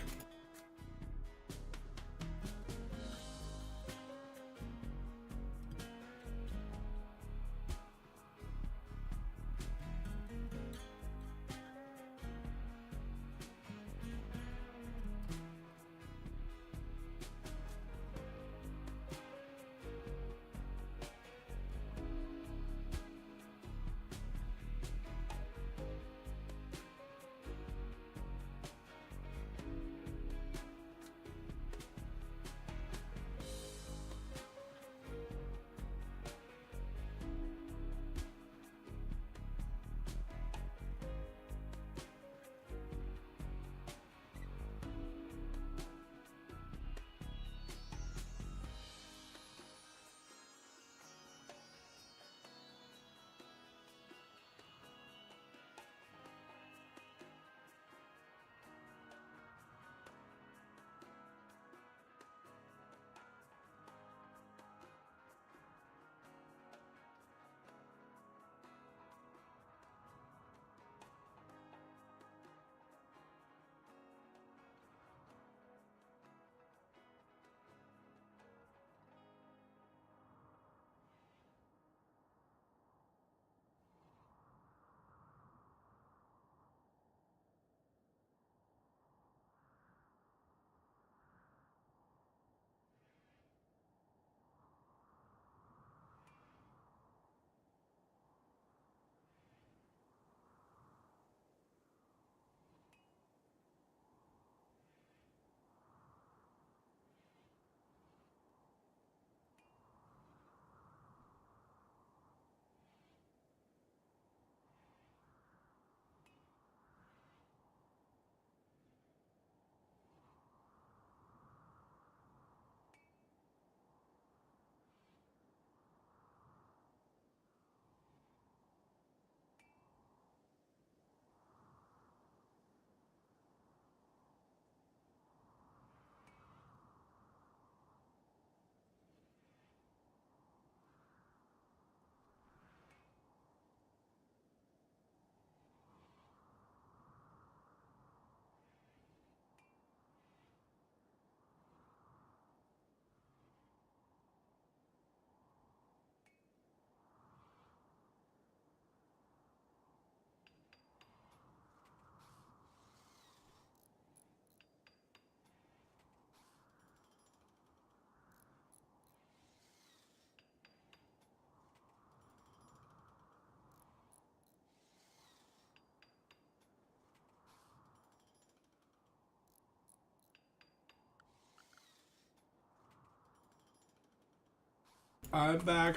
I'm back.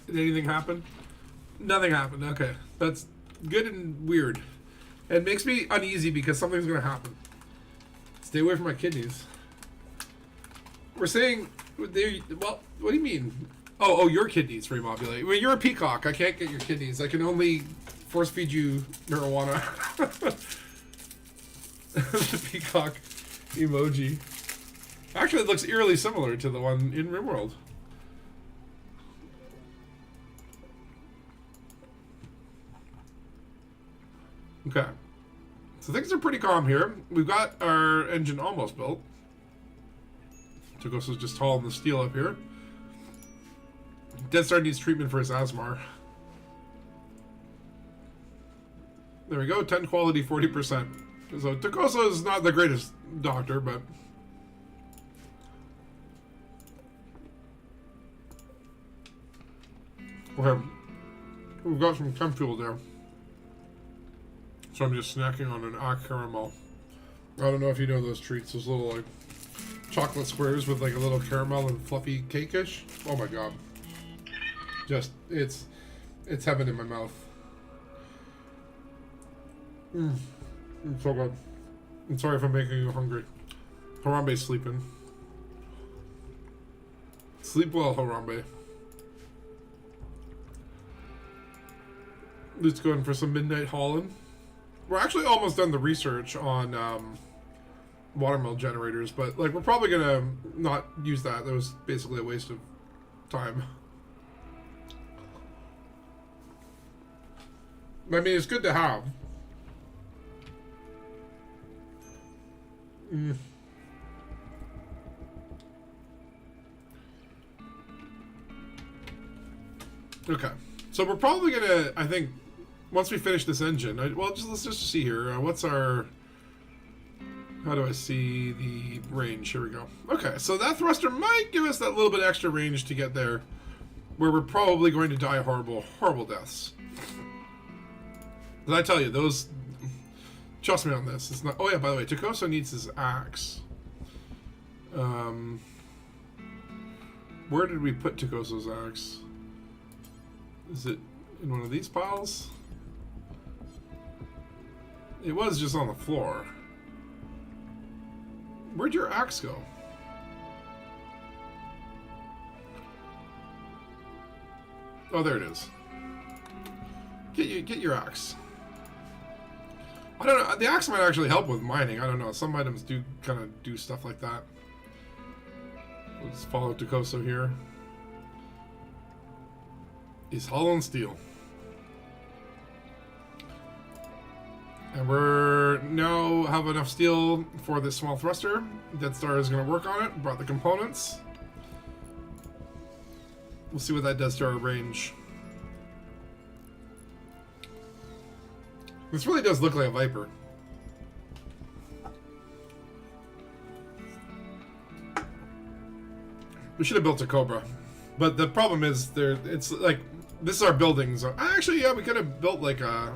Did anything happen? Nothing happened. Okay. That's good and weird. It makes me uneasy because something's going to happen. Stay away from my kidneys. We're saying... Well, what do you mean? Oh, your kidneys remobulate. Well, you're a peacock. I can't get your kidneys. I can only force feed you marijuana. The peacock emoji. Actually, it looks eerily similar to the one in RimWorld. Okay. So things are pretty calm here. We've got our engine almost built. Dangus is just hauling the steel up here. Death Star needs treatment for his asthma. There we go, 10 quality, 40%. So Dangus is not the greatest doctor, but... Okay. We've got some chem fuel there. So I'm just snacking on an caramel. I don't know if you know those treats, those little like chocolate squares with like a little caramel and fluffy cake-ish. Oh my god. Just, it's heaven in my mouth. It's so good. I'm sorry if I'm making you hungry. Harambe's sleeping. Sleep well, Harambe. Let's go in for some midnight hauling. We're actually almost done the research on watermill generators, but like we're probably gonna not use that. That was basically a waste of time. I mean, it's good to have. Okay, so we're probably gonna, I think, once we finish this engine, well, let's just see here. What's our... How do I see the range? Here we go. Okay, so that thruster might give us that little bit extra range to get there, where we're probably going to die horrible, horrible deaths. Did I tell you, those... Trust me on this. It's not... Oh yeah, by the way, Takoso needs his axe. Where did we put Takoso's axe? Is it in one of these piles? It was just on the floor. Where'd your axe go? Oh, there it is. Get your axe. I don't know. The axe might actually help with mining. I don't know. Some items do kind of do stuff like that. Let's follow Takoso here. He's hollow and steel. And we're now have enough steel for this small thruster. Dead Star is going to work on it. Brought the components. We'll see what that does to our range. This really does look like a Viper. We should have built a Cobra. But the problem is, it's like, this is our buildings. Actually, yeah, we could have built like a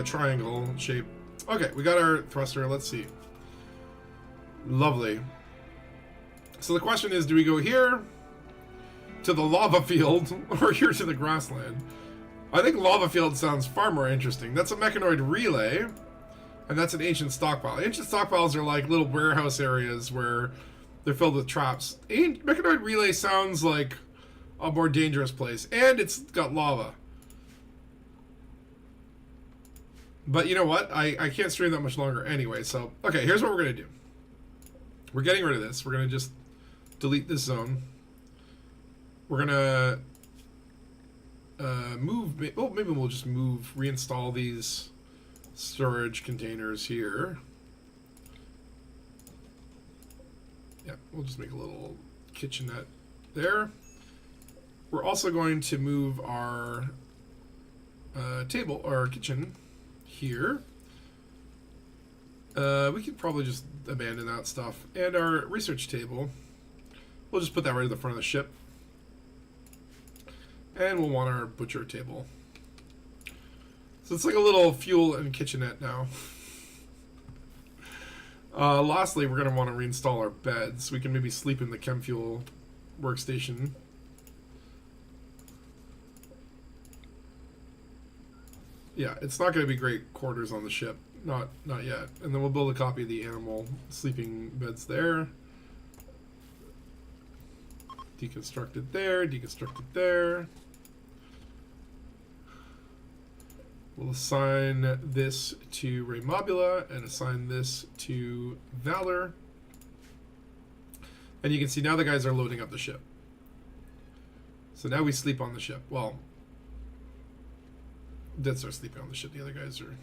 triangle shape. Okay, we got our thruster. Let's see. Lovely. So the question is, do we go here to the lava field or here to the grassland? I think lava field sounds far more interesting. That's a mechanoid relay, and that's an ancient stockpile. Ancient stockpiles are like little warehouse areas where they're filled with traps. Mechanoid relay sounds like a more dangerous place, and it's got lava. But you know what? I can't stream that much longer anyway, so... Okay, here's what we're going to do. We're getting rid of this. We're going to just delete this zone. We're going to move... Oh, maybe we'll just reinstall these storage containers here. Yeah, we'll just make a little kitchenette there. We're also going to move our table, or kitchen, here. We could probably just abandon that stuff. And our research table, we'll just put that right at the front of the ship. And we'll want our butcher table. So it's like a little fuel and kitchenette now. Lastly, we're going to want to reinstall our beds. We can maybe sleep in the chem fuel workstation. Yeah, it's not going to be great quarters on the ship. Not yet. And then we'll build a copy of the animal sleeping beds there. Deconstructed there, deconstructed there. We'll assign this to Raymobula and assign this to Valor. And you can see now the guys are loading up the ship. So now we sleep on the ship. Well, Dead Star sleeping on the ship. The other guys are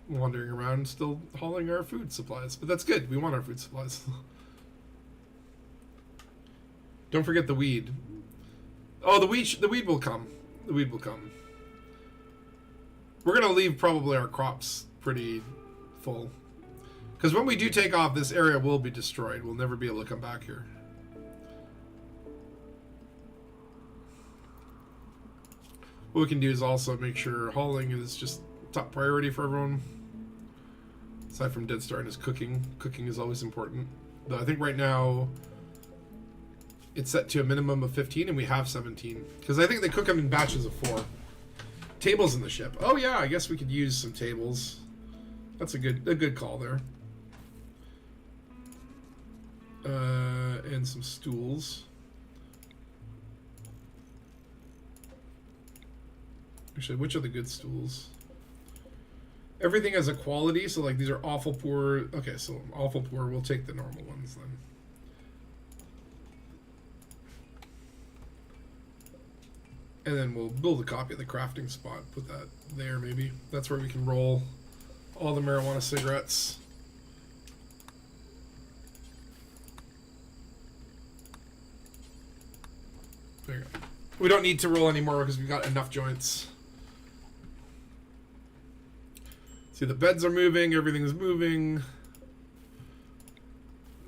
wandering around still hauling our food supplies. But that's good. We want our food supplies. Don't forget the weed. Oh, the weed will come. The weed will come. We're going to leave probably our crops pretty full. Because when we do take off, this area will be destroyed. We'll never be able to come back here. What we can do is also make sure hauling is just top priority for everyone. Aside from Dead Star and his cooking. Cooking is always important. Though I think right now it's set to a minimum of 15 and we have 17. Because I think they cook them in batches of 4. Tables in the ship. Oh yeah, I guess we could use some tables. That's a good call there. And some stools. Actually, which are the good stools? Everything has a quality, so like these are awful poor. Okay, so awful poor, we'll take the normal ones then. And then we'll build a copy of the crafting spot. Put that there, maybe. That's where we can roll all the marijuana cigarettes. There you go. We don't need to roll anymore because we've got enough joints. See, the beds are moving, everything's moving.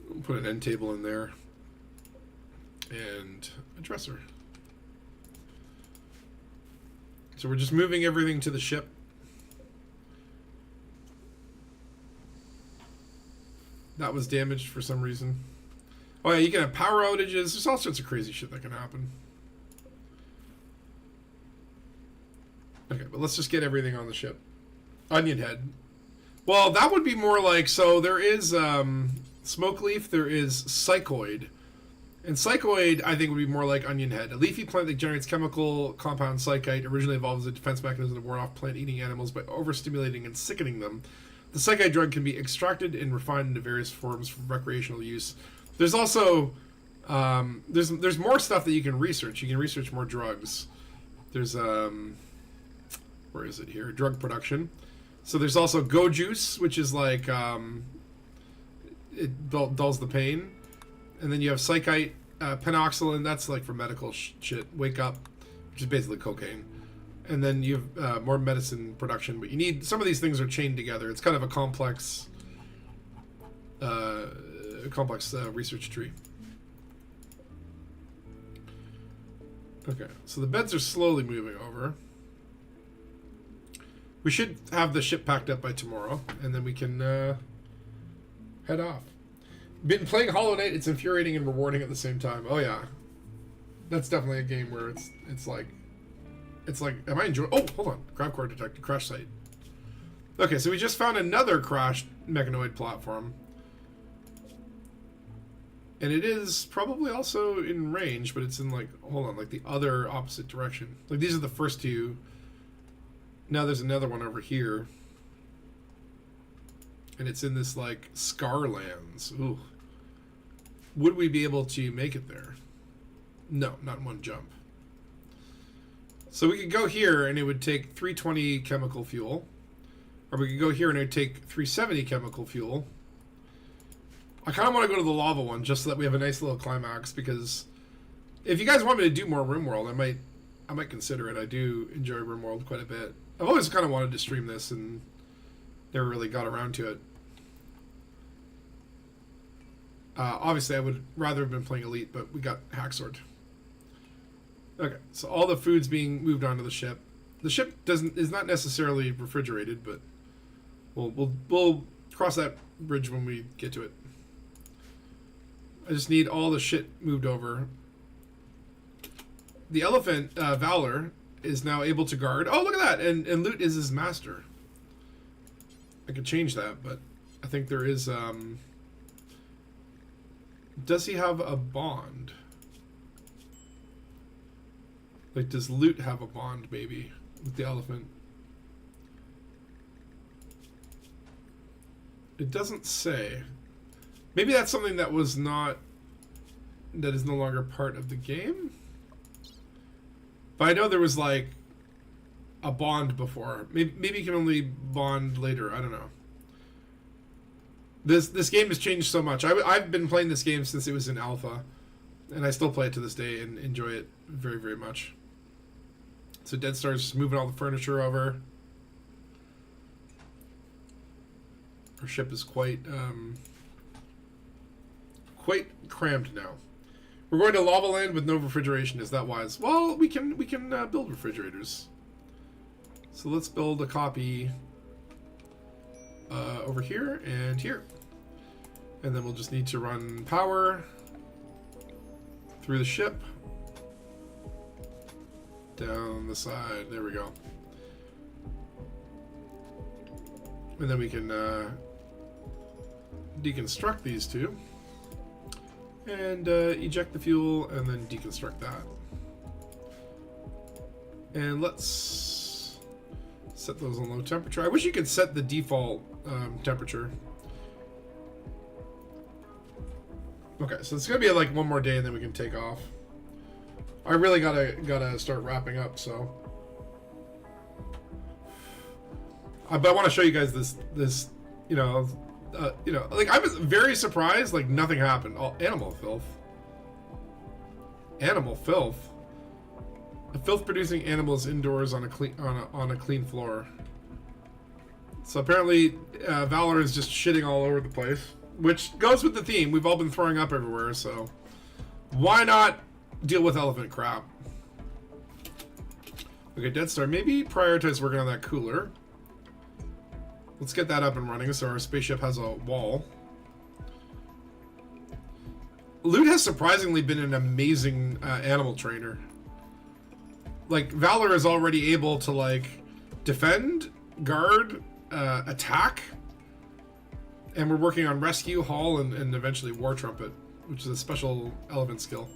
We'll put an end table in there. And a dresser. So we're just moving everything to the ship. That was damaged for some reason. Oh yeah, you can have power outages. There's all sorts of crazy shit that can happen. Okay, but let's just get everything on the ship. Onion head. Well, that would be more like, so there is smoke leaf, there is psychoid. And psychoid, I think, would be more like onion head. A leafy plant that generates chemical compound psychite originally evolved as a defense mechanism to ward off plant-eating animals by overstimulating and sickening them. The psychite drug can be extracted and refined into various forms for recreational use. There's also there's more stuff that you can research. You can research more drugs. There's where is it here? Drug production. So there's also go juice, which is like it dulls the pain. And then you have psychite, penoxylin, that's like for medical shit. Wake up, which is basically cocaine. And then you have more medicine production, but you need, some of these things are chained together. It's kind of a complex research tree. Okay, so the beds are slowly moving over. We should have the ship packed up by tomorrow, and then we can head off. Been playing Hollow Knight. It's infuriating and rewarding at the same time. Oh yeah, that's definitely a game where it's like, am I enjoying? Oh, hold on, grab core detected, crash site. Okay, so we just found another crashed mechanoid platform, and it is probably also in range, but it's in like, hold on, like the other opposite direction. Like these are the first two. Now there's another one over here, and it's in this like Scarlands. Ooh. Would we be able to make it there? No, not in one jump. So we could go here and it would take 320 chemical fuel. Or we could go here and it would take 370 chemical fuel. I kind of want to go to the lava one just so that we have a nice little climax, because if you guys want me to do more RimWorld, I might consider it. I do enjoy RimWorld quite a bit. I've always kind of wanted to stream this and never really got around to it. Obviously, I would rather have been playing Elite, but we got HAXXORED. Okay, so all the food's being moved onto the ship. The ship is not necessarily refrigerated, but we'll cross that bridge when we get to it. I just need all the shit moved over. The elephant, Valor, is now able to guard. Oh, look at that! And Loot is his master. I could change that, but I think there is... Does he have a bond? Like, does Loot have a bond, maybe, with the elephant? It doesn't say. Maybe that's something that was not... that is no longer part of the game? But I know there was, like, a bond before. Maybe you can only bond later. I don't know. This game has changed so much. I've been playing this game since it was in alpha, and I still play it to this day and enjoy it very, very much. So Dead Star's just moving all the furniture over. Our ship is quite crammed now. We're going to Lava Land with no refrigeration. Is that wise? Well, we can build refrigerators. So let's build a copy over here and here. And then we'll just need to run power through the ship. Down the side. There we go. And then we can deconstruct these two. And eject the fuel and then deconstruct that. And let's set those on low temperature. I wish you could set the default temperature. Okay, so it's gonna be like one more day and then we can take off. I really gotta start wrapping up, so. But I want to show you guys this, you know, like I was very surprised, like nothing happened. Oh, animal filth. Animal filth. A filth-producing animals indoors on a clean floor. So apparently, Valor is just shitting all over the place, which goes with the theme. We've all been throwing up everywhere, so why not deal with elephant crap? Okay, Dead Star. Maybe prioritize working on that cooler. Let's get that up and running so our spaceship has a wall. Loot has surprisingly been an amazing animal trainer. Like, Valor is already able to, like, defend, guard, attack, and we're working on rescue, haul, and eventually war trumpet, which is a special elephant skill.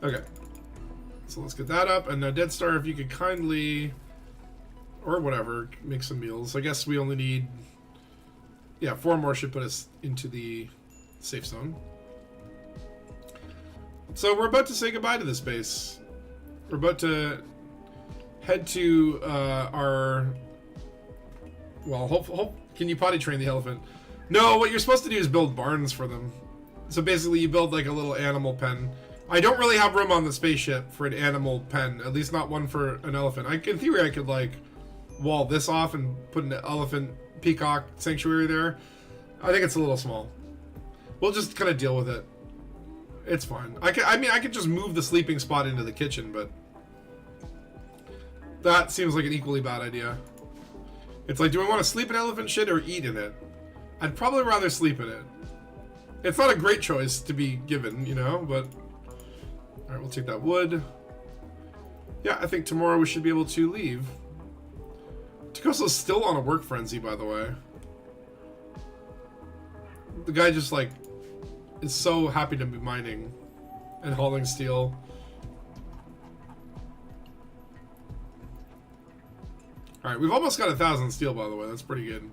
Okay, so let's get that up. And now Dead Star, if you could kindly, or whatever, make some meals. I guess we only need, yeah, 4 more should put us into the safe zone. So we're about to say goodbye to this base. We're about to head to our, well, can you potty train the elephant? No, what you're supposed to do is build barns for them. So basically you build like a little animal pen. I don't really have room on the spaceship for an animal pen, at least not one for an elephant. In theory I could like wall this off and put an elephant peacock sanctuary there. I think it's a little small. We'll just kind of deal with it. It's fine. I could just move the sleeping spot into the kitchen, but that seems like an equally bad idea. It's like, do I want to sleep in elephant shit or eat in it? I'd probably rather sleep in it. It's not a great choice to be given, you know, but... Alright, we'll take that wood. Yeah, I think tomorrow we should be able to leave. Takoso's still on a work frenzy, by the way. The guy just, like, is so happy to be mining and hauling steel. Alright, we've almost got 1,000 steel, by the way. That's pretty good.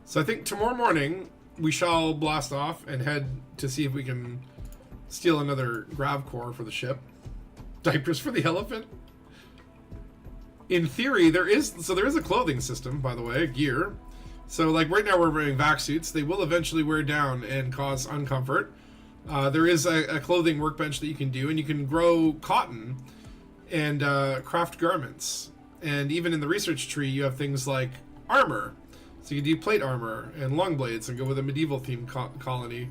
So I think tomorrow morning we shall blast off and head to see if we can steal another grav core for the ship. Diapers for the elephant? In theory, there is a clothing system, by the way, gear. So, like, right now we're wearing vac suits. They will eventually wear down and cause uncomfort. There is a clothing workbench that you can do, and you can grow cotton and craft garments. And even in the research tree, you have things like armor. So you can do plate armor and long blades and go with a medieval themed colony.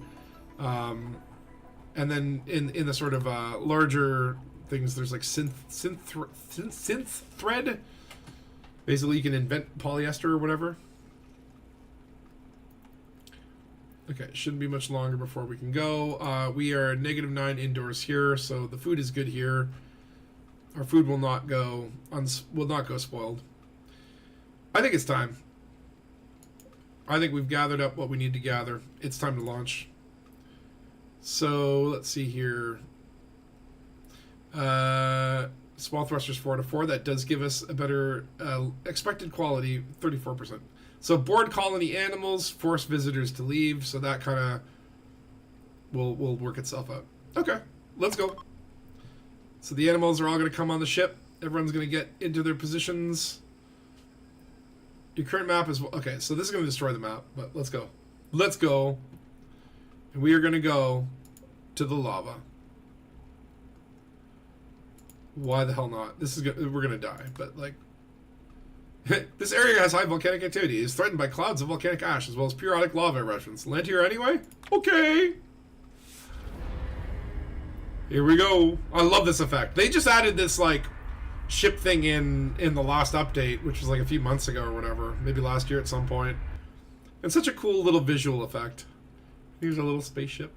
And then in the sort of larger things, there's like synth thread. Basically, you can invent polyester or whatever. Okay, shouldn't be much longer before we can go. We are -9 indoors here, so the food is good here. Our food will not go spoiled. I think it's time. I think we've gathered up what we need to gather. It's time to launch. So let's see here. Small thrusters 4-4. That does give us a better expected quality, 34%. So board colony animals, force visitors to leave. So that kind of will work itself out. Okay, let's go. So the animals are all going to come on the ship. Everyone's going to get into their positions. Your current map is... Okay, so this is going to destroy the map, but let's go. Let's go. And we are going to go to the lava. Why the hell not? This is we're going to die, but like... This area has high volcanic activity. It is threatened by clouds of volcanic ash, as well as periodic lava eruptions. Land here anyway? Okay. Here we go. I love this effect. They just added this, like, ship thing in the last update, which was like a few months ago or whatever. Maybe last year at some point. And such a cool little visual effect. Here's a little spaceship.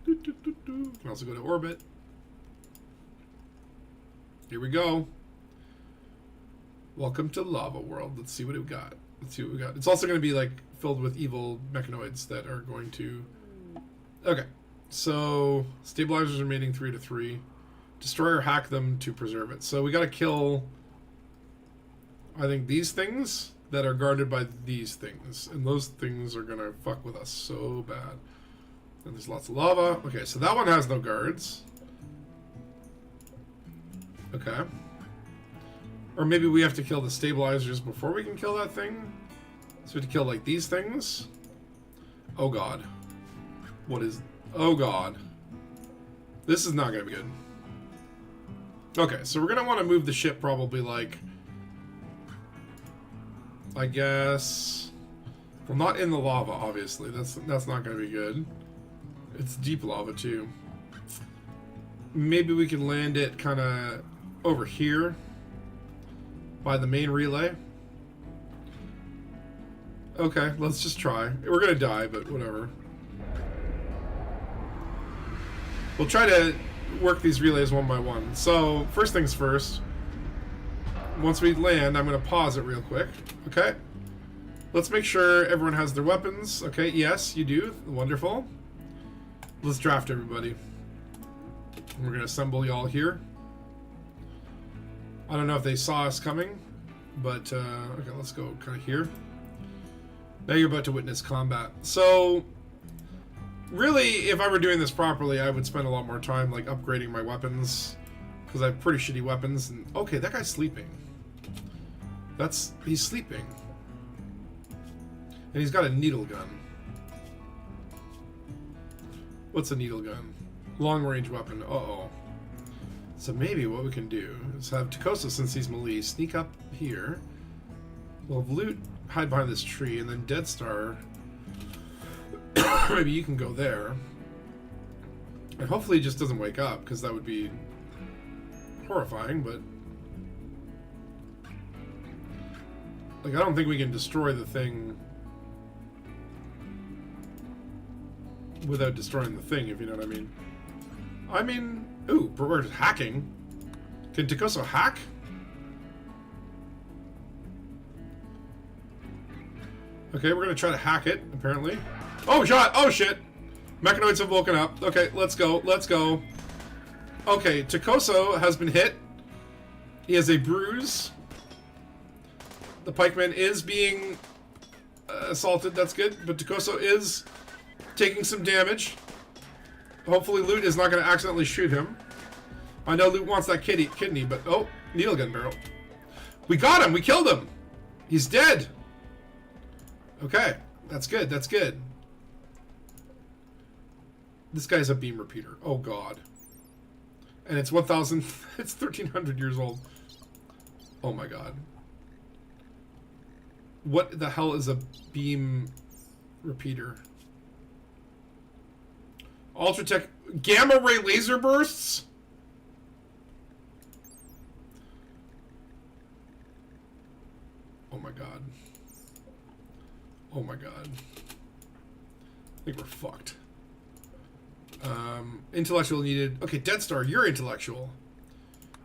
You can also go to orbit. Here we go. Welcome to Lava World. Let's see what we got. Let's see what we got. It's also going to be like filled with evil mechanoids that are going to... Okay. So, stabilizers remaining 3-3. Destroy or hack them to preserve it. So we got to kill, I think, these things that are guarded by these things. And those things are going to fuck with us so bad. And there's lots of lava. Okay, so that one has no guards. Okay. Or maybe we have to kill the stabilizers before we can kill that thing? So we have to kill, like, these things? Oh, God. What is... Oh, God. This is not going to be good. Okay, so we're going to want to move the ship probably, like... I guess... Well, not in the lava, obviously. That's not going to be good. It's deep lava, too. Maybe we can land it kind of over here by the main relay. Okay, let's just try. We're going to die, but whatever. We'll try to work these relays one by one. So, first things first. Once we land, I'm going to pause it real quick. Okay? Let's make sure everyone has their weapons. Okay, yes, you do. Wonderful. Let's draft everybody. We're going to assemble y'all here. I don't know if they saw us coming, but okay, let's go kind of here. Now you're about to witness combat. So, really, if I were doing this properly, I would spend a lot more time, like, upgrading my weapons, because I have pretty shitty weapons. And okay, that guy's sleeping. He's sleeping. And he's got a needle gun. What's a needle gun? Long-range weapon. Uh-oh. So maybe what we can do is have Takosa, since he's melee, sneak up here. We'll have Loot hide behind this tree, and then Dead Star. Maybe you can go there. And hopefully he just doesn't wake up, because that would be horrifying, but... Like, I don't think we can destroy the thing without destroying the thing, if you know what I mean. I mean, ooh, but we're hacking. Can Takoso hack? Okay, we're gonna try to hack it, apparently. Oh, shot! Oh, shit! Mechanoids have woken up. Okay, let's go, let's go. Okay, Takoso has been hit. He has a bruise. The pikeman is being assaulted, that's good. But Takoso is taking some damage. Hopefully Loot is not going to accidentally shoot him. I know Loot wants that kidney, but... Oh, needle gun barrel. We got him! We killed him! He's dead! Okay, that's good, that's good. This guy's a beam repeater. Oh, God. And it's 1,000... It's 1,300 years old. Oh, my God. What the hell is a beam repeater? Ultratech gamma ray laser bursts? Oh my god. Oh my god. I think we're fucked. Intellectual needed. Okay, Dead Star, you're intellectual.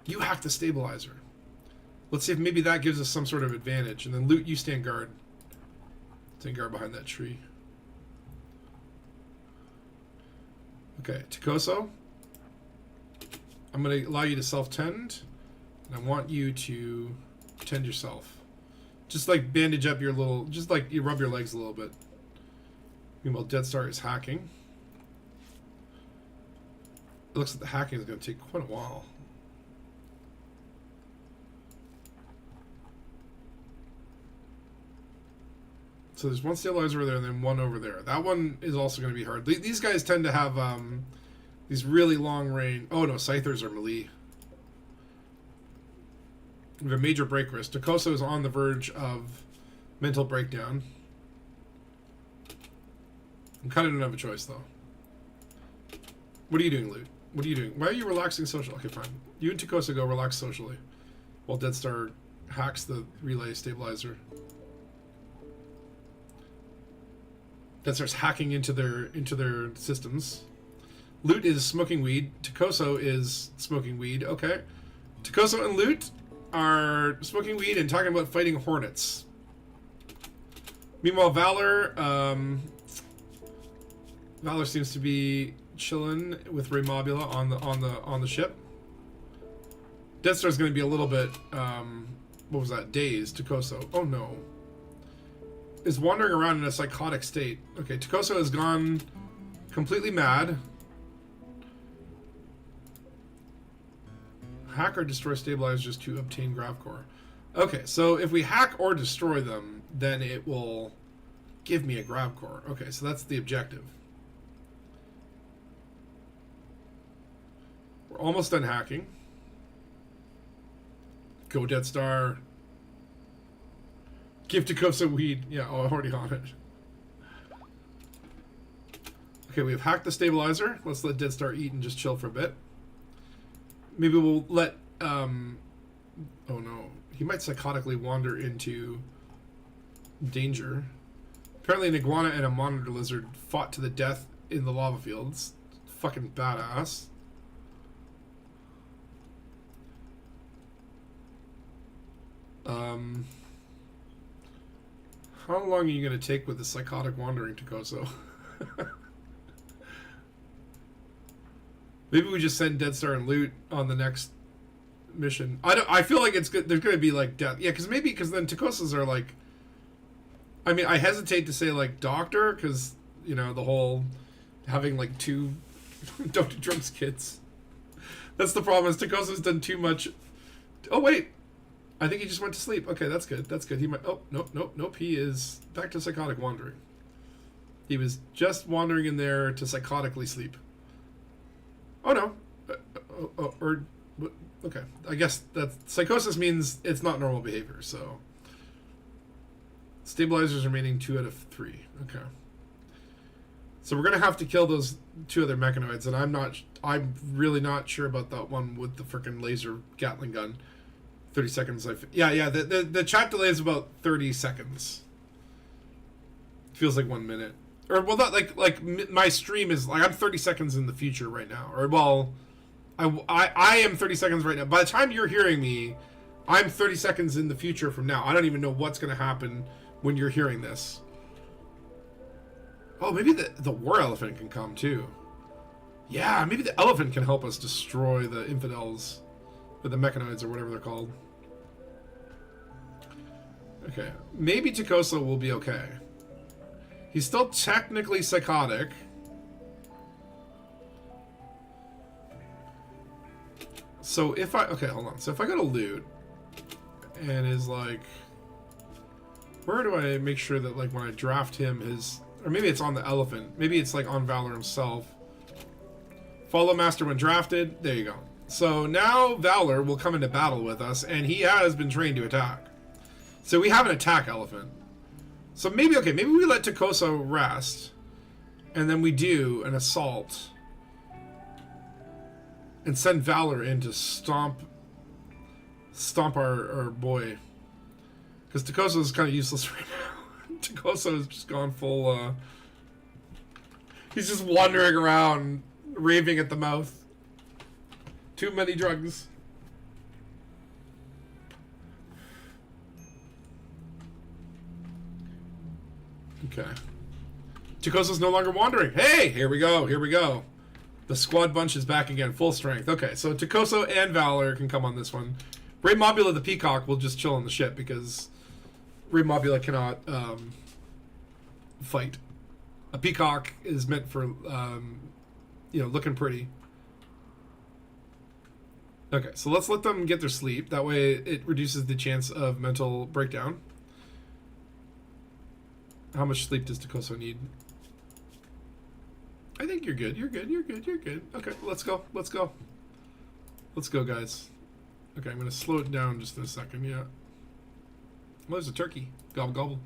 You hack the stabilizer. Let's see if maybe that gives us some sort of advantage. And then Loot, you stand guard. Stand guard behind that tree. Okay, Takoso. I'm going to allow you to self-tend. And I want you to tend yourself. Just like bandage up your little... Just like you rub your legs a little bit. Meanwhile, Dead Star is hacking. It looks like the hacking is going to take quite a while. So there's one stabilizer over there and then one over there. That one is also going to be hard. These guys tend to have these really long range... Oh no, Scythers are melee. We have a major break risk. Takoso is on the verge of mental breakdown. I kind of don't have a choice though. What are you doing, Loot? What are you doing? Why are you relaxing social? Okay, fine. You and Takoso go relax socially. While Dead Star hacks the relay stabilizer. That starts hacking into their systems. Loot is smoking weed. Takoso is smoking weed. Okay. Takoso and Loot are smoking weed and talking about fighting hornets. Meanwhile, Valor seems to be chilling with Ray Mobula on the ship. Death Star's going to be a little bit what was that? Dazed. Takoso. Oh no. Is wandering around in a psychotic state. Okay, Takoso has gone Completely mad. Hack or destroy stabilizers to obtain grav core. Okay, so if we hack or destroy them, then it will give me a grav core. Okay, so that's the objective. We're almost done hacking. Go Dead Star. Give Takosa weed. Yeah, oh, I'm already on it. Okay, we've hacked the stabilizer. Let's let Dead Star eat and just chill for a bit. Maybe we'll let, oh no. He might psychotically wander into danger. Apparently an iguana and a monitor lizard fought to the death in the lava fields. Fucking badass. How long are you going to take with the psychotic wandering, Takoso? Maybe we just send Dead Star and loot on the next mission. I feel like it's good. There's going to be like death. Yeah, because then Takosos are like. I mean, I hesitate to say like doctor because you know the whole having like two don't do drugs kids. That's the problem. Is Takoso's done too much. Oh wait, I think he just went to sleep. Okay, that's good. That's good. He might. Oh nope. He is back to psychotic wandering. He was just wandering in there to psychotically sleep. Oh no. Okay. I guess that psychosis means it's not normal behavior. So stabilizers remaining 2 out of 3. Okay. So we're gonna have to kill those 2 other mechanoids, and I'm really not sure about that one with the frickin' laser Gatling gun. 30 seconds. Yeah. The chat delay is about 30 seconds. Feels like 1 minute. Or well, not like my stream is like I'm 30 seconds in the future right now. Or well, I am 30 seconds right now. By the time you're hearing me, I'm 30 seconds in the future from now. I don't even know what's gonna happen when you're hearing this. Oh, maybe the war elephant can come too. Yeah, maybe the elephant can help us destroy the infidels, or the mechanoids, or whatever they're called. Okay, maybe Takoso will be okay. He's still technically psychotic. So if I... Okay, hold on. So if I go to loot, and is like... Where do I make sure that, like, when I draft him, his... Or maybe it's on the elephant. Maybe it's, like, on Valor himself. Follow Master when drafted. There you go. So now Valor will come into battle with us, and he has been trained to attack. So we have an attack elephant. So maybe, okay, maybe we let Takoso rest, and then we do an assault, and send Valor in to stomp our boy. Because Takoso is kind of useless right now. Takoso has just gone full, he's just wandering around, raving at the mouth. Too many drugs. Okay. Takoso's no longer wandering. Hey, here we go. Here we go. The squad bunch is back again, full strength. Okay, so Takoso and Valor can come on this one. Ray Mobula the Peacock will just chill on the ship because Ray Mobula cannot fight. A peacock is meant for, you know, looking pretty. Okay, so let's let them get their sleep. That way it reduces the chance of mental breakdown. How much sleep does Takoso need? I think you're good. You're good. You're good. You're good. Okay, let's go. Let's go. Let's go, guys. Okay, I'm going to slow it down just in a second. Yeah. Well, there's a turkey. Gobble, gobble.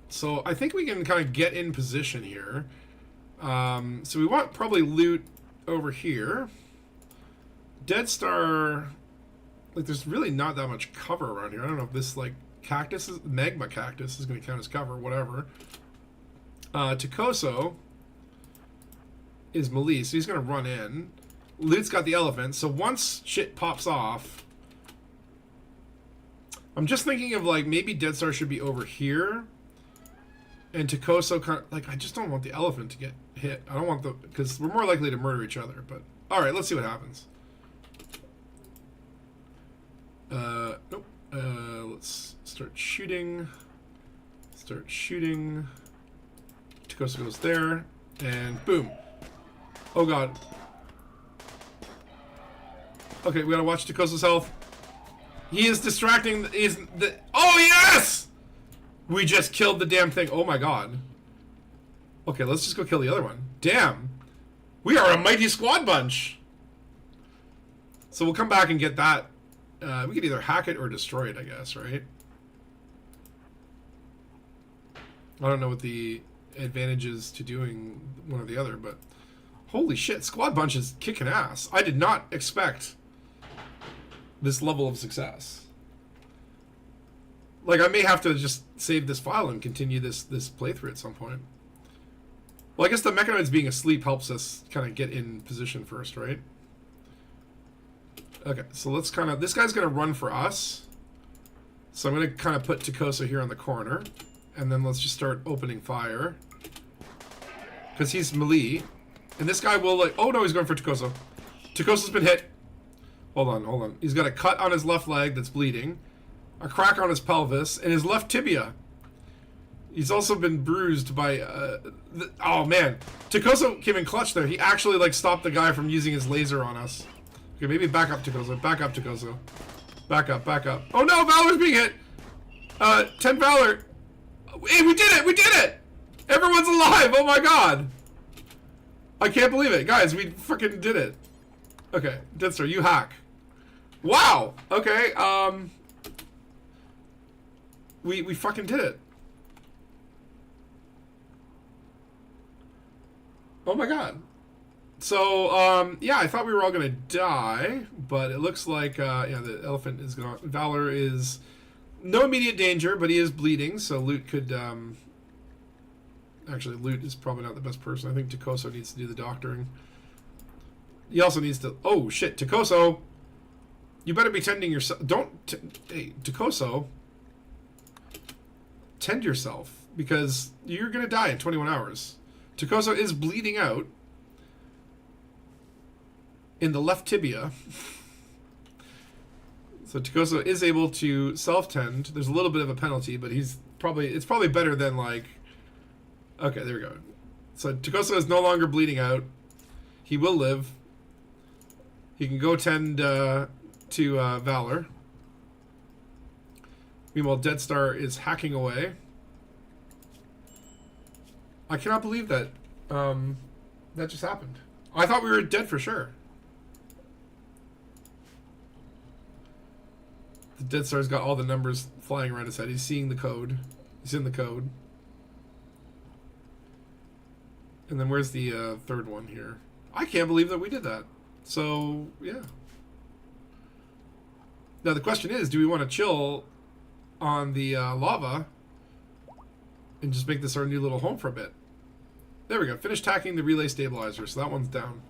So I think we can kind of get in position here. So we want probably loot over here. Dead Star... Like, there's really not that much cover around here. I don't know if this, like... Cactus is magma cactus is going to count as cover, whatever. Takoso is melee, so he's going to run in. Loot's got the elephant, so once shit pops off, I'm just thinking of like maybe Dead Star should be over here, and Takoso kind of, like I just don't want the elephant to get hit. I don't want the because we're more likely to murder each other. But all right, let's see what happens. Nope. Let's start shooting. Start shooting. Takosa goes there, and boom. Oh god. Okay, we gotta watch Takosa's health. He is distracting. Oh yes! We just killed the damn thing. Oh my god. Okay, let's just go kill the other one. Damn. We are a mighty squad bunch. So we'll come back and get that. We could either hack it or destroy it, I guess, right? I don't know what the advantage is to doing one or the other, but holy shit, squad bunch is kicking ass. I did not expect this level of success. Like, I may have to just save this file and continue this playthrough at some point. Well, I guess the mechanoids being asleep helps us kind of get in position first, right? Okay, so let's kind of... This guy's going to run for us. So I'm going to kind of put Takosa here on the corner. And then let's just start opening fire. Because he's melee. And this guy will, like... Oh, no, he's going for Takosa. Takosa's been hit. Hold on, hold on. He's got a cut on his left leg that's bleeding. A crack on his pelvis. And his left tibia. He's also been bruised by... oh, man. Takosa came in clutch there. He actually, like, stopped the guy from using his laser on us. Okay, maybe back up, Takosa. Back up, Takosa. Back up, back up. Oh, no! Valor's being hit! 10 Valor! Hey, we did it! We did it! Everyone's alive! Oh, my God! I can't believe it. Guys, we freaking did it. Okay, Deadstar, you hack. Wow! Okay, We fucking did it. Oh my god. So, yeah, I thought we were all gonna die, but it looks like, yeah, the elephant is gone. Valor is no immediate danger, but he is bleeding, so Loot could, actually, Loot is probably not the best person. I think Takoso needs to do the doctoring. He also needs to... Oh, shit, Takoso! You better be tending yourself... Hey, Takoso... Tend yourself, because you're gonna die in 21 hours. Takoso is bleeding out in the left tibia. So Takoso is able to self-tend. There's a little bit of a penalty, but it's probably better than, like... Okay, there we go. So Takoso is no longer bleeding out. He will live. He can go tend to Valor. Meanwhile, Deadstar is hacking away. I cannot believe that that just happened. I thought we were dead for sure. The Deadstar's got all the numbers flying around his head. He's seeing the code. He's in the code. And then where's the third one here? I can't believe that we did that. So, yeah. Now the question is, do we want to chill on the lava and just make this our new little home for a bit? There we go. Finish tacking the relay stabilizer. So that one's down.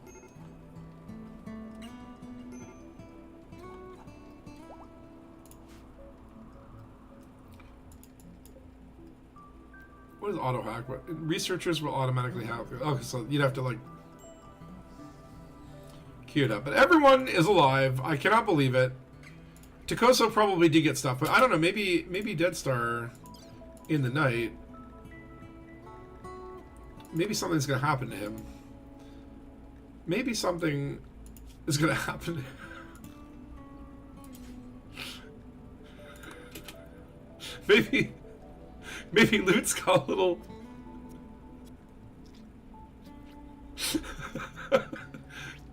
What is auto hack? What researchers will automatically have? Okay, so you'd have to like queue it up. But everyone is alive. I cannot believe it. Takoso probably did get stuff, but I don't know. Maybe Deadstar in the night. Maybe something's gonna happen to him. Maybe something is gonna happen to him. Maybe Loot's got a little...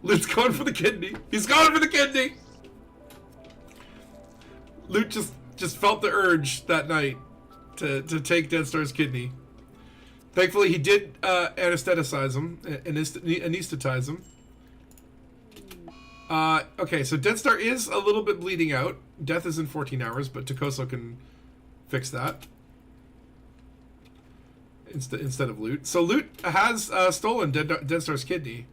Loot's going for the kidney. He's going for the kidney! Loot just felt the urge that night to take Deadstar's kidney. Thankfully, he did anesthetize him, anesthetize him. Okay, so Deadstar is a little bit bleeding out. Death is in 14 hours, but Takoso can fix that instead of Loot. So Loot has stolen Deadstar's kidney.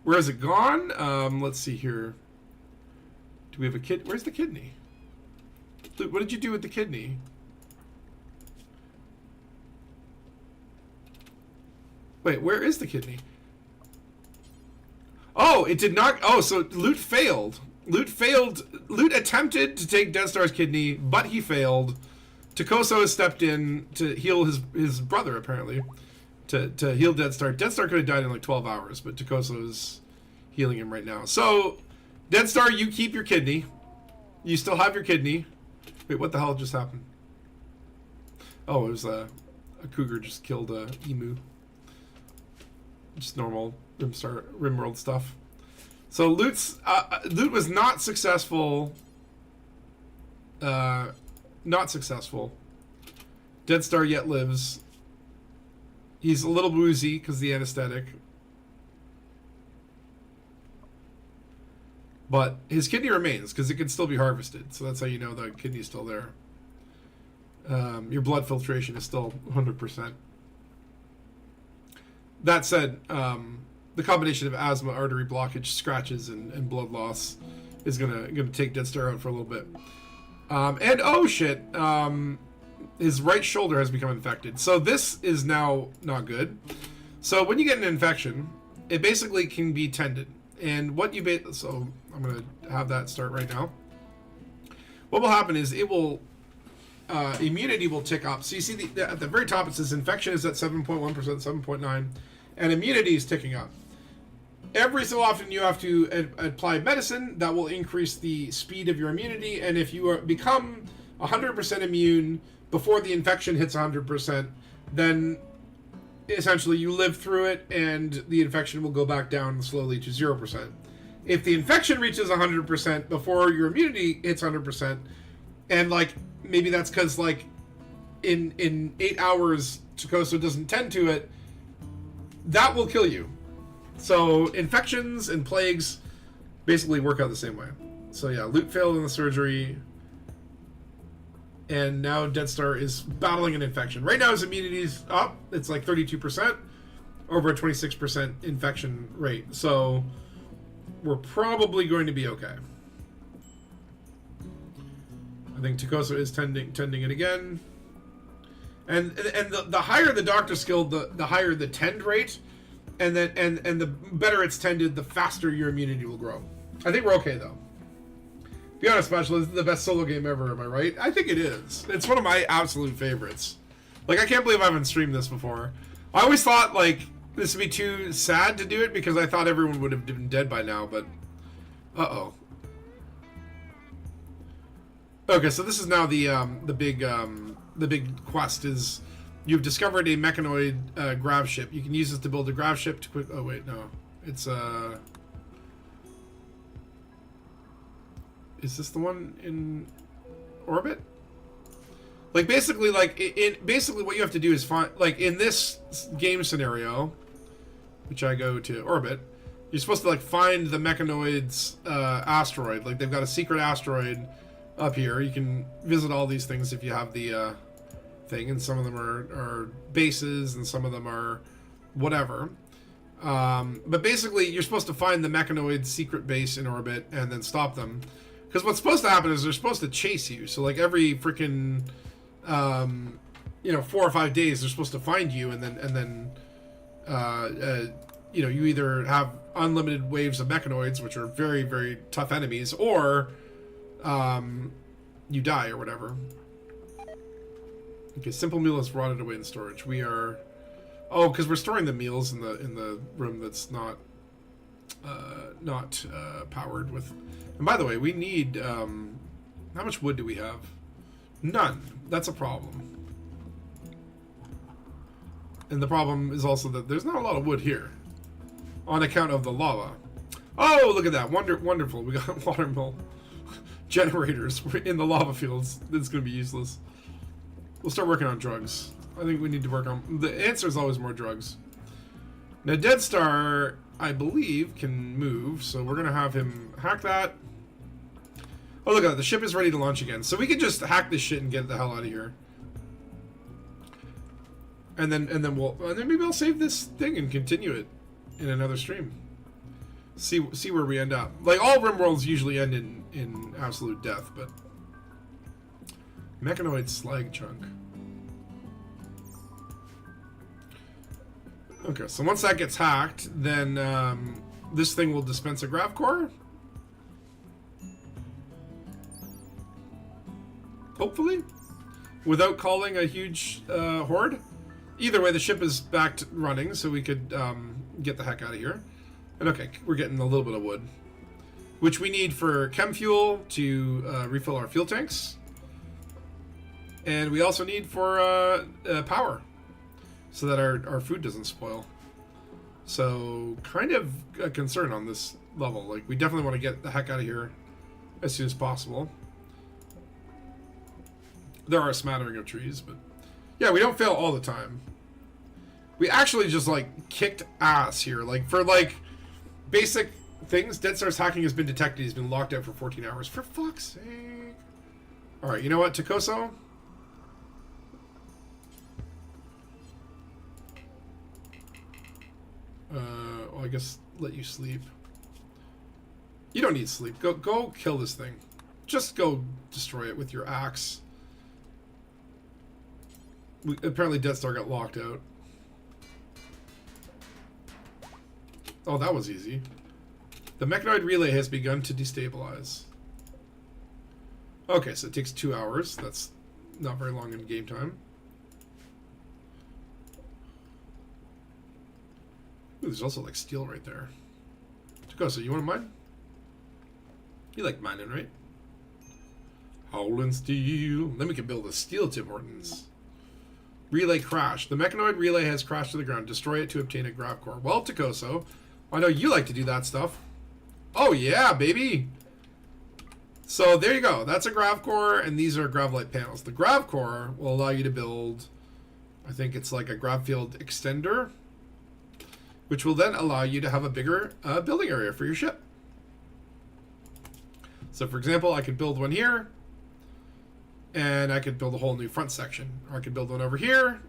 Where is it gone? Let's see here. Do we have a kid? Where's the kidney? Loot, what did you do with the kidney? Wait, where is the kidney? Oh, it did not... Oh, so Loot failed. Loot failed. Loot attempted to take Deadstar's kidney, but he failed. Takoso has stepped in to heal his brother, apparently. to heal Dead Star. Dead Star could have died in like 12 hours, but Takoso's healing him right now. So, Dead Star, you keep your kidney. You still have your kidney. Wait, what the hell just happened? Oh, it was a cougar just killed a emu. Just normal Rimworld stuff. So loot was not successful. Not successful. Dead Star yet lives. He's a little woozy because the anesthetic. But his kidney remains because it can still be harvested. So that's how you know the kidney's still there. Your blood filtration is still 100%. That said, the combination of asthma, artery blockage, scratches, and blood loss is gonna take Dead Star out for a little bit. And oh shit, his right shoulder has become infected. So this is now not good. So when you get an infection, it basically can be tended. And what you so I'm gonna have that start right now. What will happen is it will immunity will tick up. So you see at the very top it says infection is at 7.1%, 7.9, and immunity is ticking up. Every so often you have to apply medicine that will increase the speed of your immunity, and if you become 100% immune before the infection hits 100%, then essentially you live through it and the infection will go back down slowly to 0%. If the infection reaches 100% before your immunity hits 100%, and like maybe that's because like in 8 hours Takoso doesn't tend to it, that will kill you. So infections and plagues basically work out the same way. So yeah, loot failed in the surgery, and now Dead Star is battling an infection. Right now his immunity's up. It's like 32%, over a 26% infection rate. So we're probably going to be okay. I think Takoso is tending it again. And the higher the doctor skilled, the higher the tend rate. And then and the better it's tended, the faster your immunity will grow. I think we're okay though. Be honest, Special, this is the best solo game ever, am I right? I think it is. It's one of my absolute favorites. Like, I can't believe I haven't streamed this before. I always thought, like, this would be too sad to do it because I thought everyone would have been dead by now, but... Uh-oh. Okay, so this is now the big quest is... You've discovered a mechanoid grav ship. You can use this to build a grav ship to quick... Oh, wait, no. It's, Is this the one in orbit? Like, basically, like, basically what you have to do is find... Like, in this game scenario, which I go to orbit, you're supposed to, like, find the mechanoid's asteroid. Like, they've got a secret asteroid up here. You can visit all these things if you have the... thing, and some of them are bases and some of them are whatever, but basically you're supposed to find the mechanoid secret base in orbit and then stop them, because what's supposed to happen is they're supposed to chase you. So like every freaking 4 or 5 days they're supposed to find you, and then you either have unlimited waves of mechanoids, which are very, very tough enemies, or you die or whatever. Okay, simple meal is rotted away in storage. We are... Oh, because we're storing the meals in the room that's not powered with... And by the way, we need... how much wood do we have? None. That's a problem. And the problem is also that there's not a lot of wood here. On account of the lava. Oh, look at that. Wonderful. We got water mill generators in the lava fields. It's going to be useless. We'll start working on drugs. I think we need to work on... The answer is always more drugs. Now, Dead Star, I believe, can move, so we're going to have him hack that. Oh, look at that. The ship is ready to launch again. So we can just hack this shit and get the hell out of here. And then maybe I'll save this thing and continue it in another stream. See where we end up. Like, all Rimworlds usually end in absolute death, but... Mechanoid slag chunk. Okay, so once that gets hacked, then this thing will dispense a grav core. Hopefully. Without calling a huge horde. either way, the ship is back to running, so we could get the heck out of here. And okay, we're getting a little bit of wood, which we need for chem fuel to refill our fuel tanks. And we also need for power, so that our food doesn't spoil. So, kind of a concern on this level. Like, we definitely want to get the heck out of here as soon as possible. There are a smattering of trees, but yeah, we don't fail all the time. We actually just, like, kicked ass here. Like, for, like, basic things, Dead Star's hacking has been detected. He's been locked out for 14 hours. For fuck's sake. Alright, you know what, Takoso? Well, I guess let you sleep. You don't need sleep. Go kill this thing. Just go destroy it with your axe. Apparently Death Star got locked out. Oh, that was easy. The mechanoid relay has begun to destabilize. Okay, so it takes 2 hours. That's not very long in game time. Ooh, there's also like steel right there. Takosa, you want to mine? You like mining, right? Howling steel. Then we can build a steel Tim Hortons. Relay crash. The mechanoid relay has crashed to the ground. Destroy it to obtain a grav core. Well, Takoso, I know you like to do that stuff. Oh yeah, baby. So there you go. That's a grav core, and these are gravlite panels. The grav core will allow you to build, I think it's like a grav field extender, which will then allow you to have a bigger building area for your ship. So for example, I could build one here, and I could build a whole new front section. Or I could build one over here,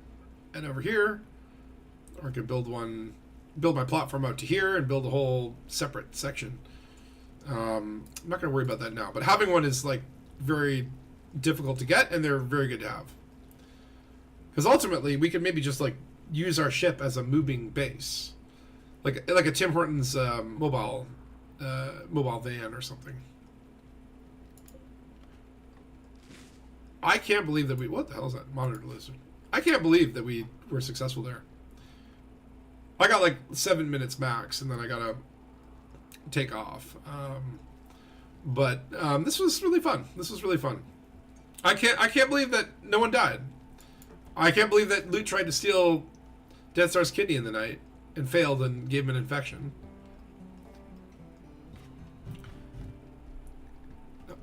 and over here. Or I could build my platform out to here, and build a whole separate section. I'm not going to worry about that now, but having one is like very difficult to get, and they're very good to have. Because ultimately, we could maybe just like use our ship as a moving base. Like a Tim Hortons mobile van or something. I can't believe that what the hell is that? Monitor lizard. I can't believe that we were successful there. I got like 7 minutes max, and then I gotta take off. But this was really fun. This was really fun. I can't believe that no one died. I can't believe that Loot tried to steal Death Star's kidney in the night and failed and gave him an infection.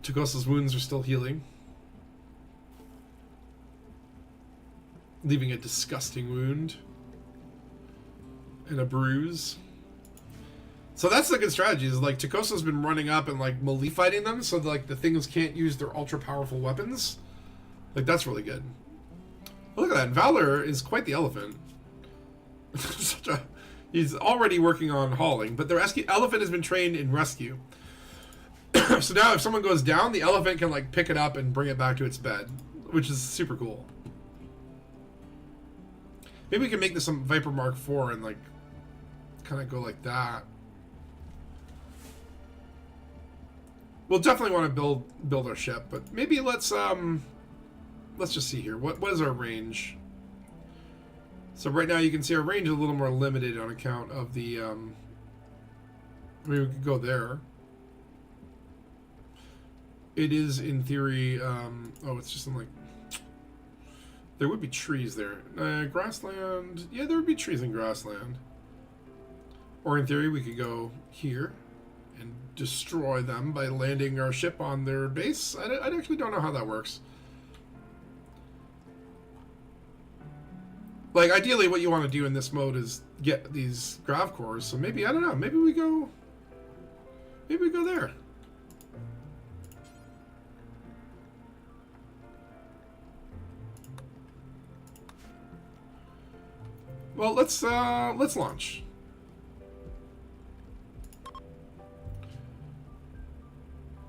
Takosa's wounds are still healing, leaving a disgusting wound and a bruise. So that's the good strategy, is like Takosa's been running up and like melee fighting them, so like the things can't use their ultra powerful weapons. Like that's really good. Look at that, Valor is quite the elephant. He's already working on hauling, but the elephant has been trained in rescue. So now if someone goes down, the elephant can like pick it up and bring it back to its bed, which is super cool. Maybe we can make this some Viper Mark IV and like kind of go like that. We'll definitely want to build our ship, but maybe let's just see here. What is our range? So right now you can see our range is a little more limited on account of the I mean, we could go there. It is in theory oh, it's just in like there would be trees there. Grassland. Yeah, there would be trees in grassland. Or in theory we could go here and destroy them by landing our ship on their base. I actually don't know how that works. Like, ideally what you want to do in this mode is get these grav cores, so maybe, I don't know, maybe we go there. Well, let's launch.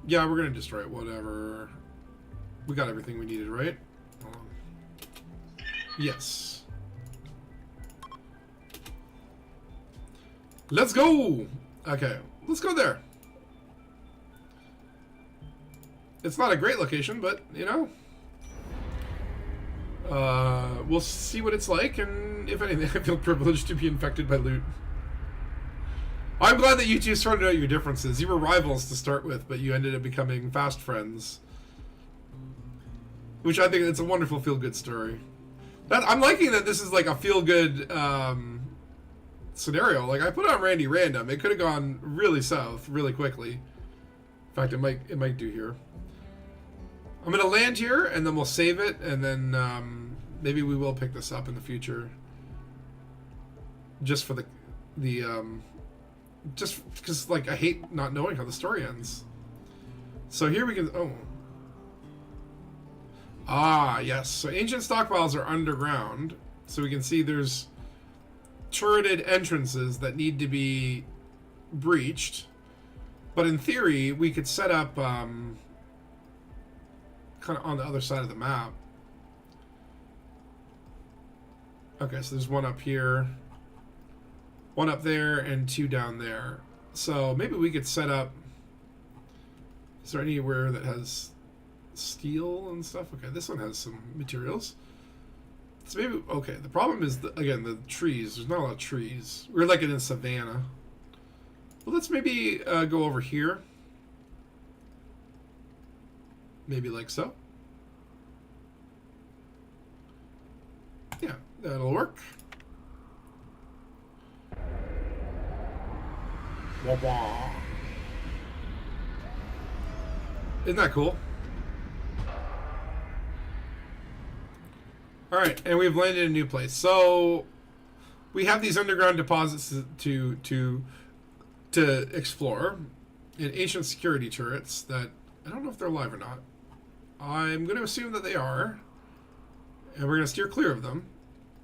Yeah, we're gonna destroy it, whatever. We got everything we needed, right? Hold on. Yes. Let's go! Okay, let's go there. It's not a great location, but, you know. We'll see what it's like, and if anything, I feel privileged to be infected by loot. I'm glad that you two sorted out your differences. You were rivals to start with, but you ended up becoming fast friends. Which I think it's a wonderful feel-good story. I'm liking that this is like a feel-good scenario. Like, I put on Randy random. It could have gone really south really quickly. In fact, it might do here. I'm going to land here, and then we'll save it, and then maybe we will pick this up in the future. Just for just because, like, I hate not knowing how the story ends. So here we can... Oh. Ah, yes. So ancient stockpiles are underground. So we can see there's turreted entrances that need to be breached. But in theory, we could set up kind of on the other side of the map. Okay, so there's one up here, one up there, and two down there. So maybe we could set up... Is there anywhere that has steel and stuff? Okay, this one has some materials. So maybe... Okay, the problem is, again, the trees. There's not a lot of trees. We're like in a savanna. Well, let's maybe go over here. Maybe like so. Yeah, that'll work. Wah wah. Isn't that cool? Alright, and we've landed in a new place. So we have these underground deposits to explore, and ancient security turrets that I don't know if they're alive or not. I'm going to assume that they are, and we're going to steer clear of them.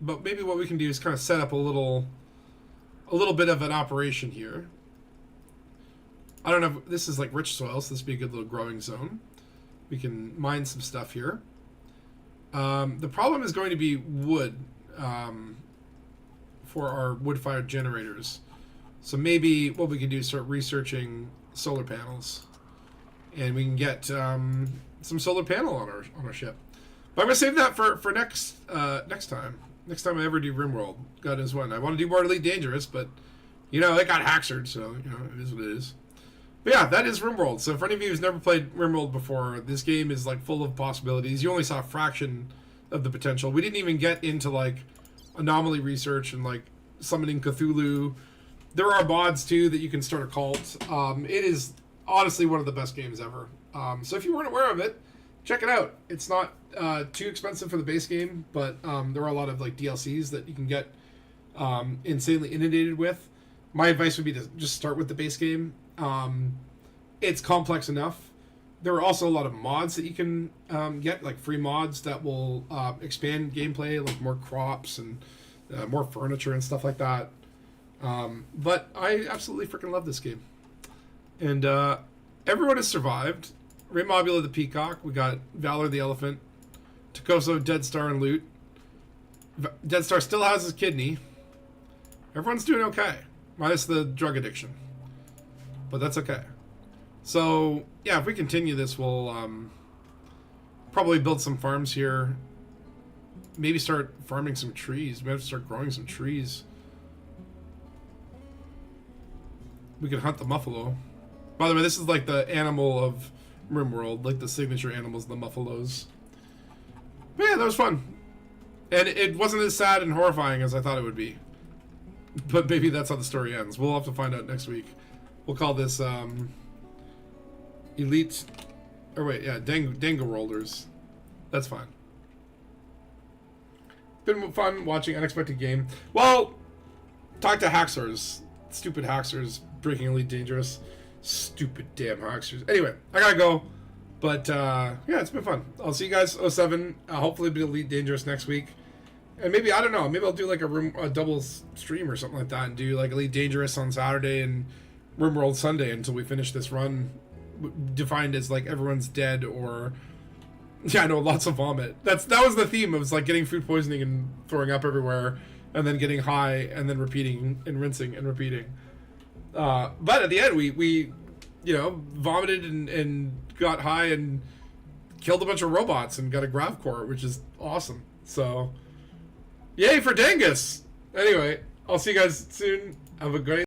But maybe what we can do is kind of set up a little bit of an operation here. I don't know if this is like rich soil, so this would be a good little growing zone. We can mine some stuff here. The problem is going to be wood for our wood-fired generators. So maybe what we can do is start researching solar panels, and we can get some solar panel on our ship. But I'm gonna save that for next time. Next time I ever do RimWorld. God knows when. I want to do more Elite Dangerous, but you know it got HAXXORED, so you know it is what it is. But yeah, that is RimWorld. So for any of you who's never played RimWorld before, this game is like full of possibilities. You only saw a fraction of the potential. We didn't even get into like anomaly research and like summoning Cthulhu. There are mods too that you can start a cult. It is honestly one of the best games ever. So if you weren't aware of it, check it out. It's not too expensive for the base game, but there are a lot of like DLCs that you can get insanely inundated with. My advice would be to just start with the base game. It's complex enough. There are also a lot of mods that you can get, like free mods that will expand gameplay, like more crops and more furniture and stuff like that. But I absolutely freaking love this game. And everyone has survived. Raymobula the Peacock. We got Valor the Elephant. Takoso, Dead Star, and Loot. Dead Star still has his kidney. Everyone's doing okay. Minus the drug addiction. But that's okay. So, yeah, if we continue this, we'll probably build some farms here. Maybe start farming some trees. We have to start growing some trees. We can hunt the muffalo. By the way, this is like the animal of RimWorld, like the signature animals, the muffalos. But yeah, that was fun. And it wasn't as sad and horrifying as I thought it would be. But maybe that's how the story ends. We'll have to find out next week. We'll call this Elite... Or wait, yeah, Dango Rollers. That's fine. Been fun watching Unexpected Game. Well, talk to HAXXOREDs. Stupid HAXXOREDs breaking Elite Dangerous. Stupid damn HAXXOREDs. Anyway, I gotta go. But, yeah, it's been fun. I'll see you guys 07. Hopefully be Elite Dangerous next week. And maybe, I don't know, maybe I'll do like a double stream or something like that and do like Elite Dangerous on Saturday and RimWorld Sunday until we finish this run, defined as like everyone's dead or... Yeah, I know, lots of vomit. That was the theme. It was like getting food poisoning and throwing up everywhere, and then getting high, and then repeating and rinsing and repeating. But at the end, we you know, vomited and got high and killed a bunch of robots and got a grav core, which is awesome. So, yay for Dangus! Anyway, I'll see you guys soon. Have a great